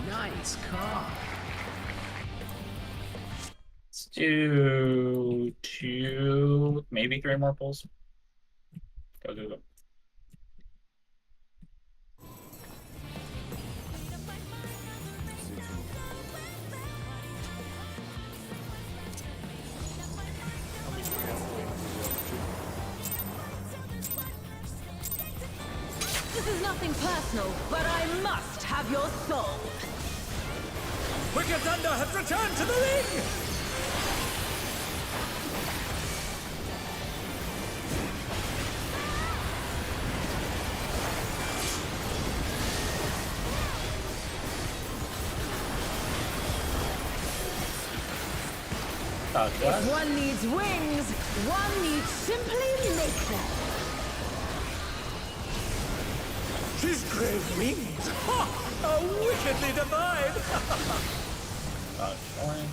Nice car. Let's do 2, maybe 3 more pulls. Go, go, go. How many do we have to wait This is nothing personal, but I must have your soul. Wicked Thunder has returned to the ring! If one needs wings, one needs simply make them. His great wings! Ha! Are wickedly divine! Fine.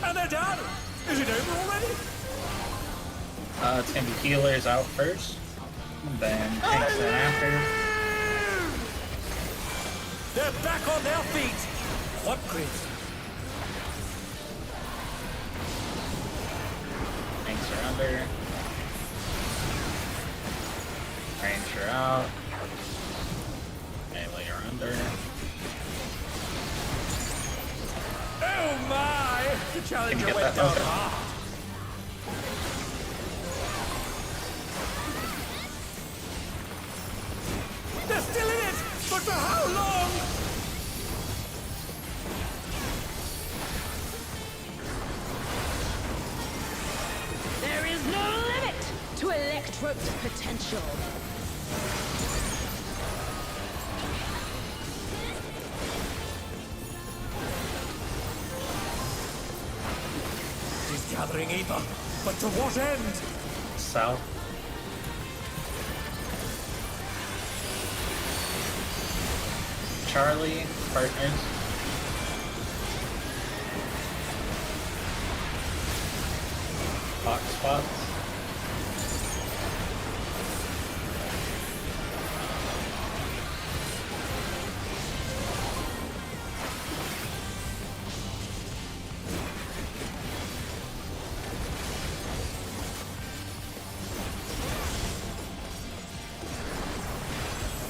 And they're down! Is it over already? It's gonna be healers out first, and then tanks in after. They're back on their feet! What great... Tanks are under. Ranger out. Melee are under. Oh my! The Can challenger you get went that? down Okay. hard. They're still in it! But for how long? There is no limit to Electrope's potential. She's gathering ether, but to what end? South. Charlie, partners. Hawk spots.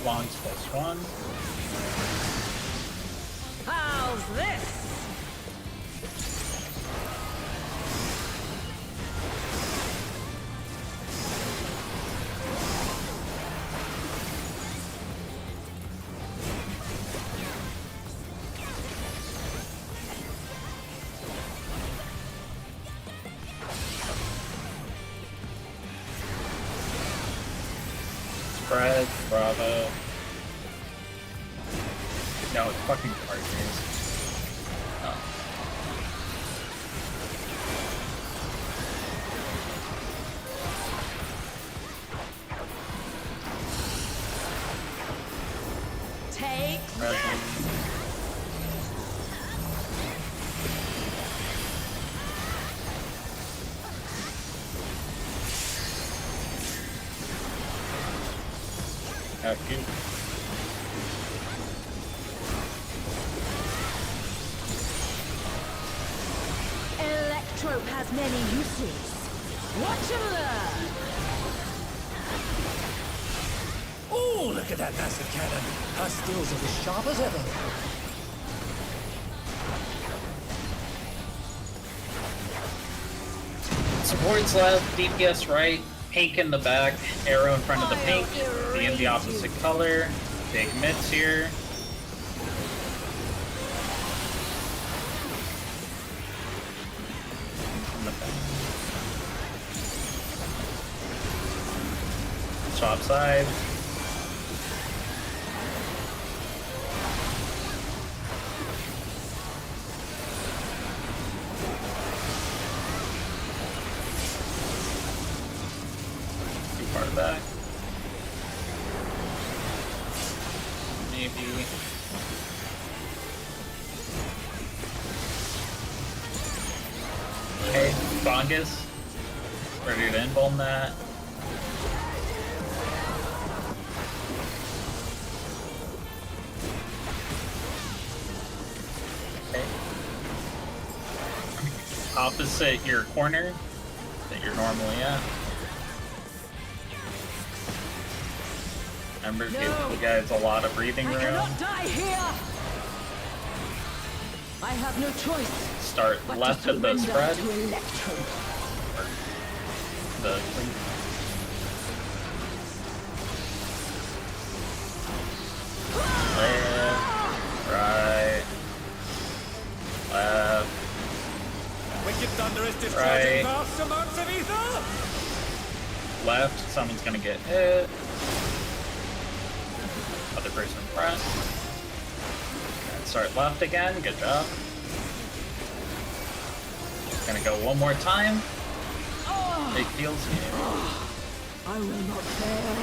Longs +1. How's this? Spread, Bravo. No, it's fucking partners. Oh. Take Present. Good. Electrope has many uses. Watch and learn. Oh, look at that massive cannon! Her skills are as sharp as ever. Supports left, DPS right. Pink in the back, arrow in front of the pink, be in the opposite color. Big mitts here. In the back. Swap side. Too far back. Maybe. Okay, Bongus. Ready to invuln that. Okay. Opposite your corner that you're normally at. Remember, give you guys a lot of breathing I room. cannot die here. I have no choice Start but left to of the surrender spread. to Electro. The left, right, left, Wicked Thunder is Right. discharging vast amounts of ether! left. Someone's gonna get hit. Other person in front. And start left again. Good job. Gonna go one more time. Big heals here. I will not fail.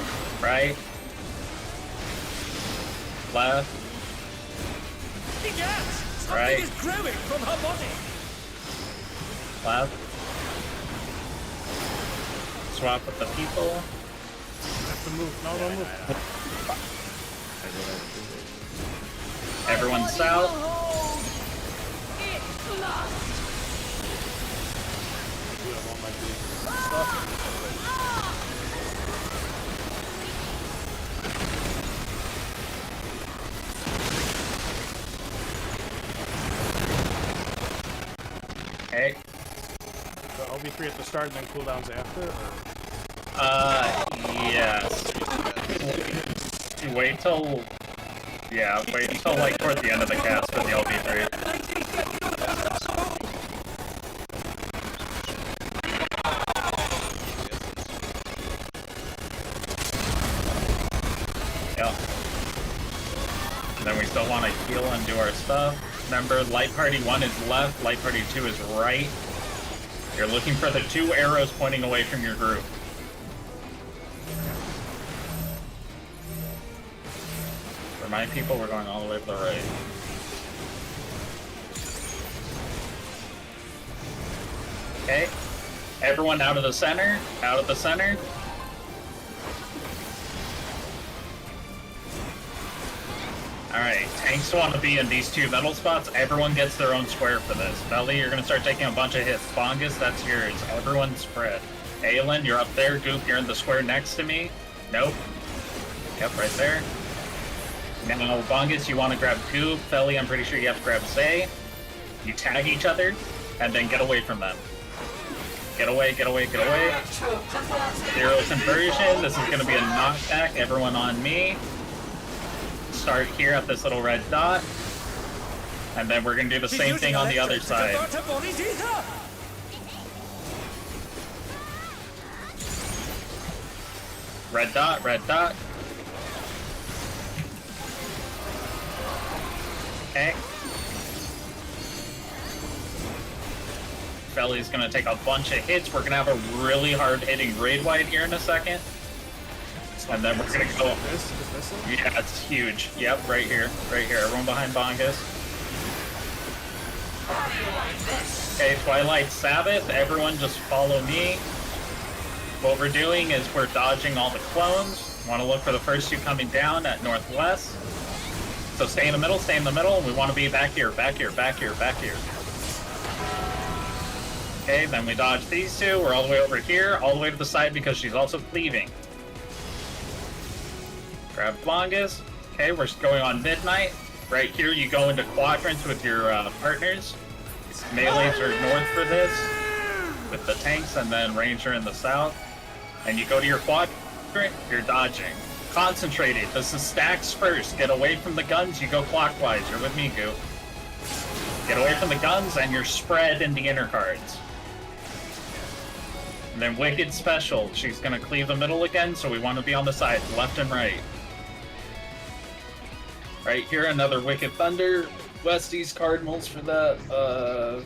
Right. Left. Egad! Something Right. is growing from her body! Left. Swap with the people. Have to move. No, don't move. Everyone south. It must. Dude, I want my big stuff. Okay. So LB3 at the start and then cooldowns after? Or? Yes. Wait till... Yeah, wait until like toward the end of the cast for the LB3. Yeah. And then we still want to heal and do our stuff. Remember, Light Party 1 is left, Light Party 2 is right. You're looking for the two arrows pointing away from your group. Remind people we're going all the way to the right. Okay. Everyone out of the center. Out of the center. Alright, tanks want to be in these two metal spots. Everyone gets their own square for this. Belly, you're going to start taking a bunch of hits. Bongus, that's yours. Everyone spread. Aelin, you're up there. Goop, you're in the square next to me. Nope. Yep, right there. Now, Bongus, you want to grab Goop. Belly, I'm pretty sure you have to grab Zay. You tag each other, and then get away from them. Get away, get away, get away. Zero conversion. This is going to be a knockback. Everyone on me. Start here at this little red dot. And then we're going to do the same thing on the other side. Red dot, red dot. Okay. Belly's gonna take a bunch of hits. We're gonna have a really hard hitting raid wide here in a second. And then we're gonna go. This? Is this it? Yeah, it's huge. Yep, right here. Right here. Everyone behind Bongus. Okay, Twilight Sabbath. Everyone just follow me. What we're doing is we're dodging all the clones. Want to look for the first two coming down at northwest. So stay in the middle, stay in the middle. We want to be back here, back here, back here, back here. Okay, then we dodge these two. We're all the way over here, all the way to the side because she's also cleaving. Grab Bongus. Okay, we're going on midnight. Right here, you go into quadrants with your partners. Melees are north for this, with the tanks, and then Ranger in the south. And you go to your quadrant, you're dodging. Concentrated. This is stacks first. Get away from the guns, you go clockwise. You're with me, Goop. Get away from the guns, and you're spread in the inner cards. And then Wicked Special. She's gonna cleave the middle again, so we want to be on the sides, left and right. Right here, another Wicked Thunder. Westies, Cardinals for that.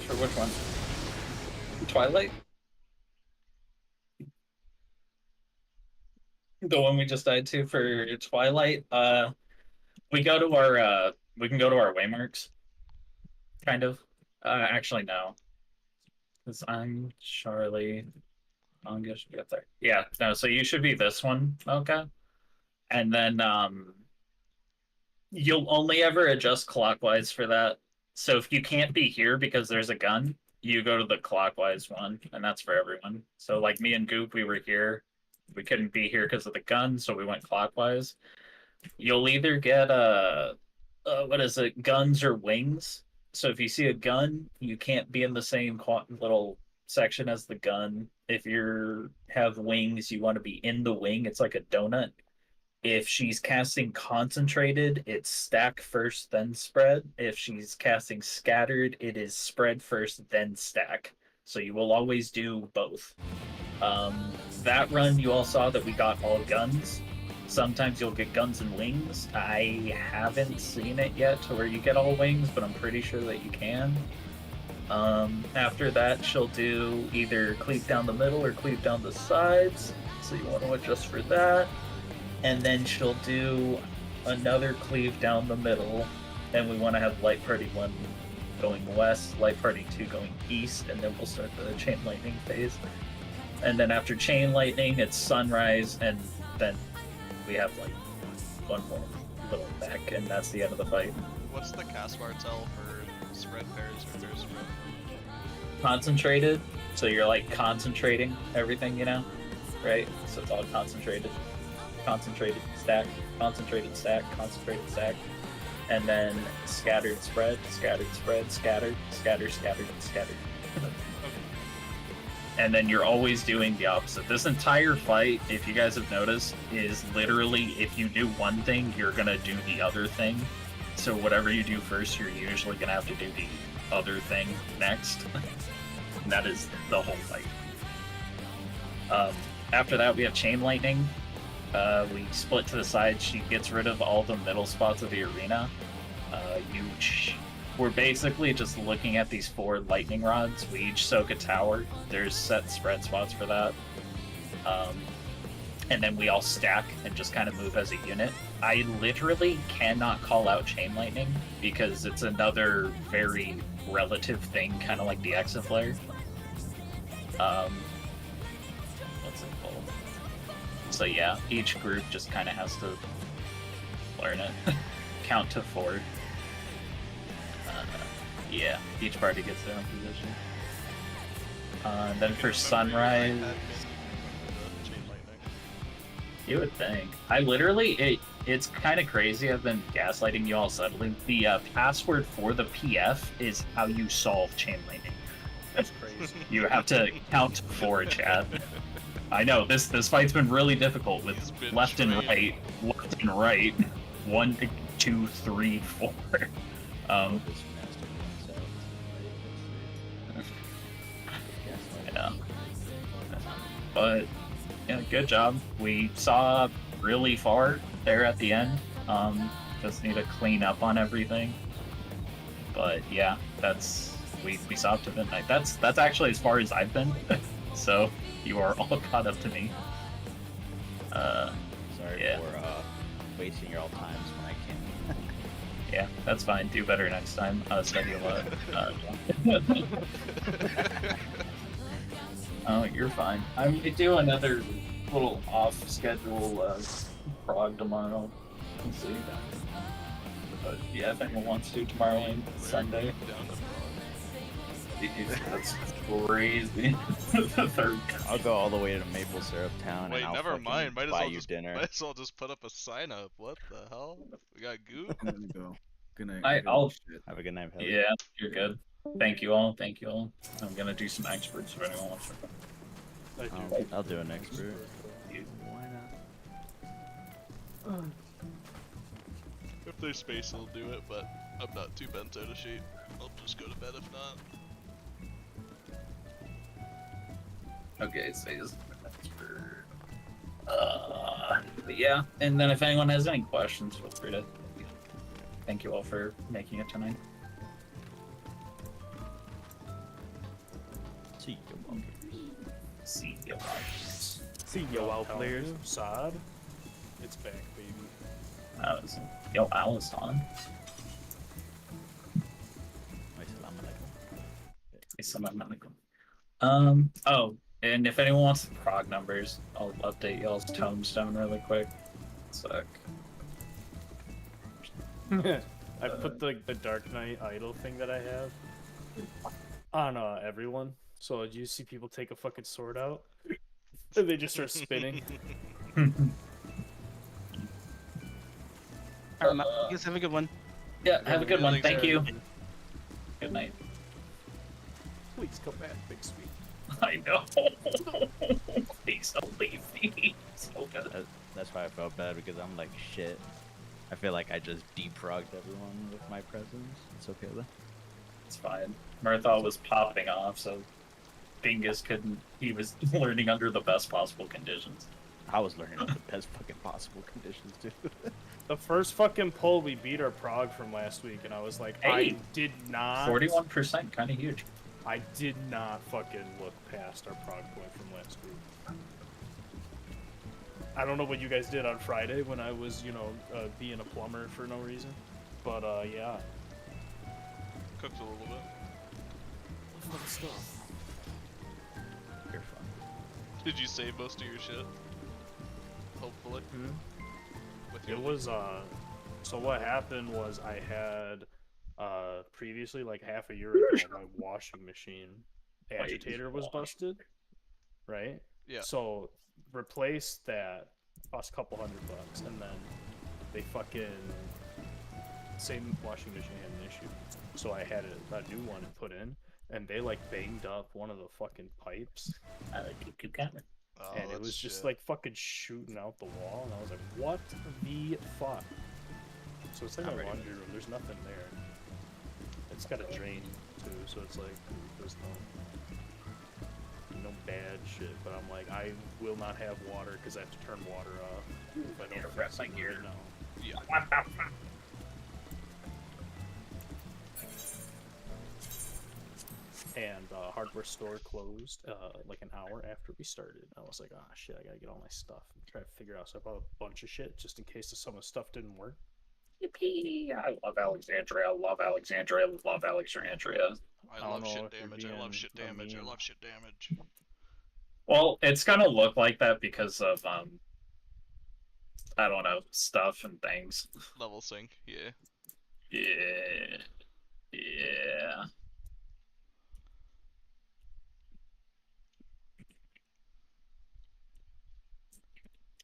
For which one? Twilight? The one we just died to for Twilight. We go to our we can go to our waymarks. Kind of. Actually no. Because I'm Charlie. Anga should be up there. Yeah, no, so you should be this one, okay? And then you'll only ever adjust clockwise for that. So if you can't be here because there's a gun, you go to the clockwise one, and that's for everyone. So like me and Goop, we were here. We couldn't be here because of the gun, so we went clockwise. You'll either get what is it, guns or wings. So if you see a gun, you can't be in the same little section as the gun. If you have wings, you want to be in the wing. It's like a donut. If she's casting concentrated, it's stack first, then spread. If she's casting scattered, it is spread first, then stack. So you will always do both. That run, you all saw that we got all guns. Sometimes you'll get guns and wings. I haven't seen it yet to where you get all wings, but I'm pretty sure that you can. After that, she'll do either cleave down the middle or cleave down the sides. So you want to adjust for that. And then she'll do another cleave down the middle. And we want to have Light Party 1 going west, Light Party 2 going east, and then we'll start the Chain Lightning phase. And then after Chain Lightning, it's Sunrise, and then we have like one more little back, and that's the end of the fight. What's the cast bar tell for spread pairs or pair spread? Concentrated, so you're like concentrating everything, you know, right? So it's all concentrated. Concentrated stack, concentrated stack, concentrated stack. And then scattered spread, scattered spread, scattered, scatter, scattered, scattered. And then you're always doing the opposite. This entire fight, if you guys have noticed, is literally if you do one thing, you're gonna do the other thing. So whatever you do first, you're usually gonna have to do the other thing next. And that is the whole fight. After that, we have Chain Lightning. We split to the side. She gets rid of all the middle spots of the arena. We're basically just looking at these 4 lightning rods. We each soak a tower. There's set spread spots for that. And then we all stack and just kind of move as a unit. I literally cannot call out Chain Lightning because it's another very relative thing, kind of like the exit flare. What's it called? So yeah, each group just kind of has to learn it. Count to 4. Yeah, each party gets their own position. And then for Sunrise, you would think. I literally, it's kind of crazy. I've been gaslighting you all subtly. The password for the PF is how you solve Chain Lightning. That's crazy. You have to count 4, chat. I know this fight's been really difficult with left and right, 1, 2, 3, 4. Yeah. But yeah, good job. We saw really far there at the end. Just need to clean up on everything. But yeah, we saw up to midnight. That's actually as far as I've been. So you are all caught up to me. Sorry yeah. for wasting your all times when I can. Yeah, that's fine. Do better next time. Study a lot. Oh, you're fine. I'm gonna do another little off-schedule prog tomorrow. Let's see. But yeah, if anyone wants to, tomorrow and Sunday. That's crazy. The third. I'll go all the way to Maple Syrup Town Wait, and I'll never fucking mind. Might as buy well you just dinner. might as well just put up a sign up. What the hell? We got Goop. I'm gonna go. Good night. I'll. Have a good night, Pelly. Yeah, you're good. Thank you all. Thank you all. I'm gonna do some experts if anyone wants to. I do. I'll do an expert. If there's space, I'll do it, but I'm not too bent out of shape. I'll just go to bed if not. Okay, so but yeah, and then if anyone has any questions, feel free to. Thank you all for making it tonight. See you, bunkers. See you guys. See yo, out players. Sod. It's back, baby. Yo, Alice on. Oh, and if anyone wants the prog numbers, I'll update y'all's tombstone really quick. Suck. I put the Dark Knight idol thing that I have on everyone. So you see people take a fucking sword out, and they just start spinning. Alright, you guys have a good one. Yeah, have a good one. Thanks, Thank you. Aaron. Good night. Please come back, Big Sweet. I know. Please don't leave me. So good. That's why I felt bad, because I'm like, shit. I feel like I just deprogged everyone with my presence. It's okay though. It's fine. Murthal was popping off, so Bingus couldn't. He was learning under the best possible conditions. I was learning under the best fucking possible conditions, too. The first fucking pull, we beat our prog from last week, and I was like, I Hey, did not. 41%, kind of huge. I did not fucking look past our prog point from last week. I don't know what you guys did on Friday when I was, being a plumber for no reason. But, yeah. Cooked a little bit. Fun stuff. You're fun. Did you save most of your shit? Hopefully. With your It was, so what happened was I had, previously, like half a year ago, my washing machine agitator was busted, right? Yeah. So, replace that, cost a couple $100, and then they fucking, same washing machine had an issue. So I had a new one put in, and they like banged up one of the fucking pipes. Keep coming. Oh, And it that's was just shit. like fucking shooting out the wall, and I was like, what the fuck? So it's like a laundry room, there's nothing there. It's got a drain too, so it's like, there's no bad shit, but I'm like, I will not have water because I have to turn water off if I don't fix it right now. Yeah. And hardware store closed like an hour after we started. I was like, ah, shit, I gotta get all my stuff and try to figure out. So I bought a bunch of shit just in case some of the stuff didn't work. Yippee! I love Alexandria. I love Alexandria. I love Alexandria. I don't love know shit if you're damage. I love being shit a damage. I meme. love shit damage. Well, it's gonna look like that because of I don't know, stuff and things. Level sync, yeah. Yeah. Yeah.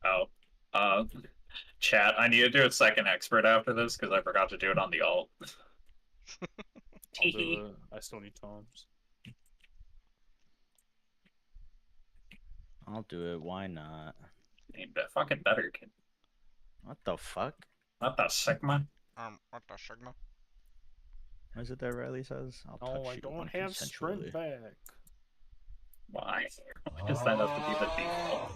Oh. Chat, I need to do a second expert after this because I forgot to do it on the alt. I'll do it. I still need Toms. I'll do it. Why not? Ain't that fucking better, kid. What the fuck? Not that Sigma. What the Sigma? What is it that Riley says? I'll Oh, touch I you don't have consensually. sprint back. Why? Why does that have to be the default?